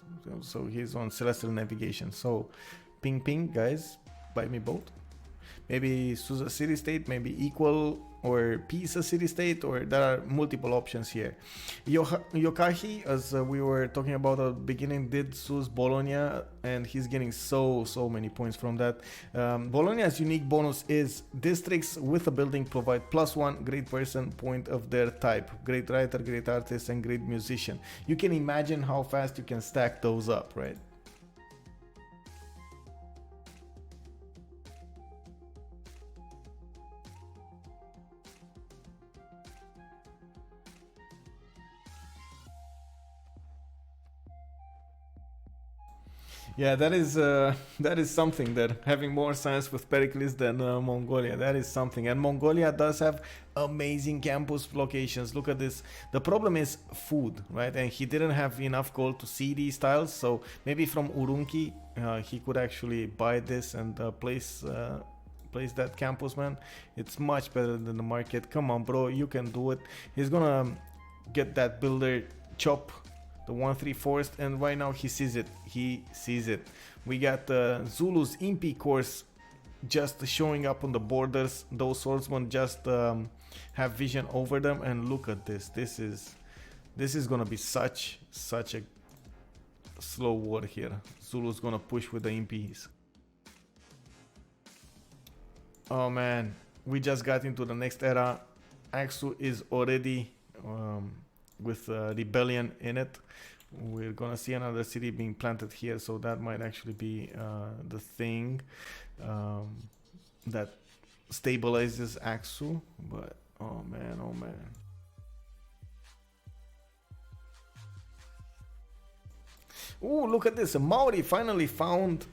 S1: So he's on Celestial Navigation. So ping ping, guys, buy me boat. Maybe Suza City State, maybe Equal or Pisa City State, or there are multiple options here. Yokahi, as we were talking about at the beginning, did Suz Bologna, and he's getting so many points from that. Bologna's unique bonus is districts with a building provide +1 great person point of their type. Great writer, great artist, and great musician. You can imagine how fast you can stack those up, right? Yeah, that is something, that having more science with Pericles than Mongolia, that is something. And Mongolia does have amazing campus locations. Look at this. The problem is food, right? And he didn't have enough gold to see these tiles, so maybe from Urumqi he could actually buy this and place that campus, man. It's much better than the market. Come on, bro, you can do it. He's gonna get that builder chop the 1-3 forest, and right now he sees it. He sees it. We got Zulu's Impi course just showing up on the borders. Those swordsmen just have vision over them, and look at this. This is gonna be such a slow war here. Zulu's gonna push with the Impis. Oh man, we just got into the next era. Aksu is already with rebellion in it. We're gonna see another city being planted here, so that might actually be the thing that stabilizes Aksu. But oh man, oh man. Ooh, look at this. Maori finally found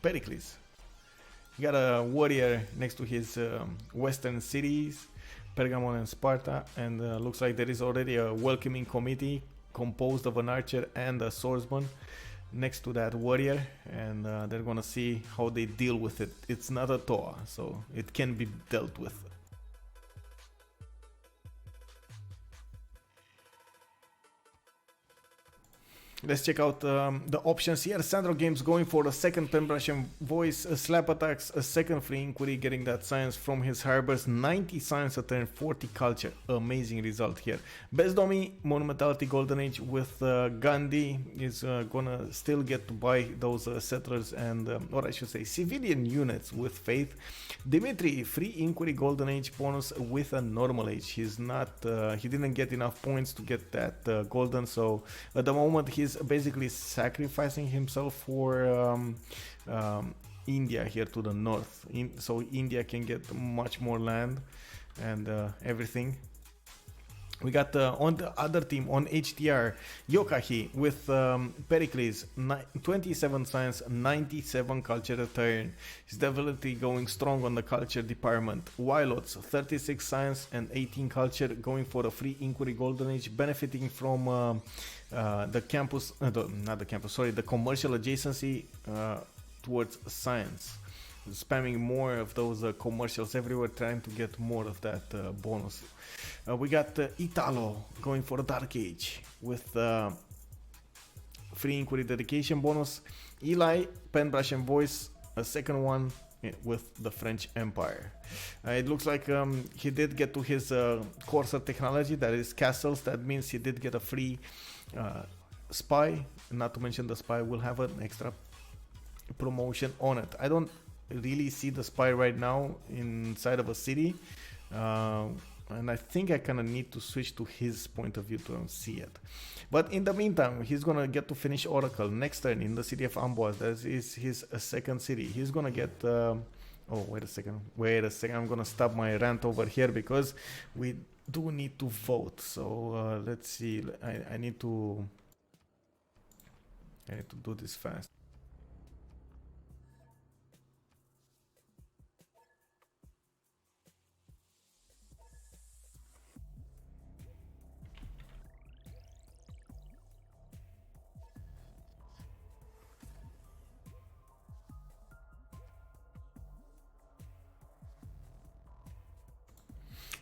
S1: Pericles. He got a warrior next to his western cities, Pergamon and Sparta, and looks like there is already a welcoming committee composed of an archer and a swordsman next to that warrior, and they're gonna see how they deal with it. It's not a Toa, so it can be dealt with. Let's check out the options here. Sandro Games going for a second pen brush and voice, slap attacks, a second free inquiry, getting that science from his harbors, 90 science a turn, 40 culture. Amazing result here. Best Domi, Monumentality Golden Age with Gandhi is gonna still get to buy those settlers and, or I should say, civilian units with Faith. Dimitri, free inquiry Golden Age bonus with a normal age. He's not, he didn't get enough points to get that golden, so at the moment he's basically sacrificing himself for India here to the north, so India can get much more land and everything. We got on the other team on HDR, Yokahi with Pericles, 27 science, 97 culture a turn. He's definitely going strong on the culture department. Wilots, 36 science and 18 culture, going for a free inquiry golden age, benefiting from the campus, the commercial adjacency towards science. Spamming more of those commercials everywhere, trying to get more of that bonus. We got Italo going for a Dark Age with free inquiry dedication bonus. Eli, pen brush and voice, a second one with the French Empire. It looks like he did get to his Corsair technology, that is castles. That means he did get a free spy, not to mention the spy will have an extra promotion on it. I don't really see the spy right now inside of a city, and I think I kind of need to switch to his point of view to see it. But in the meantime, he's gonna get to finish Oracle next turn in the city of Amboise. That is his second city. He's gonna get oh, wait a second, I'm gonna stop my rant over here because we do need to vote. So let's see, I need to do this fast.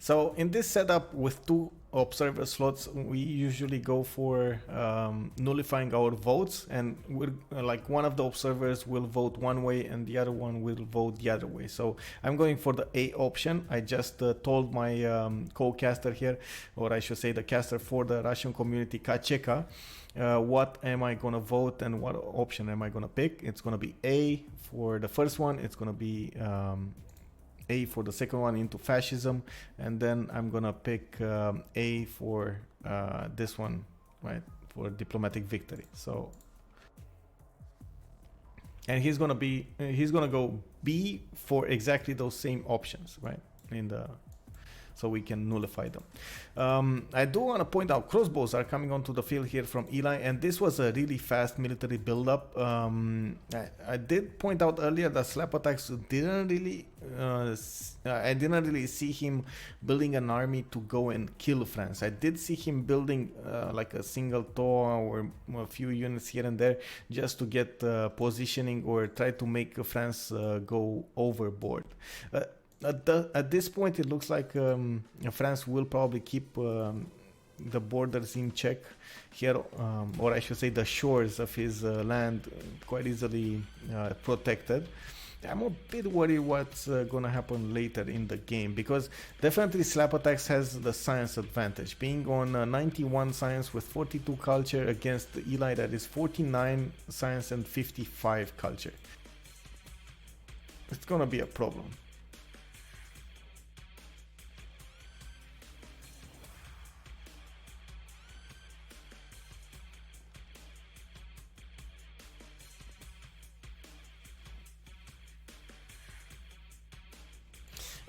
S1: So in this setup with two observer slots, we usually go for nullifying our votes, and we're like one of the observers will vote one way and the other one will vote the other way. So I'm going for the A option. I just told my co-caster here, or I should say the caster for the Russian community, Kacheka, what am I gonna vote and what option am I gonna pick. It's gonna be A for the first one, it's gonna be A for the second one, into fascism, and then I'm gonna pick A for this one, right, for diplomatic victory. So, and he's gonna go B for exactly those same options, right, in the, so we can nullify them. I do want to point out crossbows are coming onto the field here from Eli, and this was a really fast military build-up. I did point out earlier that slap attacks didn't really, I didn't really see him building an army to go and kill France. I did see him building like a single Toa or a few units here and there just to get positioning or try to make France go overboard. At this point, it looks like France will probably keep the borders in check here, or I should say the shores of his land quite easily protected. I'm a bit worried what's gonna happen later in the game, because definitely Slap Attacks has the science advantage, being on 91 science with 42 culture against Eli that is 49 science and 55 culture. It's gonna be a problem.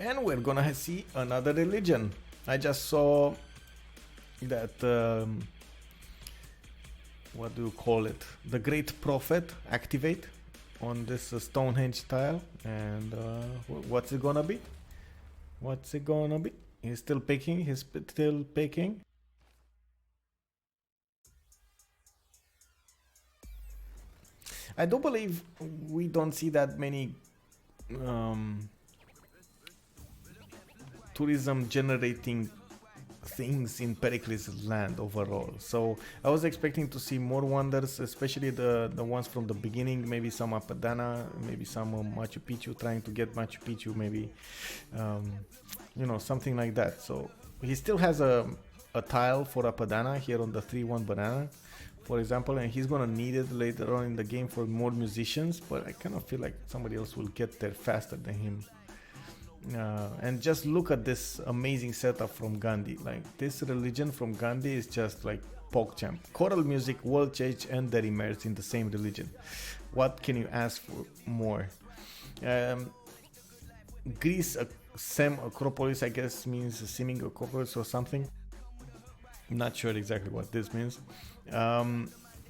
S1: And we're gonna see another religion. I just saw that, what do you call it? The Great Prophet activate on this Stonehenge tile. And what's it gonna be? What's it gonna be? He's still picking, he's still picking. I do believe we don't see that many tourism generating things in Pericles land overall, so I was expecting to see more wonders, especially the ones from the beginning, maybe some Apadana, maybe some Machu Picchu, trying to get Machu Picchu, maybe you know, something like that. So he still has a tile for Apadana here on the 3-1 banana, for example, and he's gonna need it later on in the game for more musicians, but I kind of feel like somebody else will get there faster than him. And just look at this amazing setup from Gandhi. Like, this religion from Gandhi is just like PogChamp. Choral music, world change, and they're immersed in the same religion. What can you ask for more? Greece, Sem Acropolis, I guess means seeming Acropolis or something. Not sure exactly what this means.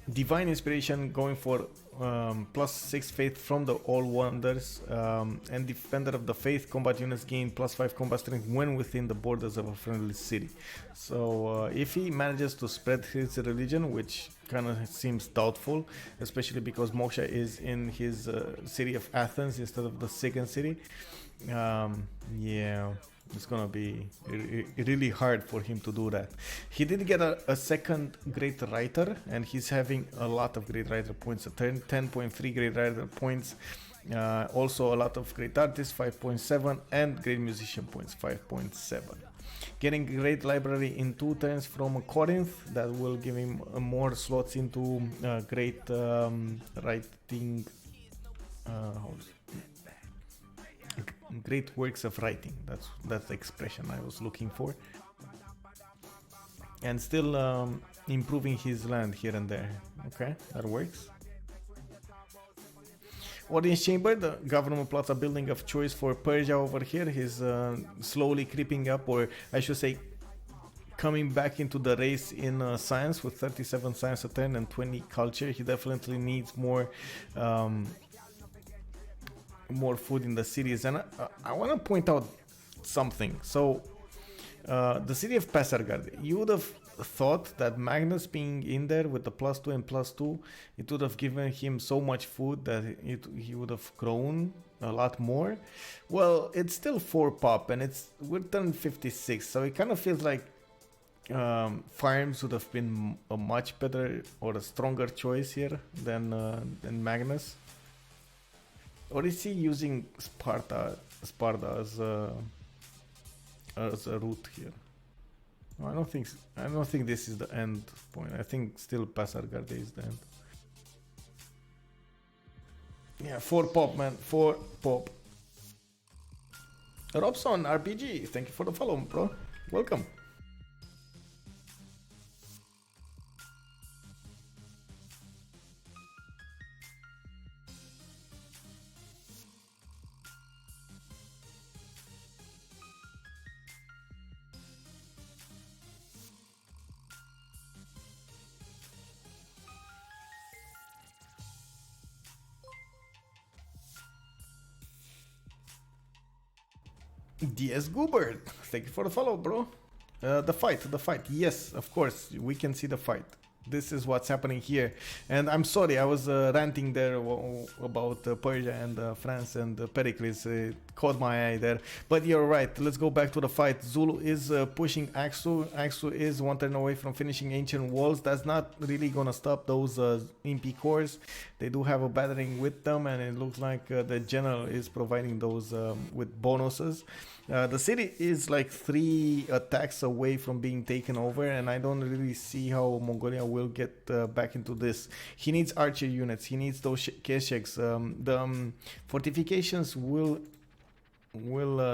S1: Divine inspiration, going for +6 faith from the all wonders, and defender of the faith. Combat units gain +5 combat strength when within the borders of a friendly city. So if he manages to spread his religion, which kind of seems doubtful, especially because Moksha is in his city of Athens instead of the second city, yeah, it's gonna be really hard for him to do that. He did get a second great writer, and he's having a lot of great writer points, 10.3 great writer points, also a lot of great artist, 5.7, and great musician points, 5.7. Getting great library in 2 turns from Corinth, that will give him more slots into great writing, great works of writing. That's the expression I was looking for. And still improving his land here and there. Okay, that works. Audience chamber, the government plots a building of choice for Persia over here. He's slowly creeping up, or I should say coming back into the race in science with 37 science a turn and 20 culture. He definitely needs more food in the cities. And I want to point out something. So the city of Pasargard, you would have thought that Magnus being in there with the +2 and +2, it would have given him so much food that he would have grown a lot more. Well, it's still 4 pop, and we're turn 56, so it kind of feels like farms would have been a much better or a stronger choice here than Magnus. Or is he using Sparta as a route here? No, I don't think this is the end point. I think still Pasargard is the end. Yeah, 4 pop, man. 4 pop. Robson RPG, thank you for the follow, bro. Welcome. DS Goobert, thank you for the follow, bro. The fight. Yes, of course, we can see the fight. This is what's happening here. And I'm sorry, I was ranting there about Persia and France and Pericles. It caught my eye there. But you're right, let's go back to the fight. Zulu is pushing Aksu. Aksu is one turn away from finishing Ancient Walls. That's not really gonna stop those MP cores. They do have a battering with them, and it looks like the general is providing those with bonuses. The city is like 3 attacks away from being taken over, and I don't really see how Mongolia will get back into this. He needs archer units, he needs those Kesheks. The fortifications will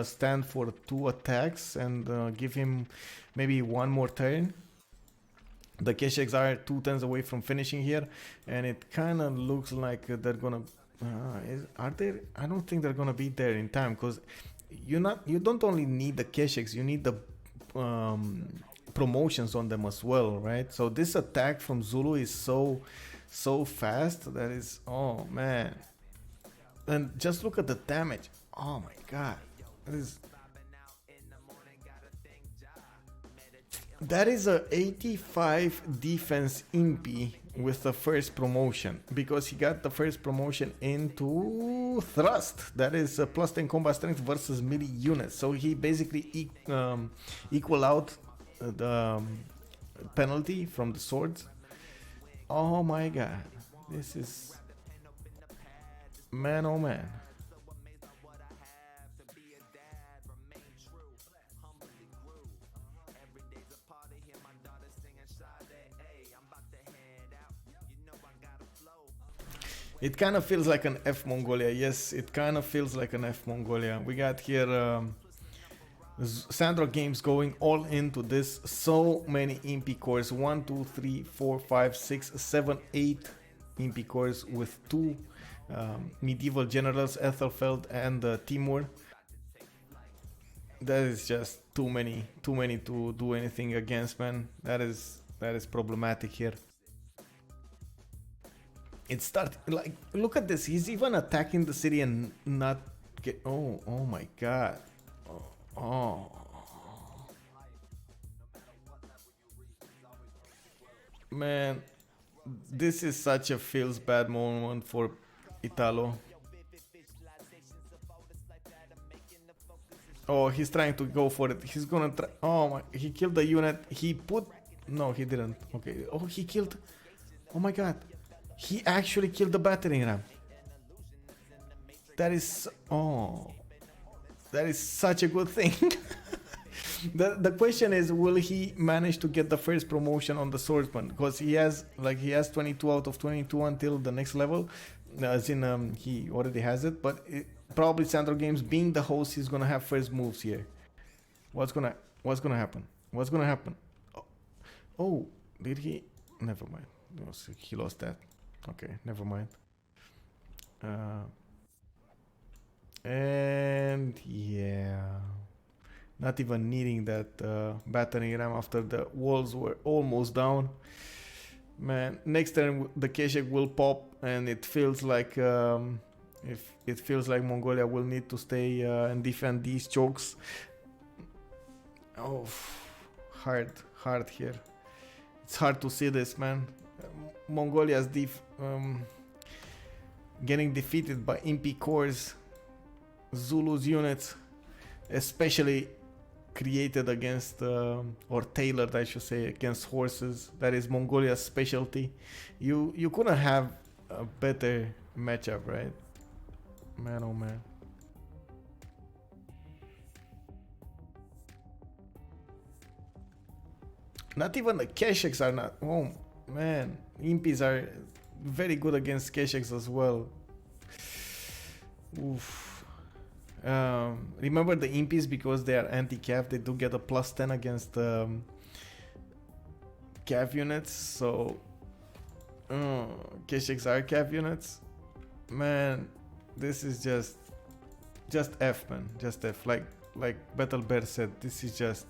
S1: stand for 2 attacks and give him maybe 1 more turn. The Kesheks are 2 turns away from finishing here, and it kind of looks like they're gonna are they? I don't think they're gonna be there in time, because you don't only need the Kesheks, you need the promotions on them as well, right? So this attack from Zulu is so fast that is, oh man. And just look at the damage. Oh my god. That is a 85 defense impy with the first promotion, because he got the first promotion into thrust. That is a plus 10 combat strength versus melee units. So he basically equal out the penalty from the swords. Oh my god. This is, man, oh man. It kind of feels like an F Mongolia. Yes, it kind of feels like an F Mongolia. We got here Sandro Games going all into this. So many MP cores. 1, 2, 3, 4, 5, 6, 7, 8 MP cores with 2 medieval generals, Ethelfeld and Timur. That is just too many to do anything against, man. That is problematic here. It started like, look at this. He's even attacking the city and not get. Oh my god. Oh. Man, this is such a feels bad moment for Italo. Oh, he's trying to go for it. He's gonna try. Oh my, he killed the unit. He put. No, he didn't. Okay. Oh, he killed. Oh my god. He actually killed the battering ram. That is, oh, that is such a good thing. The question is, will he manage to get the first promotion on the swordsman? Because he has 22 out of 22 until the next level. As in, he already has it. But probably Sandro Games, being the host, he's gonna have first moves here. What's gonna happen? What's gonna happen? Oh, did he? Never mind. No, he lost that. Okay, never mind. And yeah, not even needing that battering ram after the walls were almost down. Man, next turn the Keshek will pop, and it feels like Mongolia will need to stay and defend these chokes. Oh, hard here. It's hard to see this, man. Mongolia's getting defeated by MP cores. Zulu's units, especially created against or tailored, I should say, against horses. That is Mongolia's specialty. You couldn't have a better matchup, right? Man, oh man. Not even the Kesheks are not. Oh man, Impis are very good against Kesheks as well. Oof. Remember the Impis, because they are anti-cav, they do get a plus 10 against cav units. So Kesheks are cav units. Man, this is just F, man. Just F. Like Battle Bear said, this is just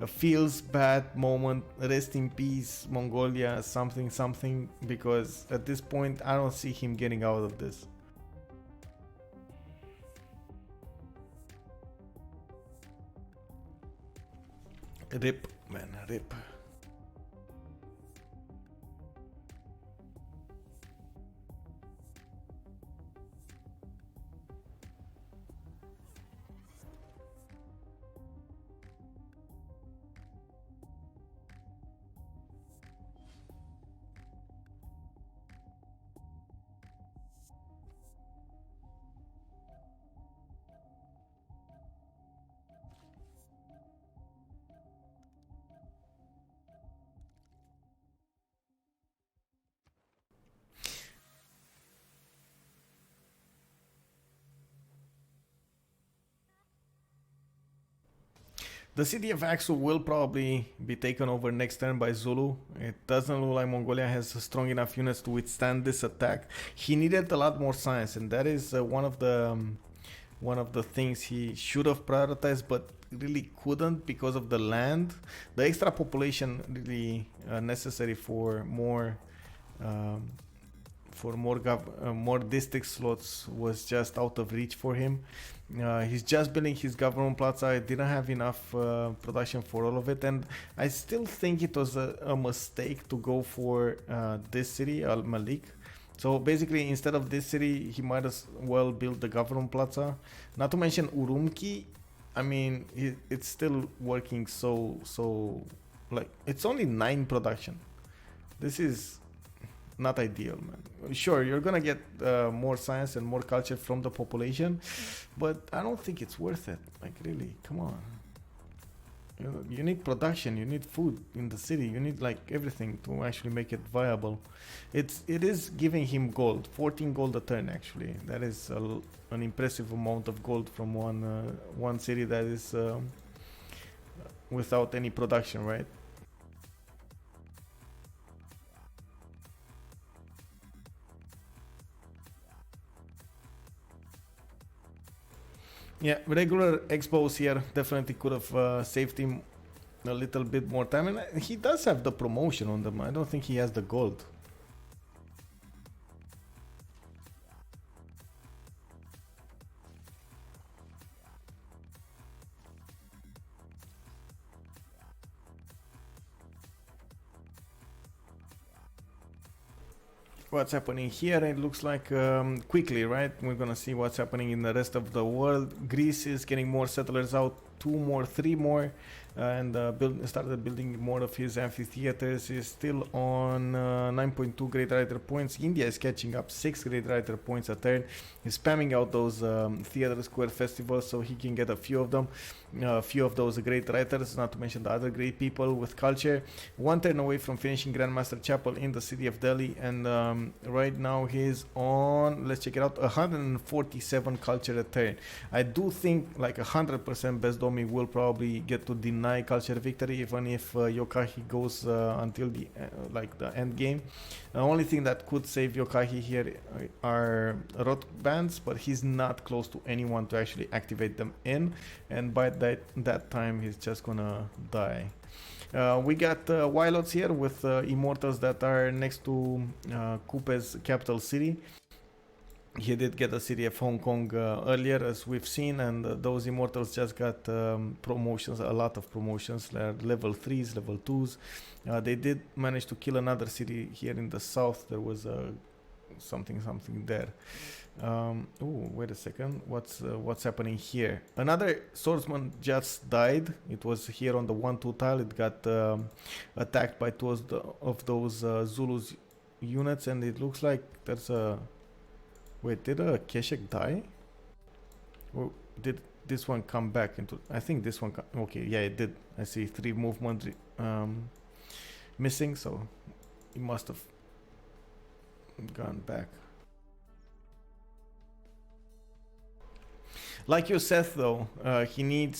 S1: a feels bad moment. Rest in peace, Mongolia, something, because at this point I don't see him getting out of this. Rip, man, rip. The city of Axel will probably be taken over next turn by Zulu. It doesn't look like Mongolia has strong enough units to withstand this attack. He needed a lot more science, and that is one of the things he should have prioritized, but really couldn't because of the land. The extra population really necessary um, for more district slots was just out of reach for him. He's just building his government plaza. I didn't have enough production for all of it, and I still think it was a mistake to go for this city, Al Malik. So basically, instead of this city, he might as well build the government plaza. Not to mention Urumqi. I mean, it's still working so like it's only 9 production. This is not ideal, man. Sure, you're gonna get more science and more culture from the population, but I don't think it's worth it. Like, really, come on. You need production, you need food in the city, you need like everything to actually make it viable. It is giving him gold, 14 gold a turn actually. That is an impressive amount of gold from one city that is without any production, right? Yeah, regular expos here definitely could have saved him a little bit more time, and he does have the promotion on them. I don't think he has the gold. What's happening here? It looks like quickly, right? We're gonna see what's happening in the rest of the world. Greece is getting more settlers out, 2 more, 3 more, and started building more of his amphitheaters. He's still on 9.2 Great Writer points. India is catching up, 6 Great Writer points a turn. He's spamming out those theater square festivals so he can get a few of them, a few of those great writers, not to mention the other great people with culture. 1 turn away from finishing Grandmaster Chapel in the city of Delhi, and right now he's on, let's check it out, 147 culture a turn. I do think like 100% Best Domi will probably get to deny culture victory, even if Yokahi goes until the like the end game. The only thing that could save Yokahi here are rot bands, but he's not close to anyone to actually activate them in, and by that time he's just gonna die. We got Wilots here with Immortals that are next to Kupe's capital city. He did get the city of Hong Kong earlier, as we've seen, and those Immortals just got promotions, a lot of promotions, level 3s, level 2s. They did manage to kill another city here in the south. There was something there. Oh, wait a second. What's happening here? Another swordsman just died. It was here on the 1-2 tile. It got attacked by 2 of those Zulus units, and it looks like there's a... Wait, did a Keshek die? Or did this one come back into... I think this one... Okay, yeah, it did. I see 3 movement missing, so it must have gone back. Like you said, though, he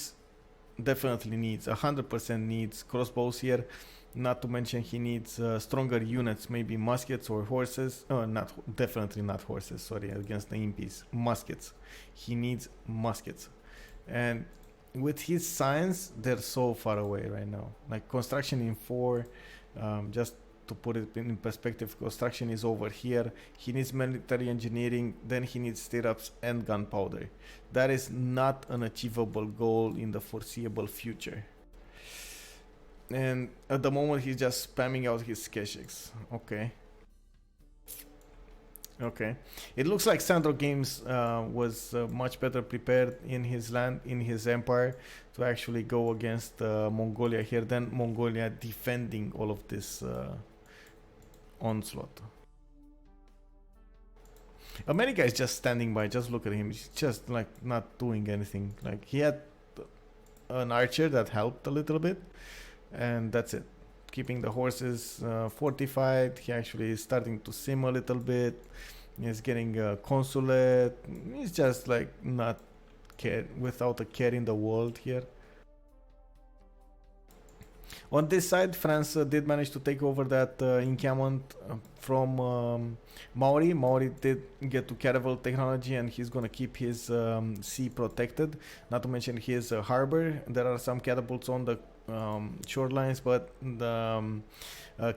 S1: definitely needs, 100% needs crossbows here. Not to mention he needs stronger units, maybe muskets or horses. Definitely not horses, sorry, against the impies. Muskets. He needs muskets. And with his science, they're so far away right now. Like construction in 4, just to put it in perspective, construction is over here. He needs military engineering, then he needs stirrups and gunpowder. That is not an achievable goal in the foreseeable future. And at the moment he's just spamming out his Kesheks. Okay. It looks like Sandro Games was much better prepared in his land, in his empire, to actually go against Mongolia here than Mongolia defending all of this onslaught. America is just standing by. Just look at him. He's just like not doing anything. Like he had an archer that helped a little bit, and that's it. Keeping the horses fortified. He actually is starting to sim a little bit. He's getting a consulate. He's just like not care, without a care in the world here. On this side, France did manage to take over that encampment from Maori. Maori did get to caravel technology, and he's gonna keep his sea protected. Not to mention his harbor. There are some catapults on the shorelines, but the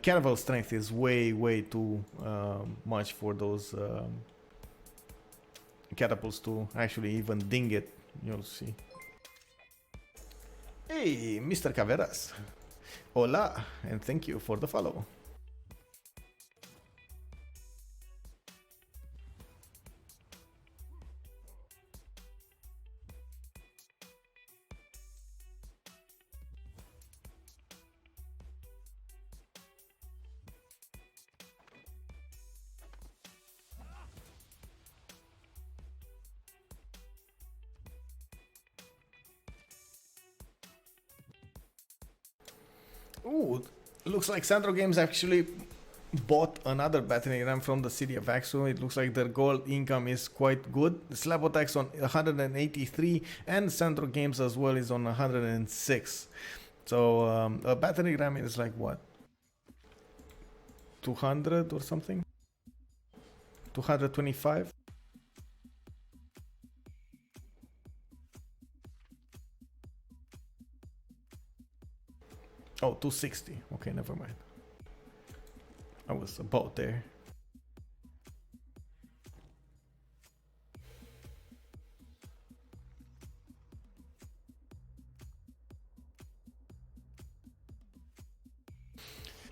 S1: caravel strength is way too much for those catapults to actually even ding it. You'll see. Hey, Mr. Caveras. Hola, and thank you for the follow. Ooh, looks like Sandro Games actually bought another battering ram from the city of Axo. It looks like their gold income is quite good. Slabotax on 183 and Sandro Games as well is on 106. So a battering ram is like what? 200 or something? 225? Oh, 260. Okay, never mind. I was about there.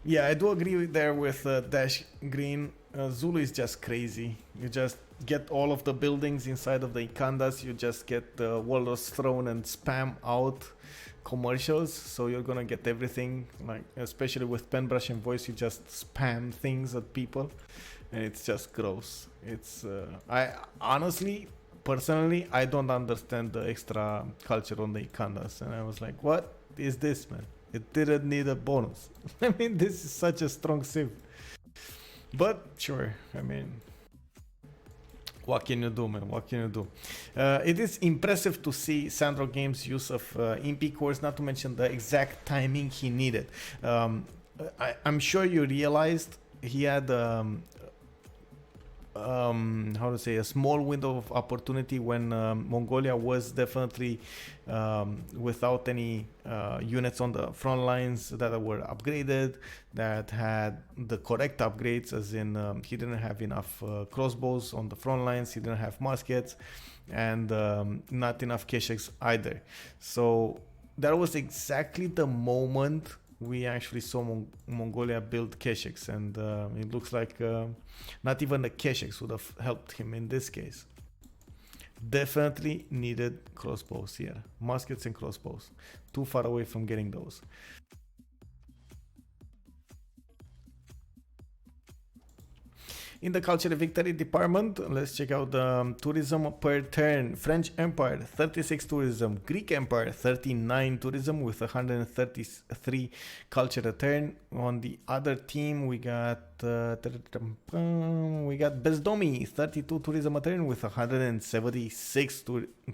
S1: Yeah, I do agree there with Dash Green. Zulu is just crazy. You just get all of the buildings inside of the Ikandas. You just get the Walrus Throne and spam out commercials. So you're gonna get everything, like especially with Penbrush and Voice, you just spam things at people, and it's just gross. It's I honestly, personally, I don't understand the extra culture on the Ikandas, and I was like, what is this, man? It didn't need a bonus. I mean, this is such a strong civ. But sure, I mean, what can you do, man? What can you do? It is impressive to see Sandro Games' use of MP cores, not to mention the exact timing he needed. I'm sure you realized he had how to say, a small window of opportunity when Mongolia was definitely without any units on the front lines that were upgraded, that had the correct upgrades, as in he didn't have enough crossbows on the front lines, he didn't have muskets, and not enough Kesheks either. So that was exactly the moment we actually saw Mongolia build Kesheks, and it looks like not even the Kesheks would have helped him in this case. Definitely needed crossbows here. Muskets and crossbows. Too far away from getting those. In the Culture Victory department, let's check out the tourism per turn. French Empire, 36 tourism. Greek Empire, 39 tourism with 133 culture a turn. On the other team, we got Bezdomi, 32 tourism a turn with 176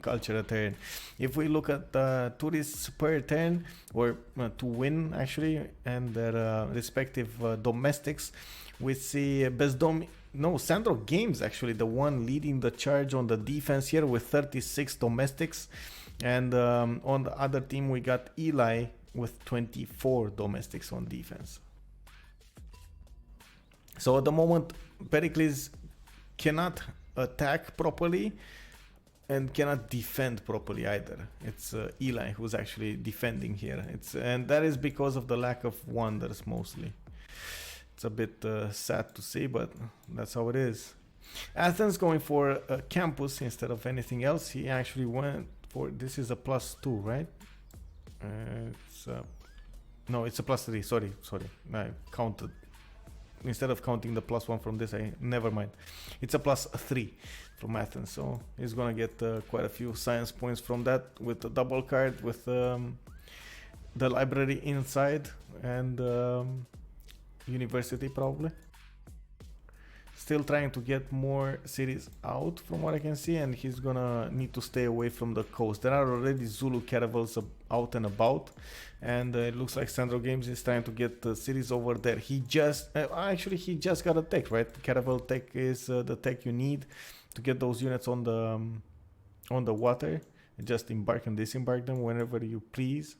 S1: culture a turn. If we look at the tourists per turn, or to win actually, and their respective domestics, we see Bezdomi, no, Sandro Games actually the one leading the charge on the defense here with 36 domestics, and on the other team we got Eli with 24 domestics on defense. So at the moment Pericles cannot attack properly and cannot defend properly either. It's Eli who's actually defending here. And that is because of the lack of wonders mostly. It's a bit sad to see, but that's how it is. Athens going for a campus instead of anything else. He actually went for, this is a +2, right? No, it's a +3. Sorry. I counted. Instead of counting the +1 from this, never mind. It's a +3 from Athens. So he's gonna get quite a few science points from that with the double card, with the library inside, and university probably. Still trying to get more cities out from what I can see, and he's gonna need to stay away from the coast. There are already Zulu caravels out and about. And it looks like Sandro Games is trying to get the cities over there. He just actually he just got a tech, right? Caravel tech is the tech you need to get those units on the water. Just embark and disembark them whenever you please.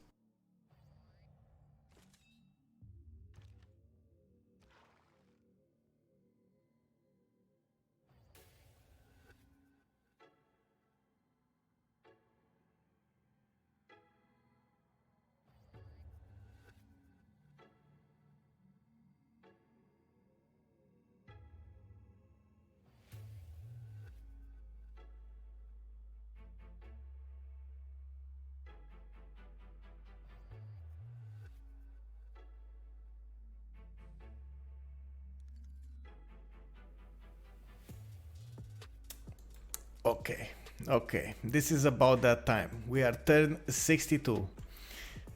S1: Okay, this is about that time. We are turn 62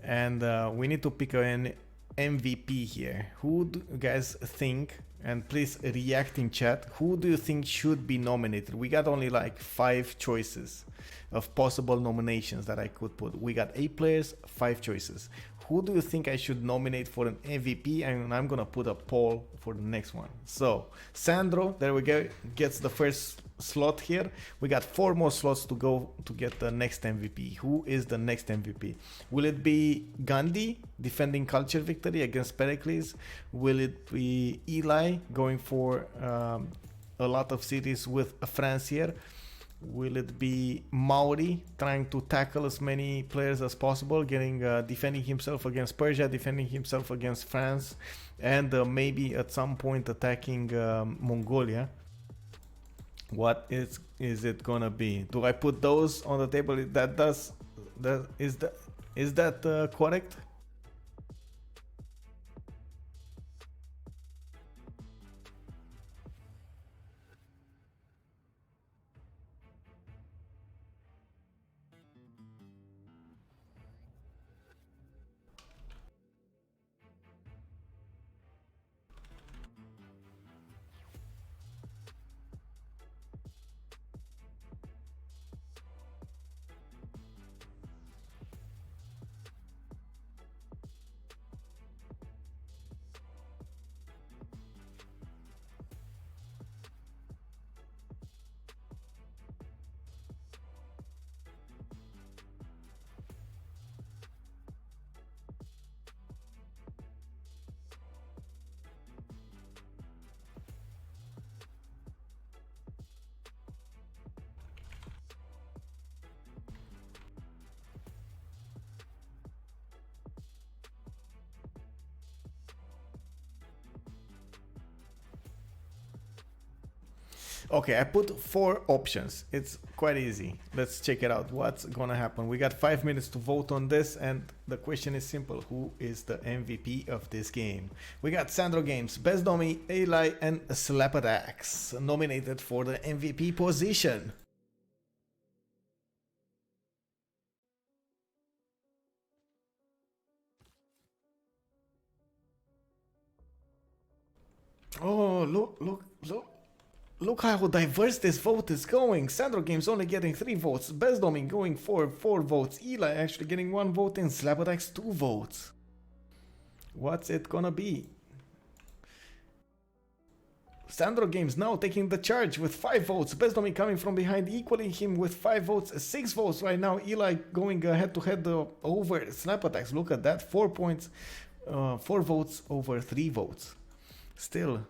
S1: and we need to pick an MVP here. Who do you guys think, and please react in chat, who do you think should be nominated? We got only like 5 choices of possible nominations that I could put. We got 8 players, 5 choices. Who do you think I should nominate for an MVP? And I'm gonna put a poll for the next one. So Sandro, there we go, gets the first slot here. We got 4 more slots to go to get the next MVP. Who is the next MVP? Will it be Gandhi defending culture victory against Pericles? Will it be Eli going for a lot of cities with France here? Will it be Mauri trying to tackle as many players as possible, getting defending himself against Persia, defending himself against France, and maybe at some point attacking Mongolia? What is it gonna be? Do I put those on the table? Is that correct? Okay, I put 4 options. It's quite easy. Let's check it out. What's gonna happen? We got 5 minutes to vote on this, and the question is simple. Who is the MVP of this game? We got Sandro Games, Best Domi, Eli, and Slapadax nominated for the MVP position. Oh, look how diverse this vote is going. Sandro Games only getting 3 votes. Best Domin going for 4 votes. Eli actually getting 1 vote and Slapadax 2 votes. What's it gonna be? Sandro Games now taking the charge with 5 votes. Best Domin coming from behind, equaling him with 5 votes. 6 votes right now. Eli going head to head over Slapadax. Look at that. 4 points. 4 votes over 3 votes. Still,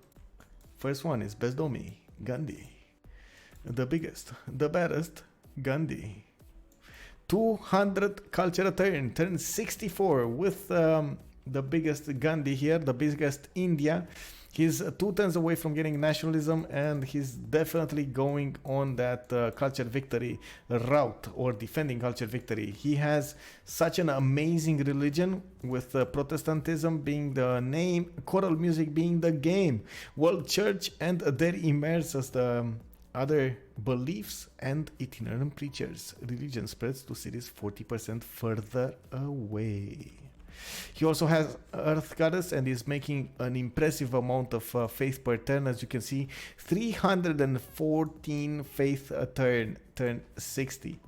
S1: first one is Best Domi. Gandhi, the biggest, the baddest, Gandhi. 200 culture turn 64 with the biggest Gandhi here, the biggest India. He's 2 turns away from getting nationalism, and he's definitely going on that culture victory route, or defending culture victory. He has such an amazing religion, with Protestantism being the name, choral music being the game, world church and their immerse as the other beliefs, and itinerant preachers. Religion spreads to cities 40% further away. He also has Earth Goddess and is making an impressive amount of faith per turn. As you can see, 314 faith a turn 60.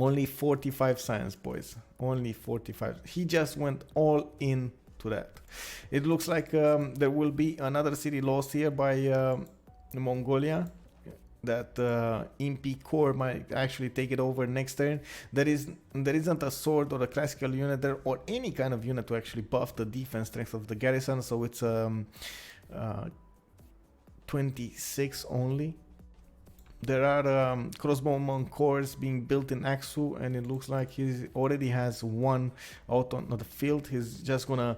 S1: Only 45 science, boys. Only 45. He just went all in to that. It looks like there will be another city lost here by Mongolia. That MP core might actually take it over next turn. There isn't a sword or a classical unit there or any kind of unit to actually buff the defense strength of the garrison, so it's 26 only. There are crossbowman cores being built in Aksu, and it looks like he already has one out on the field. He's just gonna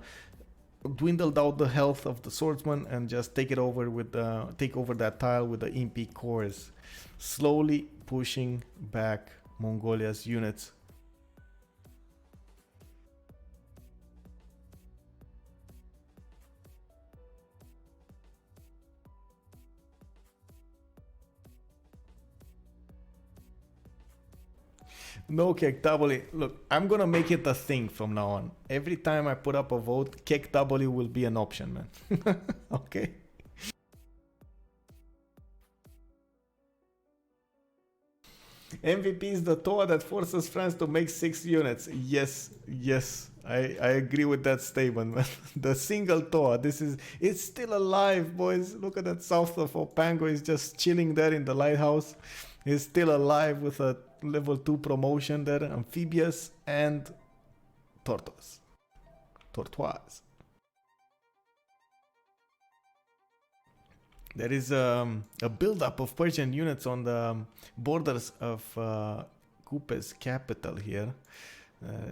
S1: dwindle down the health of the swordsman and just take it over with take over that tile with the MP cores, slowly pushing back Mongolia's units. No KW. Look, I'm gonna make it a thing from now on. Every time I put up a vote, KW will be an option, man. Okay? MVP is the Toa that forces France to make 6 units. Yes, yes. I agree with that statement, man. The single Toa, it's still alive, boys. Look at that south of Opango. He's just chilling there in the lighthouse. He's still alive with a level 2 promotion there, amphibious and tortoise. There is a build-up of Persian units on the borders of Kupe's capital here.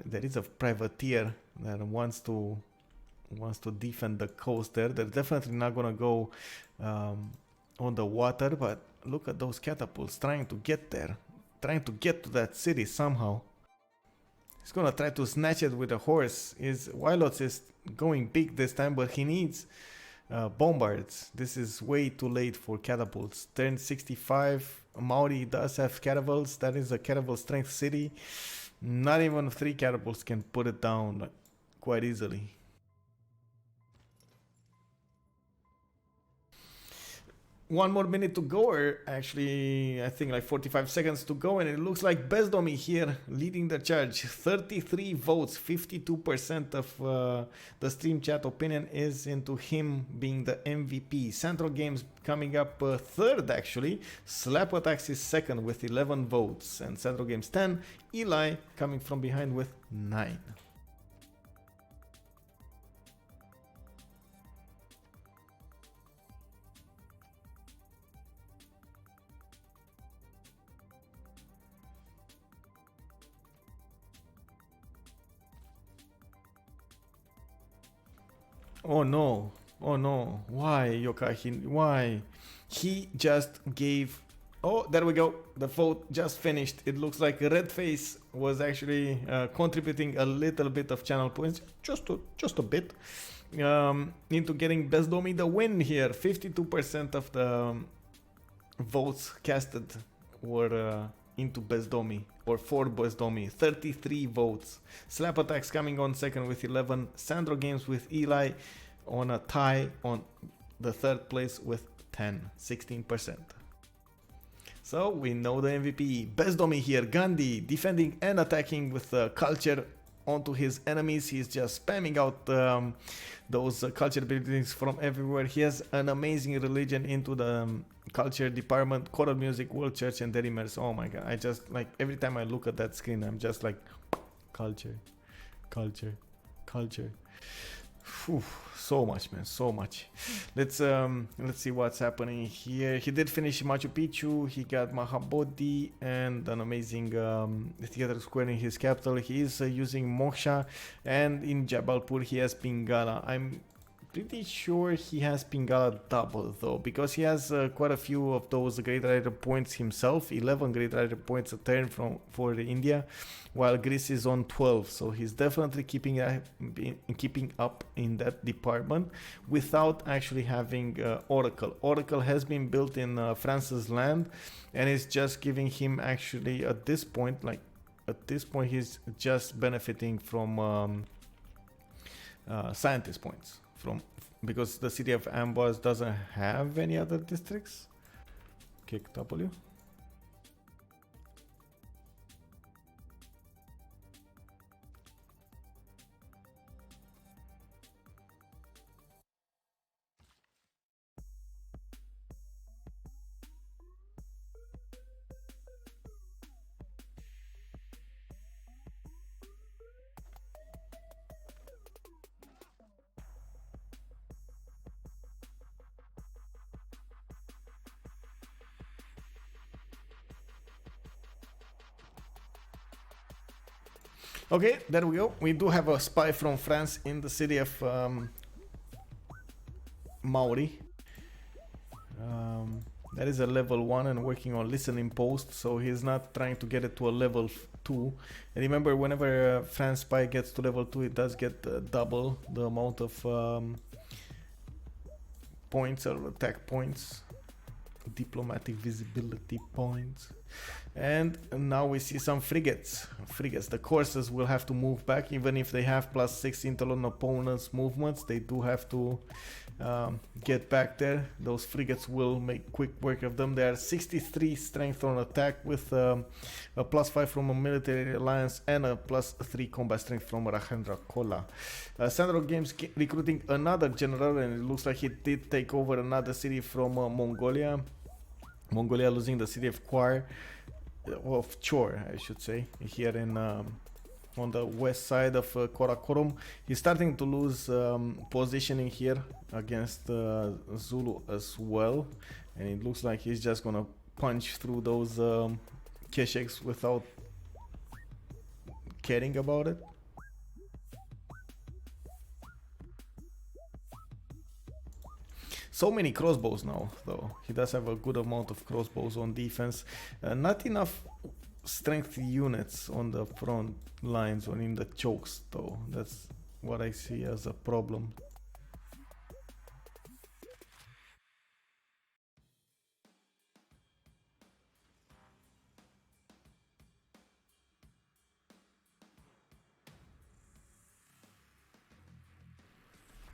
S1: There is a privateer that wants to defend the coast there. They're definitely not gonna go on the water, but look at those catapults trying to get there, trying to get to that city somehow. He's gonna try to snatch it with a horse. His Wilots is going big this time, but he needs bombards. This is way too late for catapults. Turn 65. Maori does have caravels. That is a caravel strength city. Not even 3 catapults can put it down quite easily. One more minute to go, or actually I think like 45 seconds to go, and it looks like Bezdomi here leading the charge. 33 votes, 52% of the stream chat opinion is into him being the MVP. Central Games coming up third actually. Slap Attacks is second with 11 votes, and Central Games 10. Eli coming from behind with 9. Oh no, oh no, why Yokahin, why? He just gave, oh there we go, the vote just finished. It looks like Redface was actually contributing a little bit of channel points, just a bit, into getting Bezdomi the win here. 52% of the votes casted were into Bezdomi, or for Bezdomi. 33 votes. Slap Attacks coming on second with 11. Sandro Games with Eli on a tie on the third place with 10, 16%. So we know the MVP. Bezdomi here, Gandhi defending and attacking with culture onto his enemies. He's just spamming out those culture buildings from everywhere. He has an amazing religion into the culture department, choral music, world church, and Derimers. Oh my god, I just like every time I look at that screen, I'm just like culture. Whew, so much, man, so much. Let's see what's happening here. He did finish Machu Picchu. He got Mahabodhi and an amazing theater square in his capital. He is using Moksha, and in Jabalpur he has Pingala. I'm pretty sure he has Pingala double though, because he has quite a few of those Great Rider points himself. 11 Great Rider points a turn for India, while Greece is on 12. So he's definitely keeping up in that department without actually having Oracle. Oracle has been built in France's land, and it's just giving him actually at this point he's just benefiting from scientist points. Because the city of Amboise doesn't have any other districts. Kick W. Okay, there we go. We do have a spy from France in the city of Mauri. That is a level 1 and working on listening post, so he's not trying to get it to a level 2. And remember, whenever France spy gets to level 2, it does get double the amount of points or attack points, diplomatic visibility points. And now we see some frigates. The courses will have to move back, even if they have +6 intel on opponents' movements. They do have to get back there. Those frigates will make quick work of them. They are 63 strength on attack with a +5 from a military alliance and a +3 combat strength from Rahendra Kola. Sandro Games recruiting another general, and it looks like he did take over another city from Mongolia. Mongolia losing the city of Chor, I should say, here in on the west side of Karakorum. He's starting to lose positioning here against Zulu as well, and it looks like he's just gonna punch through those Kesheks without caring about it. So many crossbows now, though. He does have a good amount of crossbows on defense. Not enough strength units on the front lines or in the chokes, though. That's what I see as a problem.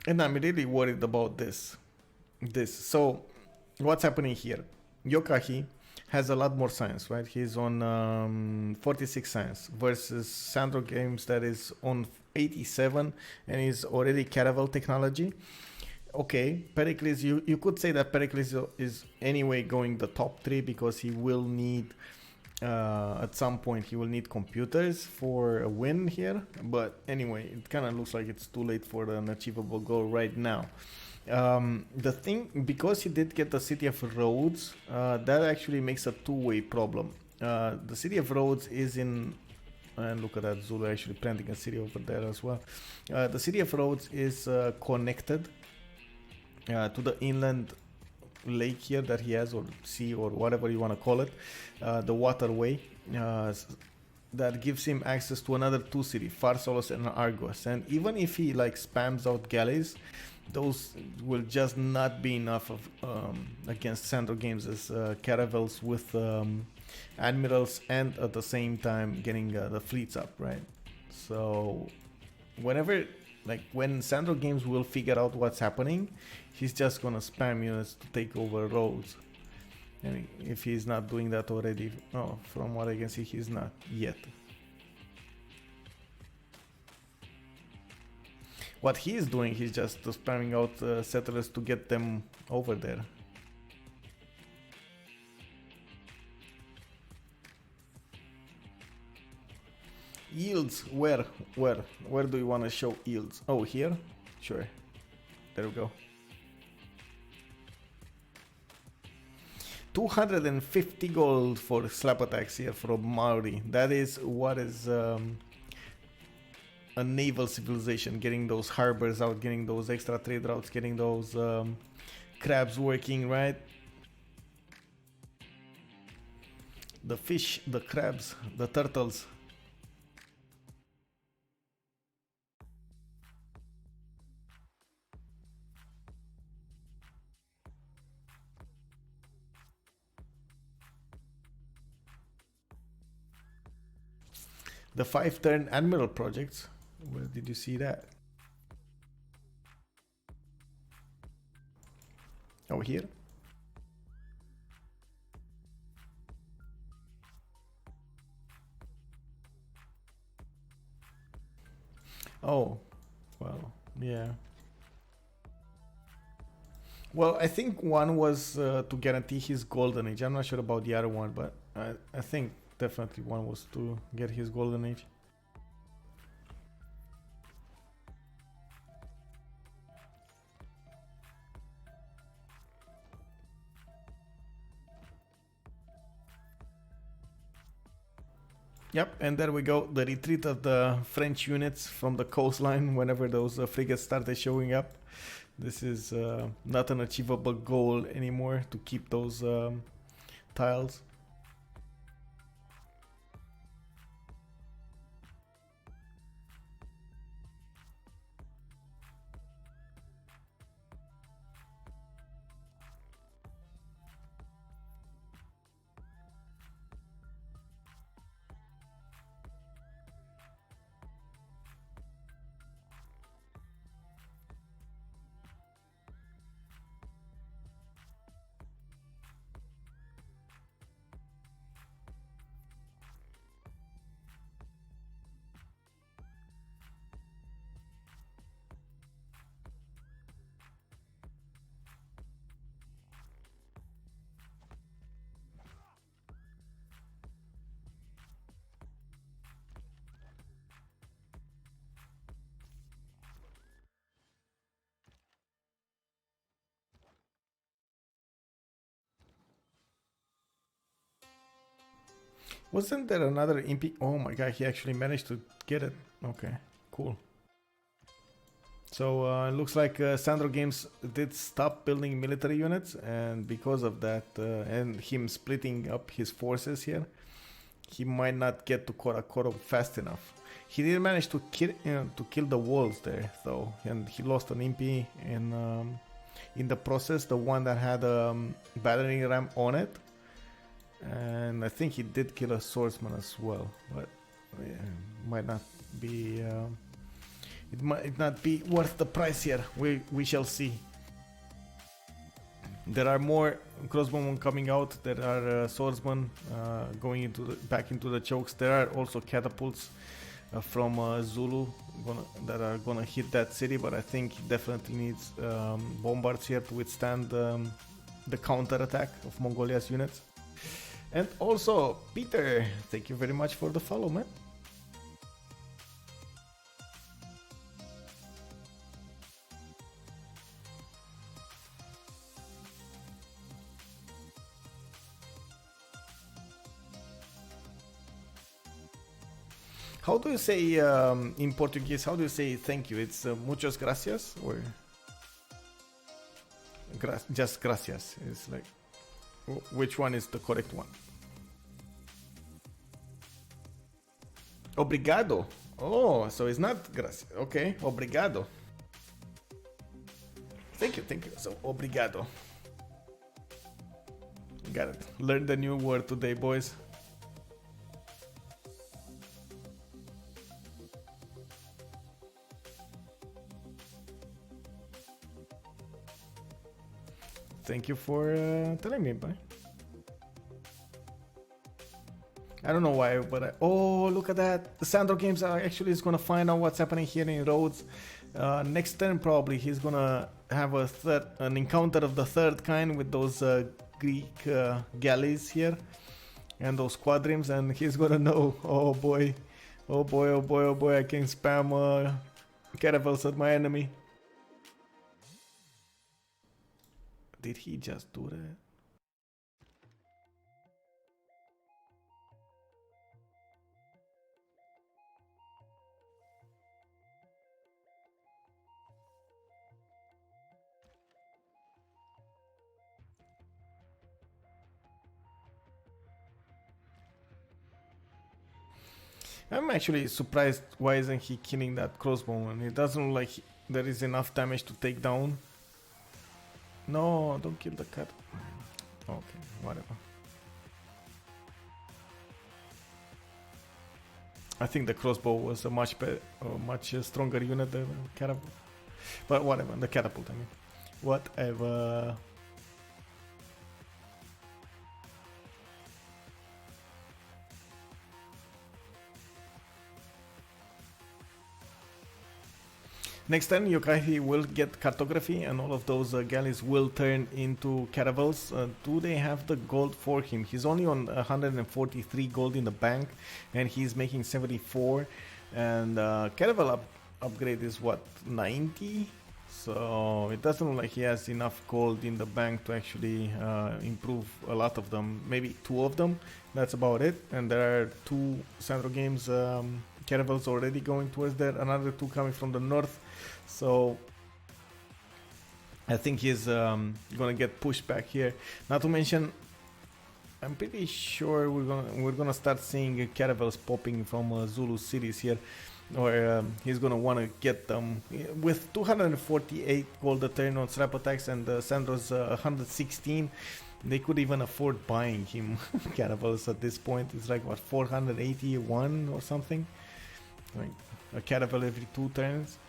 S1: And I'm really worried about this. So what's happening here? Yokahi has a lot more science, right? He's on 46 science versus Sandro Games that is on 87 and is already Caravel technology. Okay, Pericles, you could say that Pericles is anyway going the top 3 because he will need at some point he will need computers for a win here. But anyway, it kind of looks like it's too late for an achievable goal right now. The thing, because he did get the city of Rhodes, that actually makes a two-way problem. The city of Rhodes is in, and look at that, Zulu actually planting a city over there as well. The city of Rhodes is connected to the inland lake here that he has, or sea, or whatever you want to call it, the waterway. That gives him access to another 2 cities, Pharsalos and Argos. And even if he like spams out galleys, those will just not be enough of against Sandro Games as caravels with admirals, and at the same time getting the fleets up, right? So whenever, like when Sandro Games will figure out what's happening, he's just gonna spam units to take over roads. And if he's not doing that already, from what I can see, he's not yet. What he is doing, he's just spamming out settlers to get them over there. Yields, where do you want to show yields? Oh, here? Sure. There we go. 250 gold for slap attacks here from Maori. That is what is a naval civilization, getting those harbors out, getting those extra trade routes, getting those crabs working, right? The fish, the crabs, the turtles. The 5-turn admiral projects. Where did you see that? Oh, here? Oh, well, yeah. Well, I think one was to guarantee his golden age. I'm not sure about the other one, but I think definitely one was to get his golden age. Yep, and there we go, the retreat of the French units from the coastline whenever those frigates started showing up. This is not an achievable goal anymore to keep those tiles. Wasn't there another imp? Oh my god, he actually managed to get it. Okay, cool. So it looks like Sandro Games did stop building military units, and because of that, and him splitting up his forces here, he might not get to Korakoro fast enough. He did manage to kill the walls there, though, and he lost an impi in the process, the one that had a battering ram on it. And I think he did kill a swordsman as well, but might not be. It might not be worth the price here. We shall see. There are more crossbowmen coming out. There are swordsmen going back into the chokes. There are also catapults from Zulu that are gonna hit that city, but I think he definitely needs bombards here to withstand the counter attack of Mongolia's units. And also, Peter, thank you very much for the follow, man. How do you say in Portuguese? How do you say thank you? It's muchas gracias or just gracias? It's like, which one is the correct one? Obrigado. Oh, so it's not gracias. Okay, obrigado. Thank you, thank you. So obrigado. Got it. Learned a new word today, boys. Thank you for telling me, bye. I don't know why, but oh, look at that. The Sandro Games actually is gonna find out what's happening here in Rhodes. Next turn, probably he's gonna have an encounter of the third kind with those Greek galleys here and those quadrims, and he's gonna know. Oh boy, oh boy, oh boy, oh boy! I can spam caravels at my enemy. Did he just do that? I'm actually surprised why isn't he killing that crossbowman. It doesn't look like there is enough damage to take down. No, don't kill the cat. Okay, whatever. I think the crossbow was a much stronger unit than the catapult. But whatever, the catapult, I mean. Whatever. Next turn, Yokai will get cartography, and all of those galleys will turn into caravels. Do they have the gold for him? He's only on 143 gold in the bank, and he's making 74. And caravel upgrade is what, 90? So it doesn't look like he has enough gold in the bank to actually improve a lot of them. Maybe 2 of them. That's about it. And there are 2 Central Games caravels already going towards there. Another 2 coming from the north. So I think he's gonna get pushed back here. Not to mention, I'm pretty sure we're gonna start seeing caravels popping from Zulu cities here, or he's gonna want to get them with 248 gold a turn on strap attacks and Sandro's 116. They could even afford buying him caravels at this point. It's like what, 481 or something, like a caravel every 2 turns.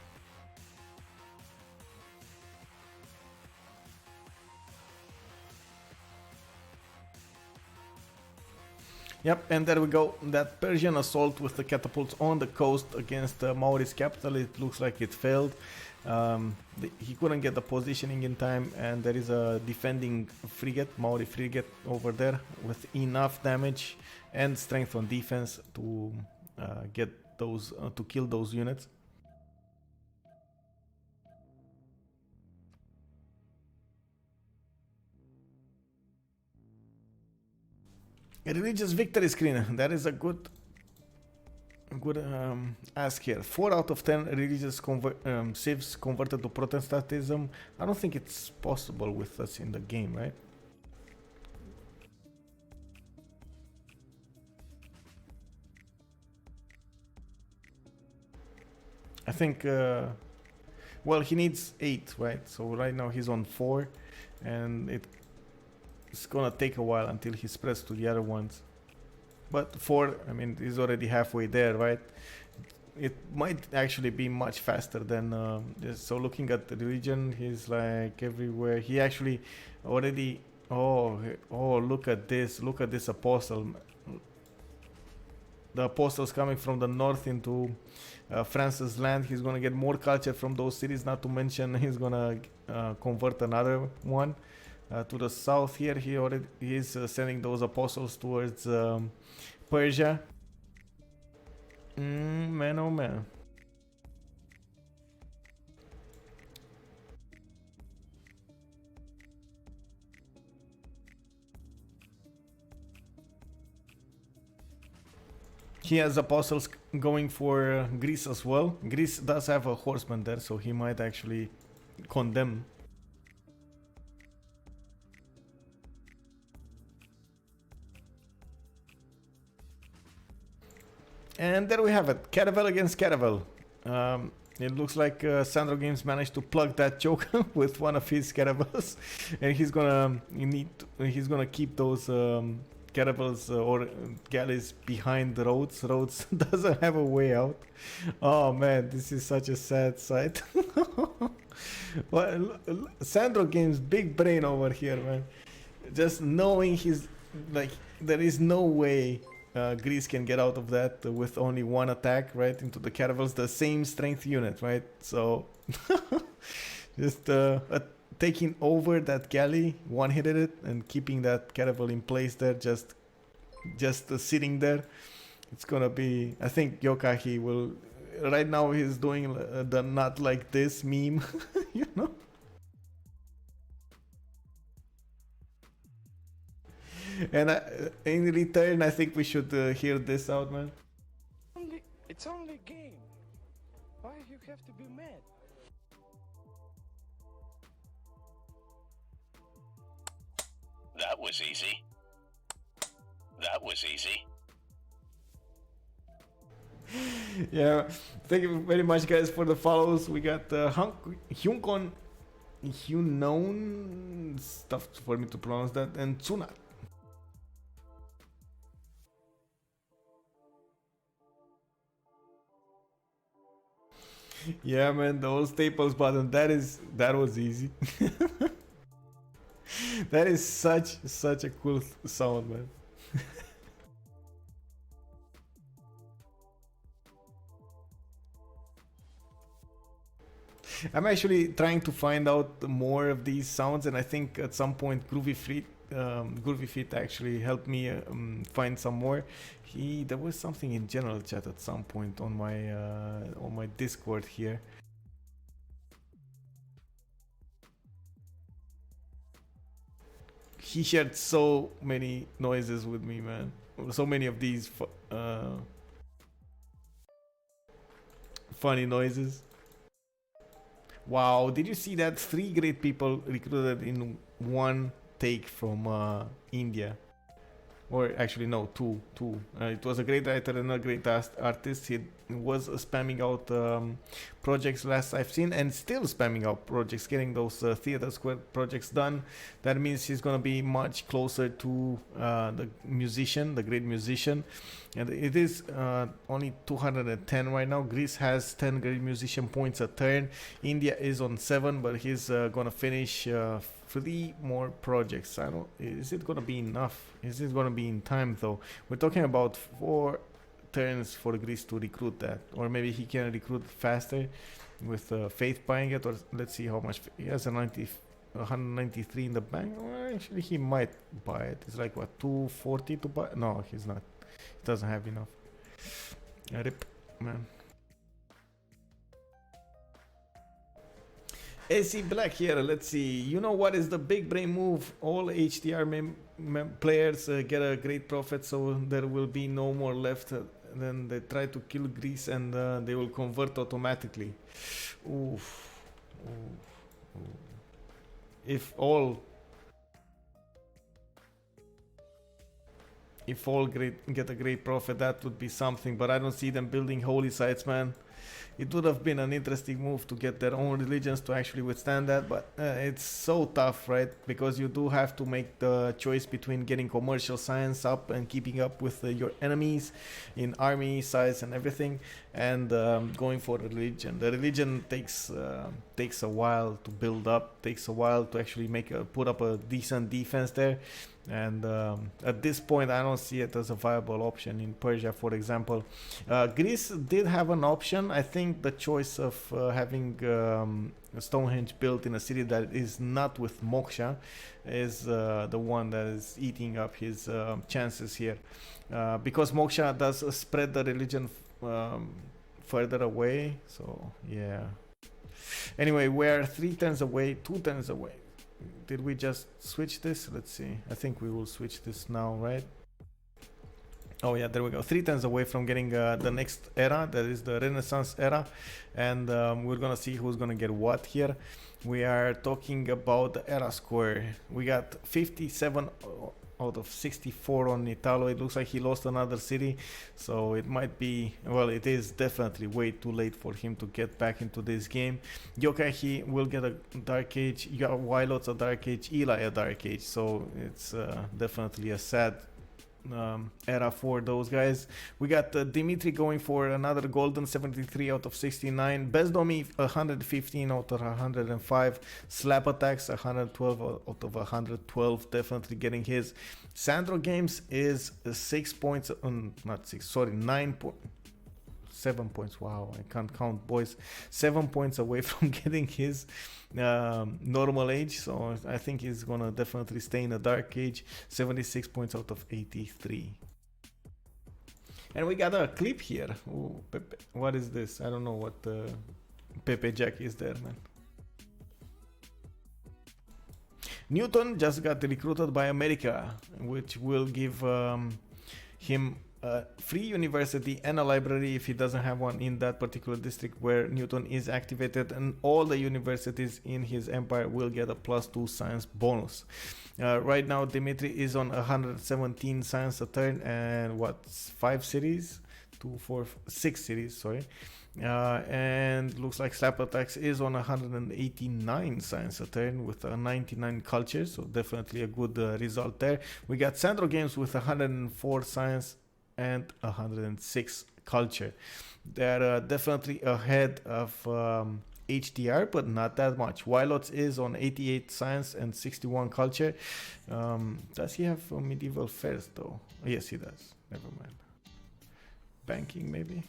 S1: Yep, and there we go. That Persian assault with the catapults on the coast against Maori's capital, it looks like it failed. He couldn't get the positioning in time, and there is a defending frigate, Maori frigate over there with enough damage and strength on defense to get those to kill those units. A religious victory screen. That is a good ask here. 4 out of 10 religious civs converted to Protestantism. I don't think it's possible with us in the game, right? I think, well, he needs 8, right? So right now he's on 4, and it's gonna take a while until he spreads to the other ones. But 4, I mean, he's already halfway there, right? It might actually be much faster than so looking at the region, he's like everywhere. He actually already, oh, look at this apostle. The apostles coming from the north into France's land. He's gonna get more culture from those cities, not to mention he's gonna convert another one. To the south here, he is sending those apostles towards Persia. Man, oh man. He has apostles going for Greece as well. Greece does have a horseman there, so he might actually condemn. And there we have it, caravel against caravel. It looks like Sandro Games managed to plug that choke with one of his caravels, and he's gonna keep those caravels or galleys behind the roads. Roads doesn't have a way out. Oh man, this is such a sad sight. Well, Sandro Games big brain over here, man. Just knowing he's like, there is no way Greece can get out of that with only 1 attack, right, into the caravels, the same strength unit, right? So just taking over that galley, one-hitted it, and keeping that caravel in place there, just sitting there. It's gonna be, I think Yokahi will, right now he's doing the not like this meme, you know? And in return, I think we should hear this out, man.
S3: It's only a game. Why you have to be mad?
S2: That was easy. That was easy.
S1: Yeah, thank you very much, guys, for the follows. We got Hyunkon, tough for me to pronounce that, and Tsuna. Yeah, man, the old staples button. That was easy. That is such a cool sound, man. I'm actually trying to find out more of these sounds, and I think at some point Groovy Feet actually helped me find some more. There was something in general chat at some point on my Discord here. he shared so many noises with me, man. So many of these funny noises. Wow, did you see that? 3 great people recruited in one take from India. Or actually, no, two. It was a great writer and a great artist. He was spamming out projects last I've seen, and still spamming out projects, getting those Theater Square projects done. That means he's gonna be much closer to the musician, the great musician. And it is only 210 right now. Greece has 10 great musician points a turn. India is on 7, but he's gonna finish 3 more projects. I don't. Is it gonna be enough? Is it gonna be in time though? We're talking about 4 turns for Greece to recruit that, or maybe he can recruit faster with Faith buying it. Or let's see how much he has. 193 in the bank. Well, actually, he might buy it. It's like what, 240 to buy? No, he's not. He doesn't have enough. Rip, man. AC Black here, let's see. You know what is the big brain move? All HDR players get a great profit, so there will be no more left. Then they try to kill Greece and they will convert automatically. Oof. Oof. If all get a great profit, that would be something, but I don't see them building holy sites, man. It would have been an interesting move to get their own religions to actually withstand that, but it's so tough, right? Because you do have to make the choice between getting commercial science up and keeping up with your enemies in army size and everything, and going for religion. The religion takes a while to build up, takes a while to actually put up a decent defense there. And at this point, I don't see it as a viable option in Persia, for example. Greece did have an option. I think the choice of having Stonehenge built in a city that is not with Moksha is the one that is eating up his chances here. Because Moksha does spread the religion further away. So, yeah. Anyway, we're 3 turns away, 2 turns away. Did we just switch this? Let's see. I think we will switch this now, right? Oh yeah, there we go. 3 turns away from getting the next era, that is the Renaissance era, and we're gonna see who's gonna get what here. We are talking about the era score. We got 57 out of 64 on Italo. It looks like he lost another city, so it might be, well, it is definitely way too late for him to get back into this game. Yokai will get a Dark Age, Wilots a Dark Age, Eli a Dark Age, so it's definitely a sad era for those guys. We got Dimitri going for another golden 73 out of 69. Bezdomi 115 out of 105. Slap attacks 112 out of 112, definitely getting his. Sandro Games is 6 points, not 6, sorry, 7 points. Wow, I can't count, boys. 7 points away from getting his normal age, so I think he's gonna definitely stay in a Dark Age. 76 points out of 83. And we got a clip here. Ooh, Pepe. What is this? I don't know what Pepe Jack is there, man. Newton just got recruited by America, which will give him a free university and a library if he doesn't have one in that particular district where Newton is activated, and all the universities in his empire will get a +2 science bonus. Right now Dimitri is on 117 science a turn, and what, 5 cities? 2, 4, 6 cities, sorry. And looks like Slap Attacks is on 189 science a turn with a 99 culture, so definitely a good result there. We got Sandro Games with 104 science and 106 culture. They're definitely ahead of HDR, but not that much. Wilots is on 88 science and 61 culture. Does he have medieval fairs though? Yes, he does. Never mind. Banking maybe.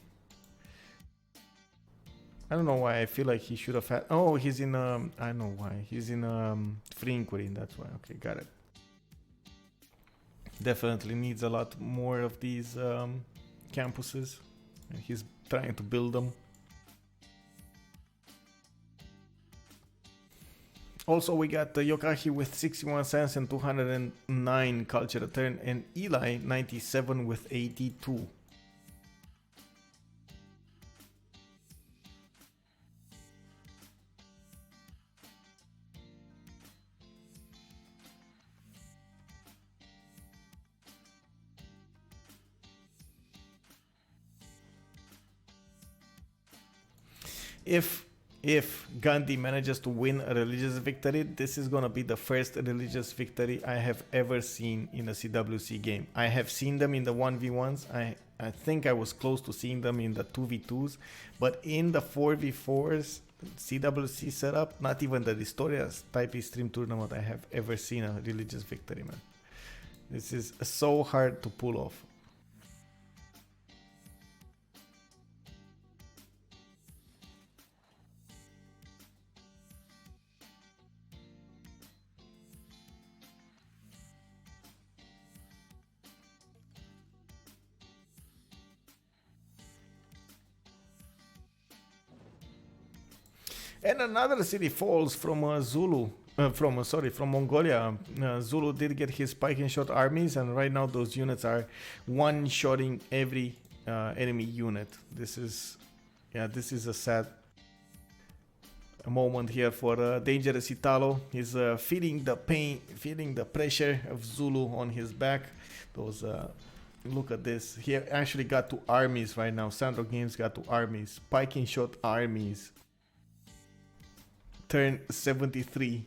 S1: I don't know why I feel like he should have had. Oh, he's in I know why. He's in free inquiry. That's why. Okay, got it. Definitely needs a lot more of these campuses, and he's trying to build them. Also, we got Yokahi with 61 cents and 209 culture return, and Eli 97 with 82. If Gandhi manages to win a religious victory, this is gonna be the first religious victory I have ever seen in a CWC game. I have seen them in the 1v1s. I think I was close to seeing them in the 2v2s, but in the 4v4s CWC setup, not even the Historias type stream tournament, I have ever seen a religious victory, man. This is so hard to pull off. And another city falls from Zulu. From Mongolia. Zulu did get his spike and shot armies, and right now those units are one-shotting every enemy unit. This is a sad moment here for Dangerous Italo. He's feeling the pain, feeling the pressure of Zulu on his back. Those look at this. He actually got to armies right now. Sandro Games got to armies. Spike and shot armies. Turn 73.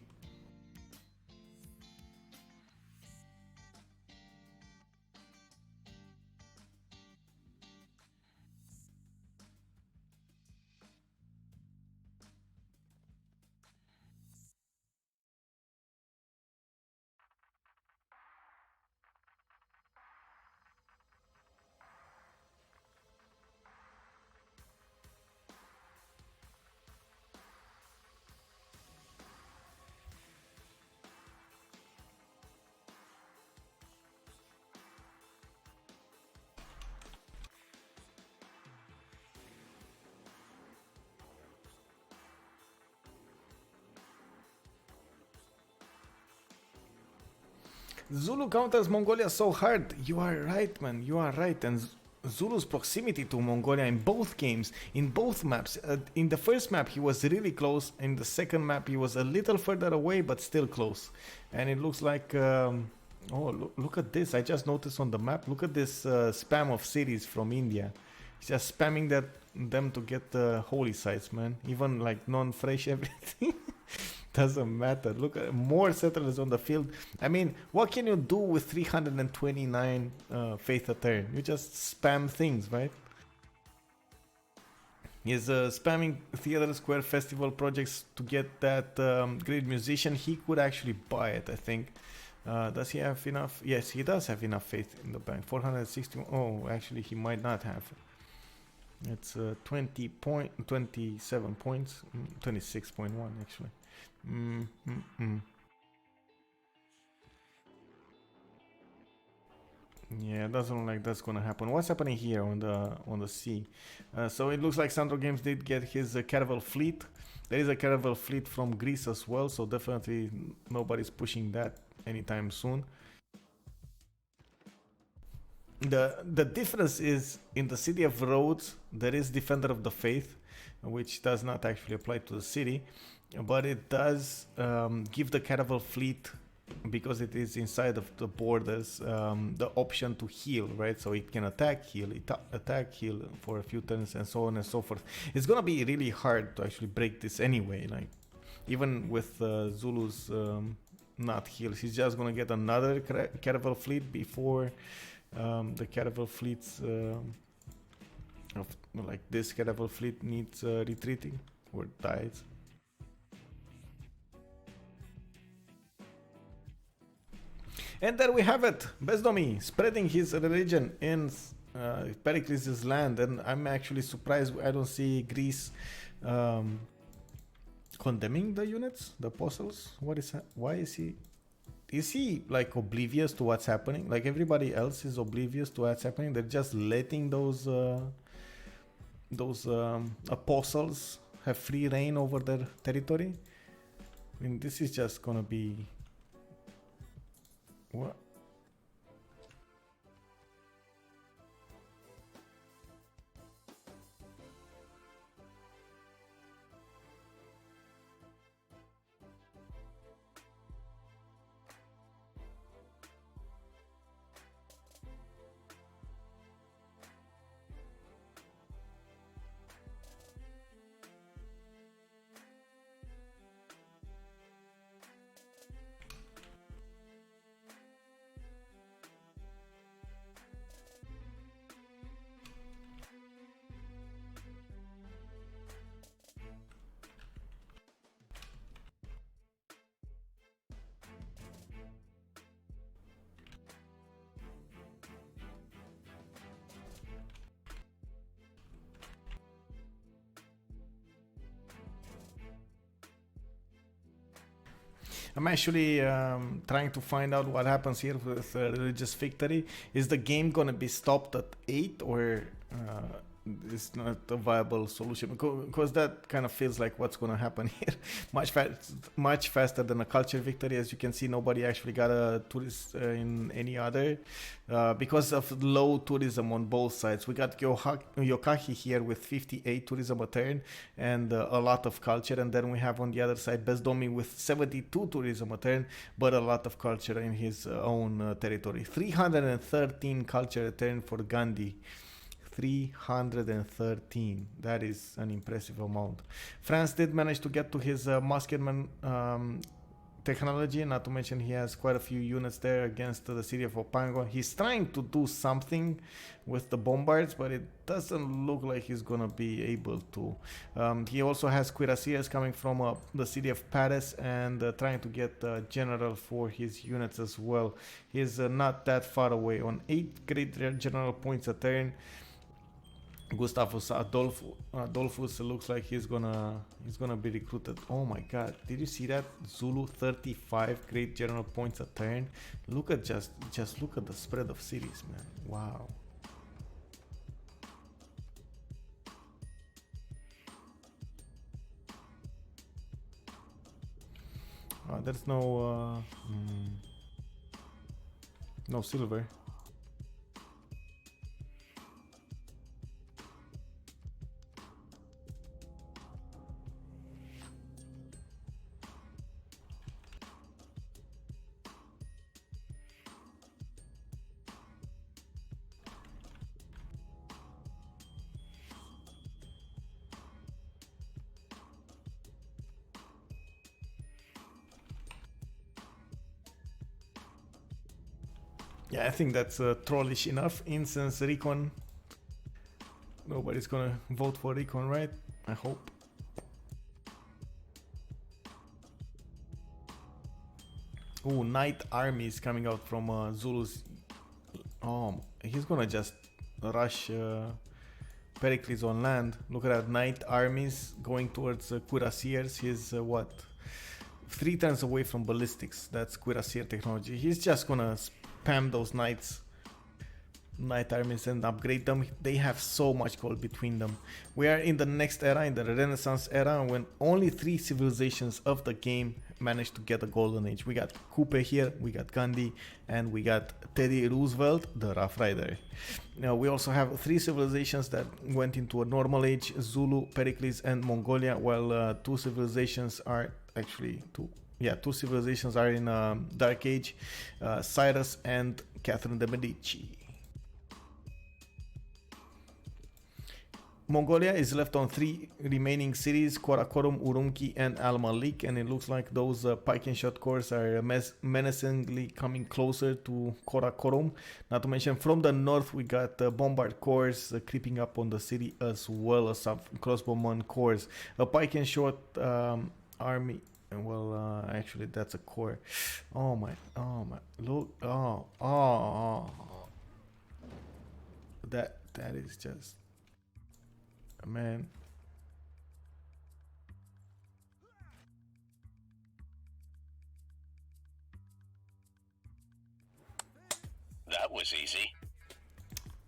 S1: Zulu counters Mongolia so hard. You are right, man. You are right. And Zulu's proximity to Mongolia in both games, in both maps. In the first map, he was really close. In the second map, he was a little further away, but still close. And it looks like... look at this. I just noticed on the map. Look at this spam of cities from India. He's just spamming them to get the holy sites, man. Even like non-fresh everything. Doesn't matter. Look at more settlers on the field. I mean, what can you do with 329 faith a turn? You just spam things, right? He's spamming Theater Square Festival projects to get that great musician. He could actually buy it, I think. Does he have enough? Yes, he does have enough faith in the bank. 460. Oh, actually, he might not have. It's 27 points. 26.1 actually. Yeah, it doesn't look like that's gonna happen. What's happening here on the sea? So it looks like Sandro Games did get his Caravel fleet. There is a Caravel fleet from Greece as well, so definitely nobody's pushing that anytime soon. The difference is in the city of Rhodes there is Defender of the Faith, which does not actually apply to the city, but it does give the Caravel fleet, because it is inside of the borders, the option to heal, right? So it can attack, heal for a few turns, and so on and so forth. It's gonna be really hard to actually break this anyway. Like even with Zulu's not heals, he's just gonna get another Caravel fleet before the Caravel fleets of like this Caravel fleet needs retreating or dies. And there we have it. Bezdomi spreading his religion in Pericles' land, and I'm actually surprised I don't see Greece condemning the units, the apostles. What is that? Why is he? Is he like oblivious to what's happening? Like everybody else is oblivious to what's happening. They're just letting those apostles have free reign over their territory. mean, this is just gonna be what? I'm actually trying to find out what happens here with religious victory. Is the game gonna be stopped at 8, or it's not a viable solution? Because that kind of feels like what's gonna happen here. Much faster than a culture victory. As you can see, nobody actually got a tourist in any other because of low tourism on both sides. We got Yokahi here with 58 tourism a turn and a lot of culture, and then we have on the other side Bezdomi with 72 tourism a turn, but a lot of culture in his own territory. 313 culture a turn for Gandhi. 313. That is an impressive amount. France did manage to get to his musketman technology, not to mention he has quite a few units there against the city of Opango. He's trying to do something with the bombards, but it doesn't look like he's gonna be able to. He also has cuirassiers coming from the city of Paris and trying to get general for his units as well. He's not that far away. On 8 great general points a turn, Gustavus Adolphus looks like he's gonna be recruited. Oh my god, did you see that? Zulu 35 great general points a turn. Look at just look at the spread of cities, man. Wow. There's no silver. Yeah, I think that's trollish enough. Incense recon. Nobody's gonna vote for recon, right? I hope. Oh, Knight Army is coming out from Zulus. Oh, he's gonna just rush Pericles on land. Look at that, Knight Armies going towards Cuirassiers. He's what? 3 turns away from ballistics. That's Cuirassier technology. He's just gonna spam those Knight Armies and upgrade them. They have so much gold between them. We are in the next era, in the Renaissance era, when only 3 civilizations of the game managed to get a golden age. We got Coupe here, we got Gandhi, and we got Teddy Roosevelt, the Rough Rider. Now we also have 3 civilizations that went into a normal age: Zulu, Pericles, and Mongolia, while 2 civilizations are actually 2 civilizations are in Dark Age: Cyrus and Catherine de' Medici. Mongolia is left on 3 remaining cities: Karakorum, Urumqi, and Al Malik, and it looks like those pike and shot corps are menacingly coming closer to Karakorum. Not to mention, from the north we got bombard corps creeping up on the city, as well as some crossbowman corps. A pike and shot army. Well, actually, that's a core. Oh my! Look! That is just, man.
S4: That was easy.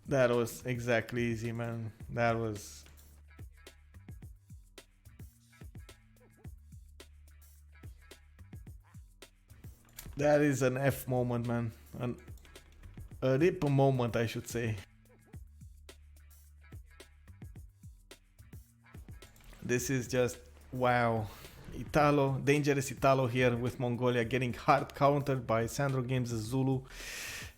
S1: That was exactly easy, man. That was. That is an F moment, man. A rip moment, I should say. This is just wow. Italo, dangerous Italo here with Mongolia getting hard countered by Sandro Games' Zulu,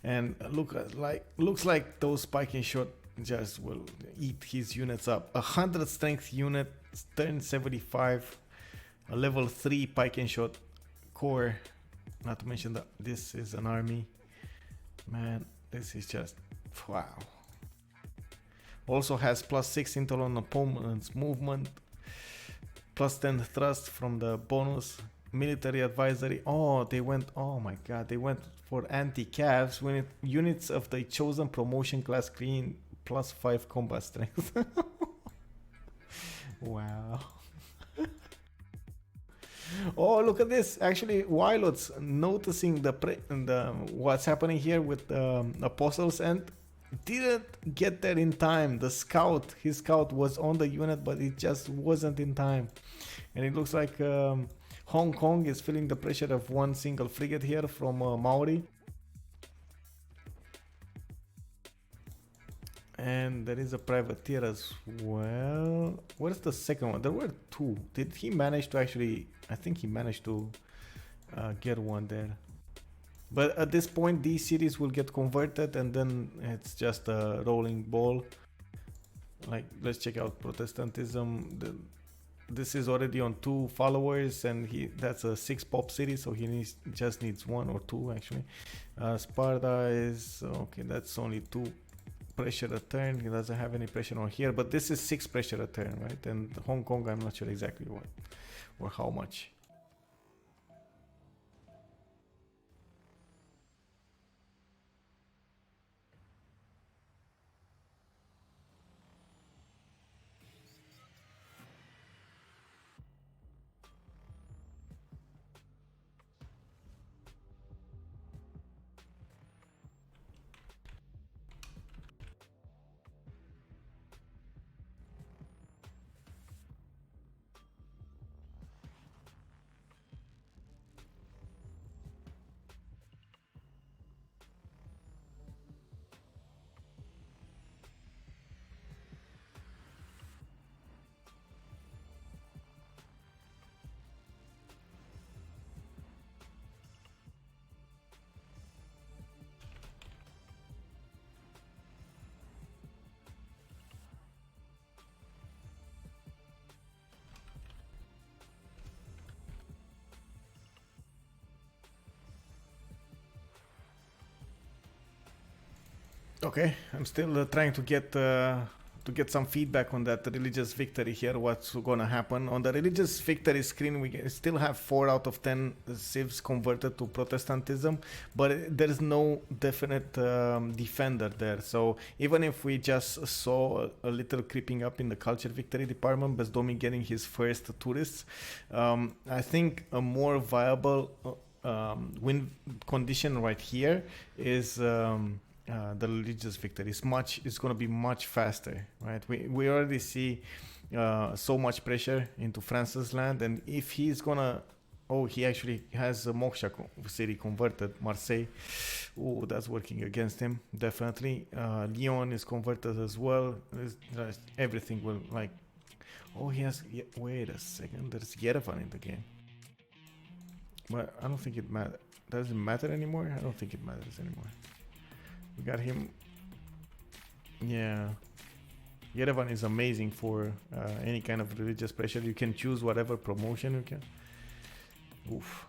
S1: and looks like those spiking shot just will eat his units up. 100 strength unit, turn 75, a level 3 pike and shot core. Not to mention that this is an army. Man, this is just wow. Also has +6 intel on opponent's movement, +10 thrust from the bonus military advisory. Oh, they went. Oh my god, they went for anti-cavs when units of the chosen promotion class clean +5 combat strength. Wow. Oh, look at this. Actually, Wilot's noticing the what's happening here with Apostles and didn't get there in time. The scout, his scout was on the unit, but it just wasn't in time. And it looks like Hong Kong is feeling the pressure of one single frigate here from Maori. And there is a privateer as well. Where's the second one? There were two. Did he manage to actually... I think he managed to get one there. But at this point, these cities will get converted and then it's just a rolling ball. Like, let's check out Protestantism. This is already on 2 followers and that's a 6 pop city, so he just needs 1 or 2 actually. Sparta is... okay, that's only 2 pressure a turn. He doesn't have any pressure on here, but this is 6 pressure a turn, right? And Hong Kong, I'm not sure exactly what or how much. Okay, I'm still trying to get some feedback on that religious victory here. What's gonna happen on the religious victory screen? We still have 4 out of 10 civs converted to Protestantism, but there is no definite defender there. So even if we just saw a little creeping up in the culture victory department, Bezdomi getting his first tourists, I think a more viable win condition right here is. The religious victory is going to be much faster, right? We already see so much pressure into France's land, and if he's gonna, he actually has a Moksha city converted, Marseille. Oh, that's working against him definitely. Lyon is converted as well. Everything will like. Oh, he has. Wait a second. There's Yerevan in the game, but I don't think it matters. Does it matter anymore? I don't think it matters anymore. We got him. Yeah. Yerevan is amazing for any kind of religious pressure. You can choose whatever promotion you can. Oof.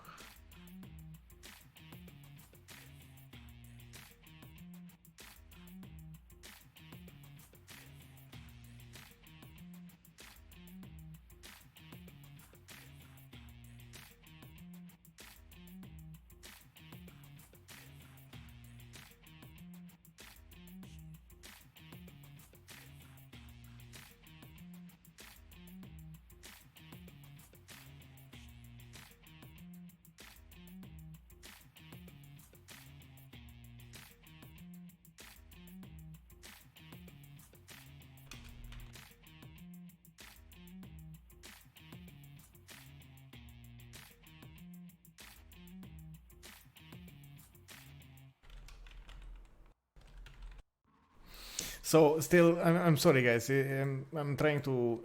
S1: So still, I'm sorry, guys. I'm trying to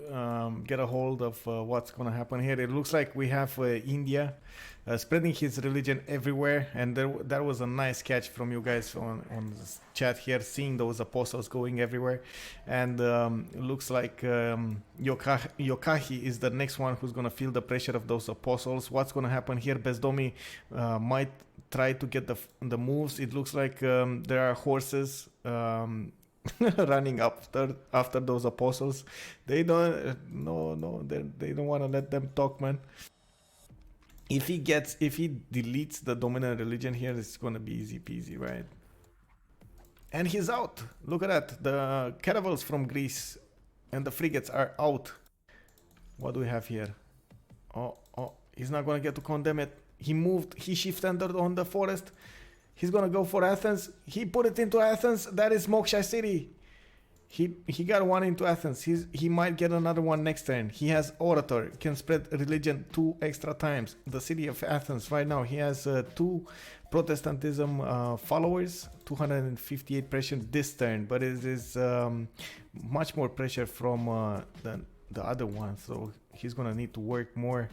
S1: get a hold of what's gonna happen here. It looks like we have India spreading his religion everywhere, and that was a nice catch from you guys on this chat here, seeing those apostles going everywhere. And it looks like Yokahi is the next one who's gonna feel the pressure of those apostles. What's gonna happen here? Bezdomi might try to get the moves. It looks like there are horses. Running after those apostles. They don't they don't want to let them talk, man. If he deletes the dominant religion here, it's gonna be easy peasy, right? And he's out. Look at that. The caravels from Greece and the frigates are out. What do we have here? Oh, he's not gonna get to condemn it. He shift-entered on the forest. He's gonna go for Athens. He put it into Athens. That is Moksha City. He got one into Athens. He might get another one next turn. He has Orator. Can spread religion 2 extra times. The city of Athens right now. He has 2 Protestantism followers. 258 pressure this turn. But it is much more pressure from the other one. So he's gonna need to work more.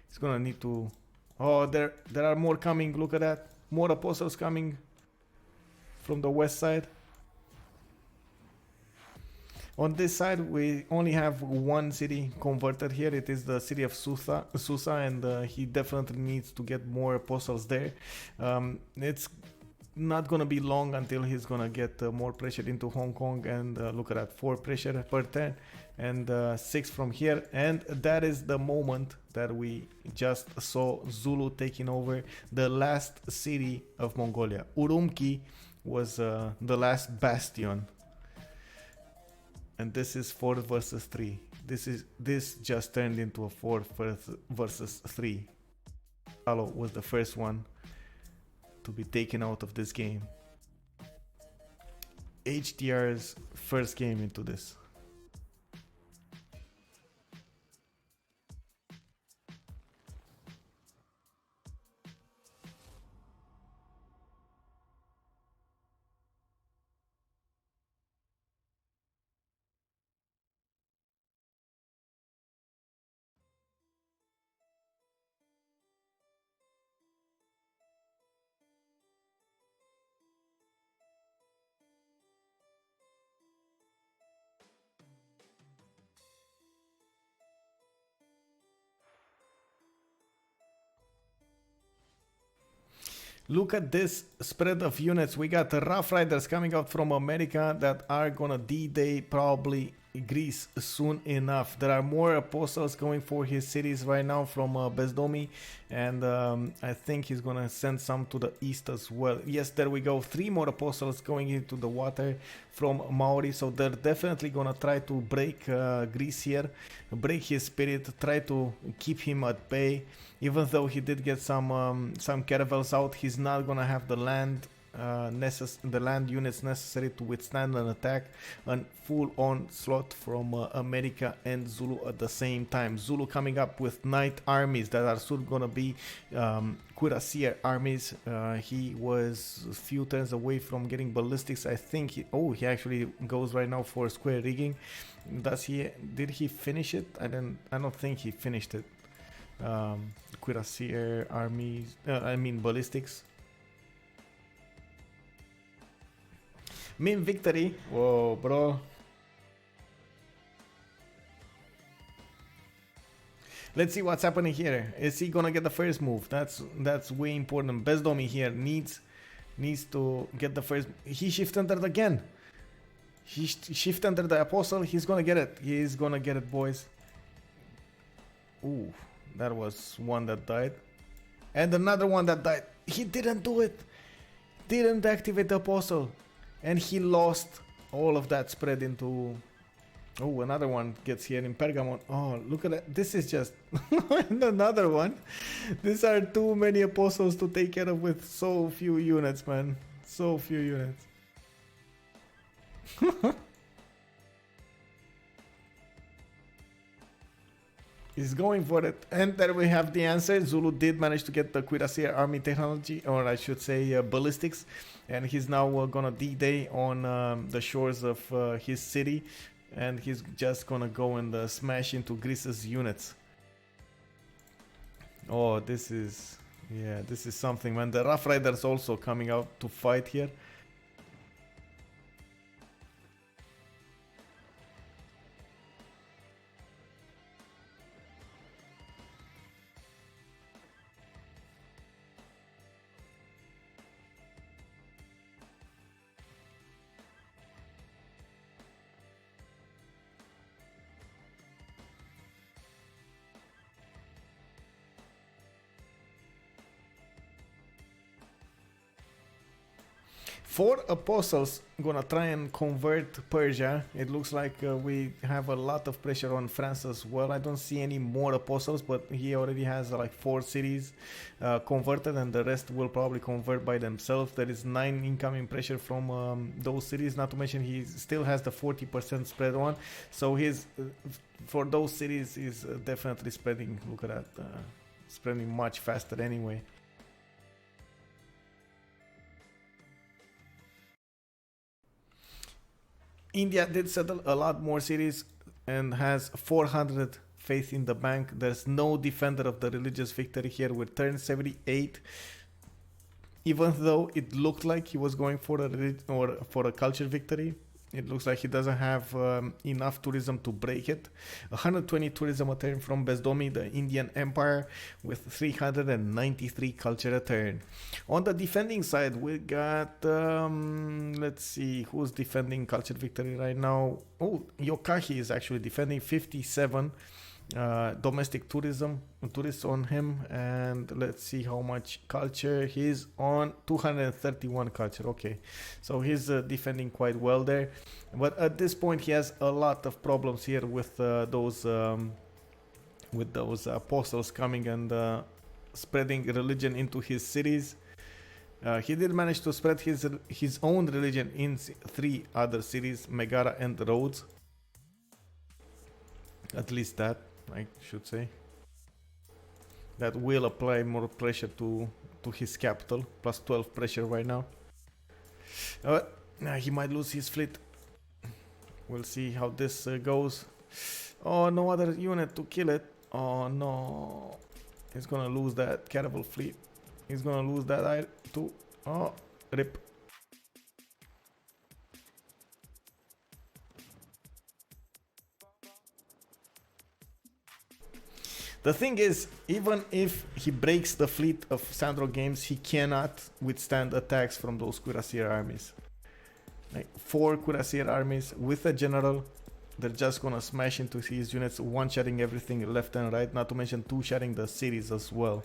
S1: He's gonna need to... Oh, there are more coming. Look at that. More apostles coming from the west side. On this side, we only have one city converted here. It is the city of Susa, and he definitely needs to get more apostles there. It's not gonna be long until he's gonna get more pressure into Hong Kong. And look at that, 4 pressure per turn, and 6 from here. And that is the moment that we just saw Zulu taking over the last city of Mongolia. Urumqi was the last bastion. And this is 4 versus 3. This just turned into a 4 versus 3. Alo was the first one to be taken out of this game. HDR's first game into this. Look at this spread of units. We got the Rough Riders coming out from America that are gonna D-Day probably Greece soon enough. There are more apostles going for his cities right now from Bezdomi, and I think he's gonna send some to the east as well. Yes, there we go. 3 more apostles going into the water from Maori, so they're definitely gonna try to break Greece here, break his spirit, try to keep him at bay. Even though he did get some caravels out, he's not gonna have the land units necessary to withstand an attack, and full onslaught from America and Zulu at the same time. Zulu coming up with knight armies that are soon gonna be cuirassier armies. He was a few turns away from getting ballistics. I think he actually goes right now for square rigging. Did he finish it? I don't think he finished it. Cuirassier armies, ballistics. Mean victory. Whoa, bro. Let's see what's happening here. Is he gonna get the first move? That's way important. Bezdomi here needs to get the first. He shift entered again. He shift entered the apostle. He's gonna get it. He's gonna get it, boys. Ooh, that was one that died. And another one that died. He didn't do it. Didn't activate the apostle. And he lost all of that spread into... Oh, another one gets here in Pergamon. Oh, look at that. This is just... another one. These are too many apostles to take care of with so few units, man. So few units. He's going for it. And there we have the answer. Zulu did manage to get the Cuirassier army technology, or I should say ballistics. And he's now gonna D-Day on the shores of his city. And he's just gonna go and smash into Greece's units. Oh, this is something, man. The Rough Riders also coming out to fight here. Four apostles gonna try and convert Persia. It looks like we have a lot of pressure on France as well. I don't see any more apostles, but he already has like 4 cities converted, and the rest will probably convert by themselves. There is 9 incoming pressure from those cities. Not to mention he still has the 40% spread on, so his for those cities is definitely spreading. Look at that, spreading much faster anyway. India did settle a lot more cities and has 400 faith in the bank. There's no defender of the religious victory here with turn 78. Even though it looked like he was going for a culture victory, it looks like he doesn't have enough tourism to break it. 120 tourism a turn from Bezdomi, the Indian Empire, with 393 culture a turn. On the defending side, we got, let's see, who's defending culture victory right now? Oh, Yokahi is actually defending 57 domestic tourists on him, and let's see how much culture he's on. 231 culture. Okay, so he's defending quite well there, but at this point he has a lot of problems here with those apostles coming and spreading religion into his cities. He did manage to spread his own religion in 3 other cities, Megara and Rhodes. At least that, I should say. That will apply more pressure to his capital. Plus 12 pressure right now. He might lose his fleet. We'll see how this goes. Oh, no other unit to kill it. Oh no. He's gonna lose that caravel fleet. He's gonna lose that too. Oh, rip. The thing is, even if he breaks the fleet of Sandro Games, he cannot withstand attacks from those Cuirassier armies. Like 4 Cuirassier armies with a general, they're just gonna smash into his units, one-shotting everything left and right, not to mention 2-shotting the cities as well.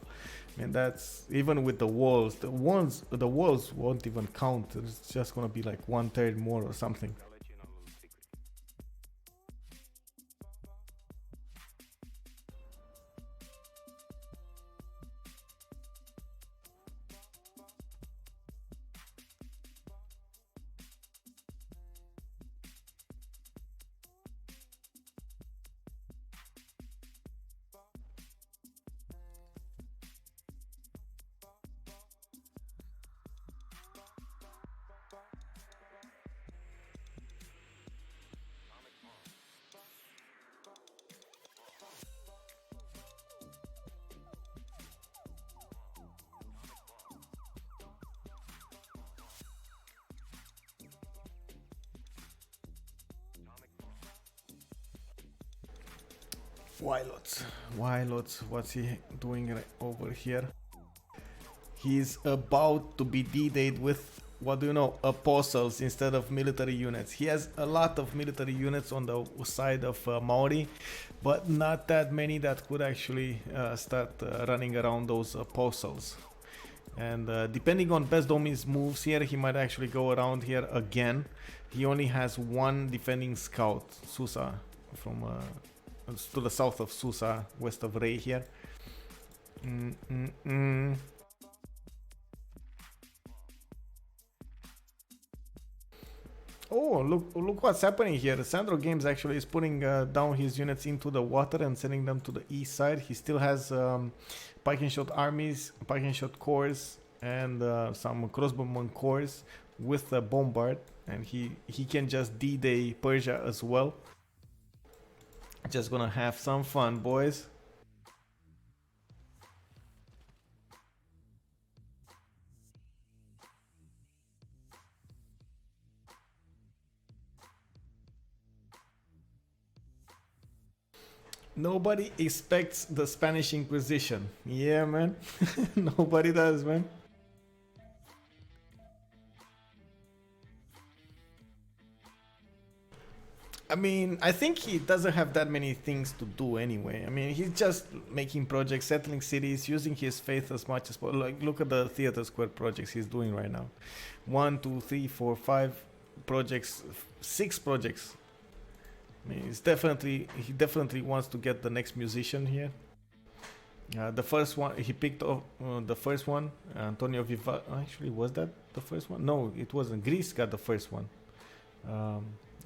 S1: I mean, that's even with the walls. The walls won't even count. It's just gonna be like 1/3 more or something. Wailots, what's he doing over here? He's about to be D-Dayed with, what do you know, apostles instead of military units. He has a lot of military units on the side of Maori, but not that many that could actually start running around those apostles. And depending on Bezdomi's moves here, he might actually go around here again. He only has 1 defending scout, Susa, from to the south of Susa, west of Ray here. Oh, look what's happening here. Sandro Games actually is putting down his units into the water and sending them to the east side. He still has pike and shot armies, pike and shot corps, and some crossbowman corps with the bombard, and he can just D-Day Persia as well. Just gonna have some fun, boys. Nobody expects the Spanish Inquisition. Yeah, man. Nobody does, man. I mean, I think he doesn't have that many things to do anyway. I mean, he's just making projects, settling cities, using his faith as much as possible. Like, look at the Theater Square projects he's doing right now. 1, 2, 3, 4, 5 projects, 6 projects. I mean, he definitely wants to get the next musician here. The first one he picked up, the first one, Antonio Viva. Actually, was that the first one? No, it wasn't. Greece got the first one.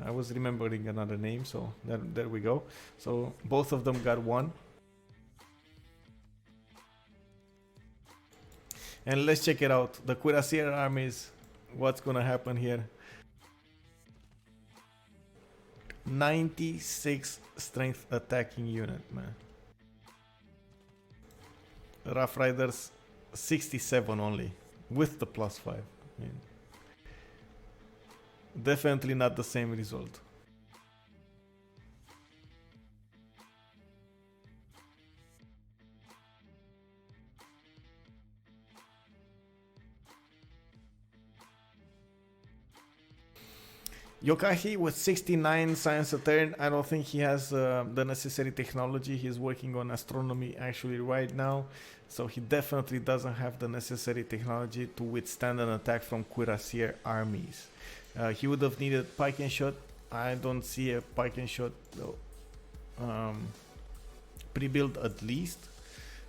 S1: I was remembering another name, so there we go. So both of them got one. And let's check it out. The Cuirassier armies. What's gonna happen here? 96 strength attacking unit, man. Rough Riders 67 only with the +5. I mean, definitely not the same result. Yokahi with 69 science a turn. I don't think he has the necessary technology. He's working on astronomy actually right now. So he definitely doesn't have the necessary technology to withstand an attack from Cuirassier armies. He would have needed pike and shot. I don't see a pike and shot pre-built at least.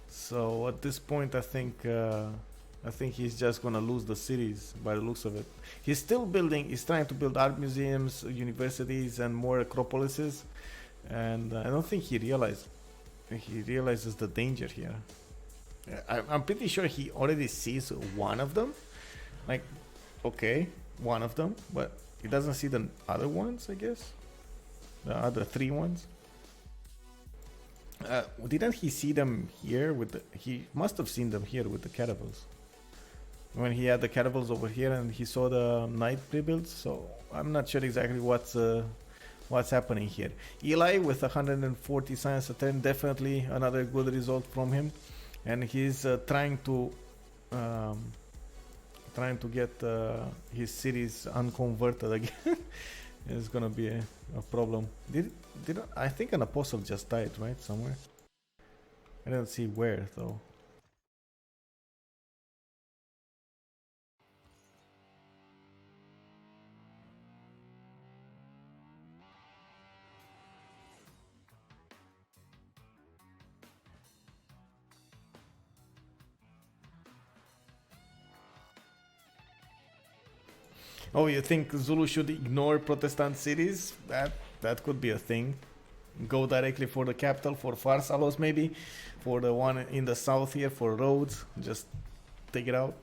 S1: So at this point, I think he's just gonna lose the cities by the looks of it. He's still building. He's trying to build art museums, universities, and more acropolises. And I don't think he realizes the danger here. I'm pretty sure he already sees one of them. Like, okay, one of them, but he doesn't see the other ones, I guess. The other 3 ones. Didn't he see them here with the... He must have seen them here with the caravels. When he had the caravels over here and he saw the knight pre-builds. So I'm not sure exactly what's happening here. Eli with 140 science a turn, definitely another good result from him. And he's trying to get his cities unconverted again. It's gonna be a problem. I think an apostle just died, right? Somewhere. I don't see where though. Oh, you think Zulu should ignore Protestant cities? That could be a thing. Go directly for the capital, for Farsalos maybe, for the one in the south here, for Rhodes. Just take it out.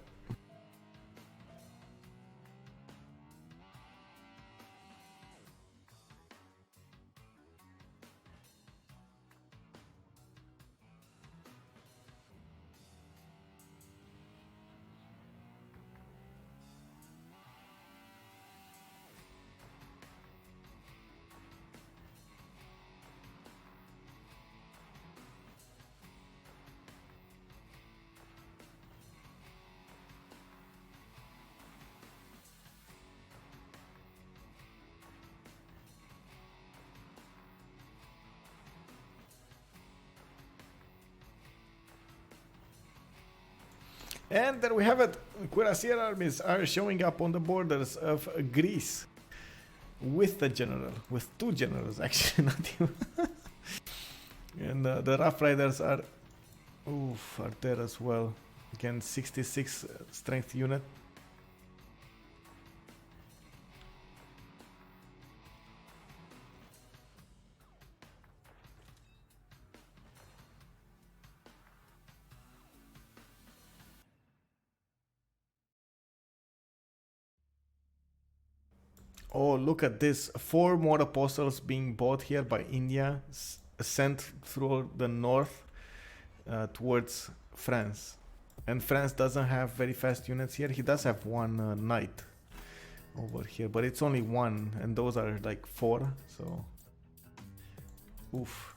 S1: And there we have it. Cuirassier armies are showing up on the borders of Greece with the general, with 2 generals actually, not even. And the Rough Riders are there as well. Again, 66 strength unit. Oh, look at this. 4 more apostles being bought here by India, sent through the north towards France. And France doesn't have very fast units here. He does have one knight over here, but it's only 1, and those are like 4, so... Oof.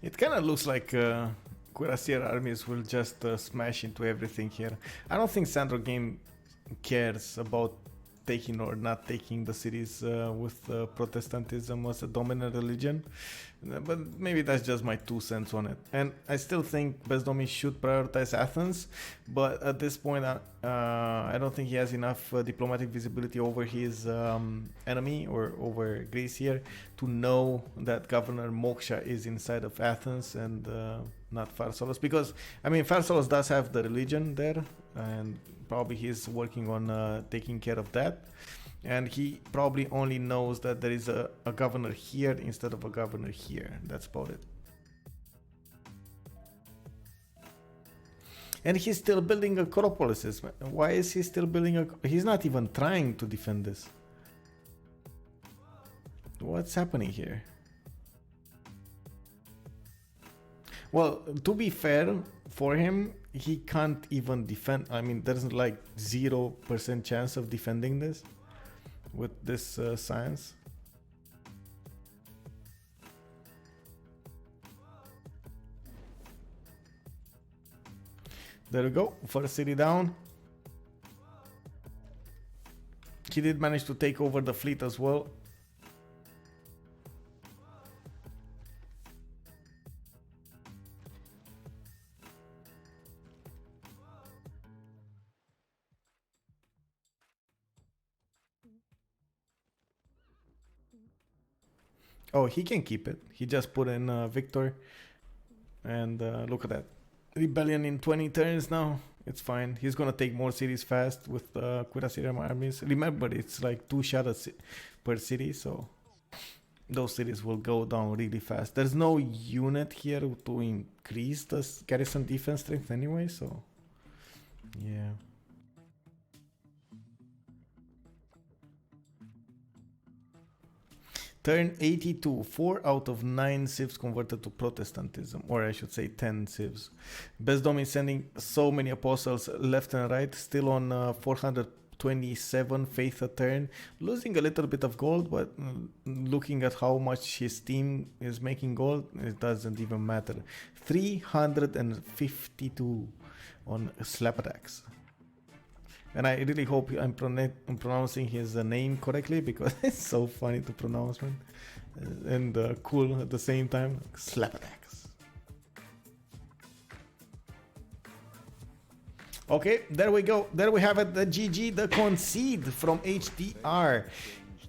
S1: It kind of looks like Cuirassier armies will just smash into everything here. I don't think Sandro Game cares about taking or not taking the cities with Protestantism as a dominant religion. But maybe that's just my 2 cents on it. And I still think Bezdomi should prioritize Athens, but at this point I don't think he has enough diplomatic visibility over his enemy or over Greece here to know that Governor Moksha is inside of Athens and not Pharsalos. Because, I mean, Pharsalos does have the religion there, and probably he's working on taking care of that. And he probably only knows that there is a governor here instead of a governor here. That's about it. And he's still building acropolises. Why is he still building he's not even trying to defend this. What's happening here? Well, to be fair, for him, he can't even defend. I mean, there's like 0% chance of defending this with this science. There we go, first city down. He did manage to take over the fleet as well. Oh, he can keep it. He just put in Victor. And look at that. Rebellion in 20 turns now. It's fine. He's gonna take more cities fast with Cuirassier armies. Remember, it's like 2 shadows per city, so those cities will go down really fast. There's no unit here to increase the garrison defense strength anyway, so yeah. Turn 82, 4 out of 9 civs converted to Protestantism, or I should say 10 civs. Bezdom is sending so many apostles left and right, still on 427 faith a turn, losing a little bit of gold, but looking at how much his team is making gold, it doesn't even matter. 352 on slap attacks. And I really hope I'm pronouncing his name correctly, because it's so funny to pronounce, man. And cool at the same time. Slap attacks. Okay, there we go. There we have it. The GG, the concede from HDR.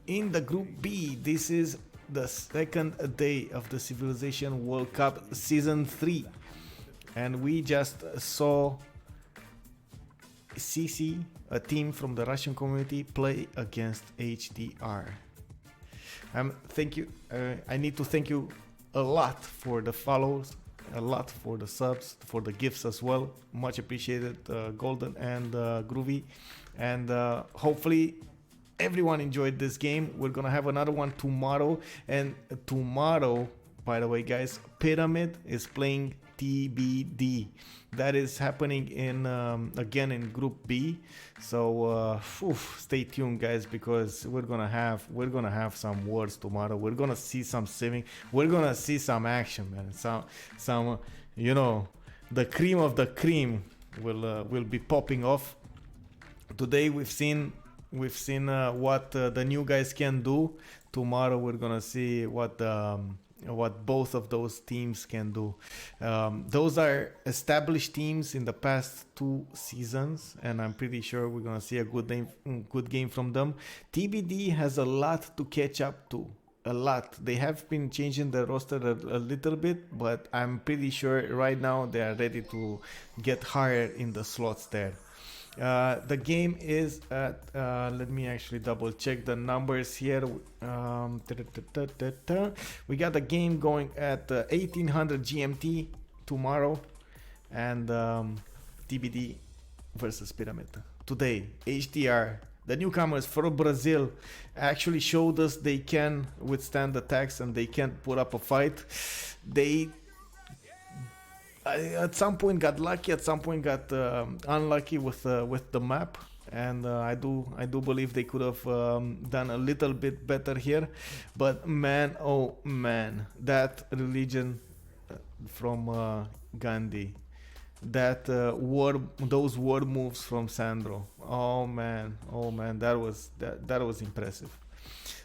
S1: In the Group B, this is the second day of the Civilization World Cup Season 3. And we just saw CC, a team from the Russian community, play against HDR. Thank you. I need to thank you a lot for the follows, a lot for the subs, for the gifts as well. Much appreciated, Golden and Groovy. And hopefully everyone enjoyed this game. We're gonna have another one tomorrow. And tomorrow, by the way, guys, Pyramid is playing TBD. That is happening in again in Group B. So stay tuned, guys, because we're gonna have some wars tomorrow. We're gonna see some civing. We're gonna see some action, man. Some the cream of the cream will be popping off Today we've seen what the new guys can do. Tomorrow we're gonna see what both of those teams can do. Those are established teams in the past 2 seasons, and I'm pretty sure we're gonna see a good game from them. TBD has a lot to catch up to. A lot. They have been changing the roster a little bit, but I'm pretty sure right now they are ready to get higher in the slots there. The game is at, let me actually double check the numbers here. We got the game going at 1800 GMT tomorrow, and TBD versus Pyramid. Today, HDR, the newcomers from Brazil, actually showed us they can withstand attacks and they can put up a fight. They at some point got lucky, at some point got unlucky with the map, and I do believe they could have done a little bit better here. But man, oh man, that religion from Gandhi, that those word moves from Sandro, oh man, that was impressive.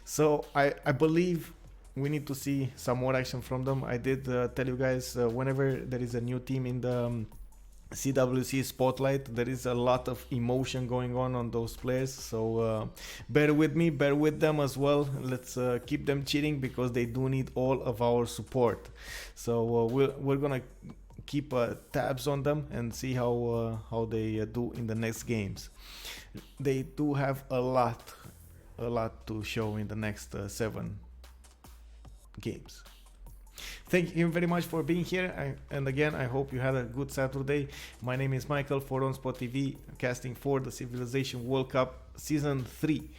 S1: So I believe we need to see some more action from them. I did tell you guys, whenever there is a new team in the CWC spotlight, there is a lot of emotion going on those players. So bear with me, bear with them as well. Let's keep them cheering, because they do need all of our support. So we're gonna keep tabs on them and see how they do in the next games. They do have a lot to show in the next 7 games. Thank you very much for being here, and again, I hope you had a good Saturday. My name is Michael for On Spot TV, casting for the Civilization World Cup Season 3.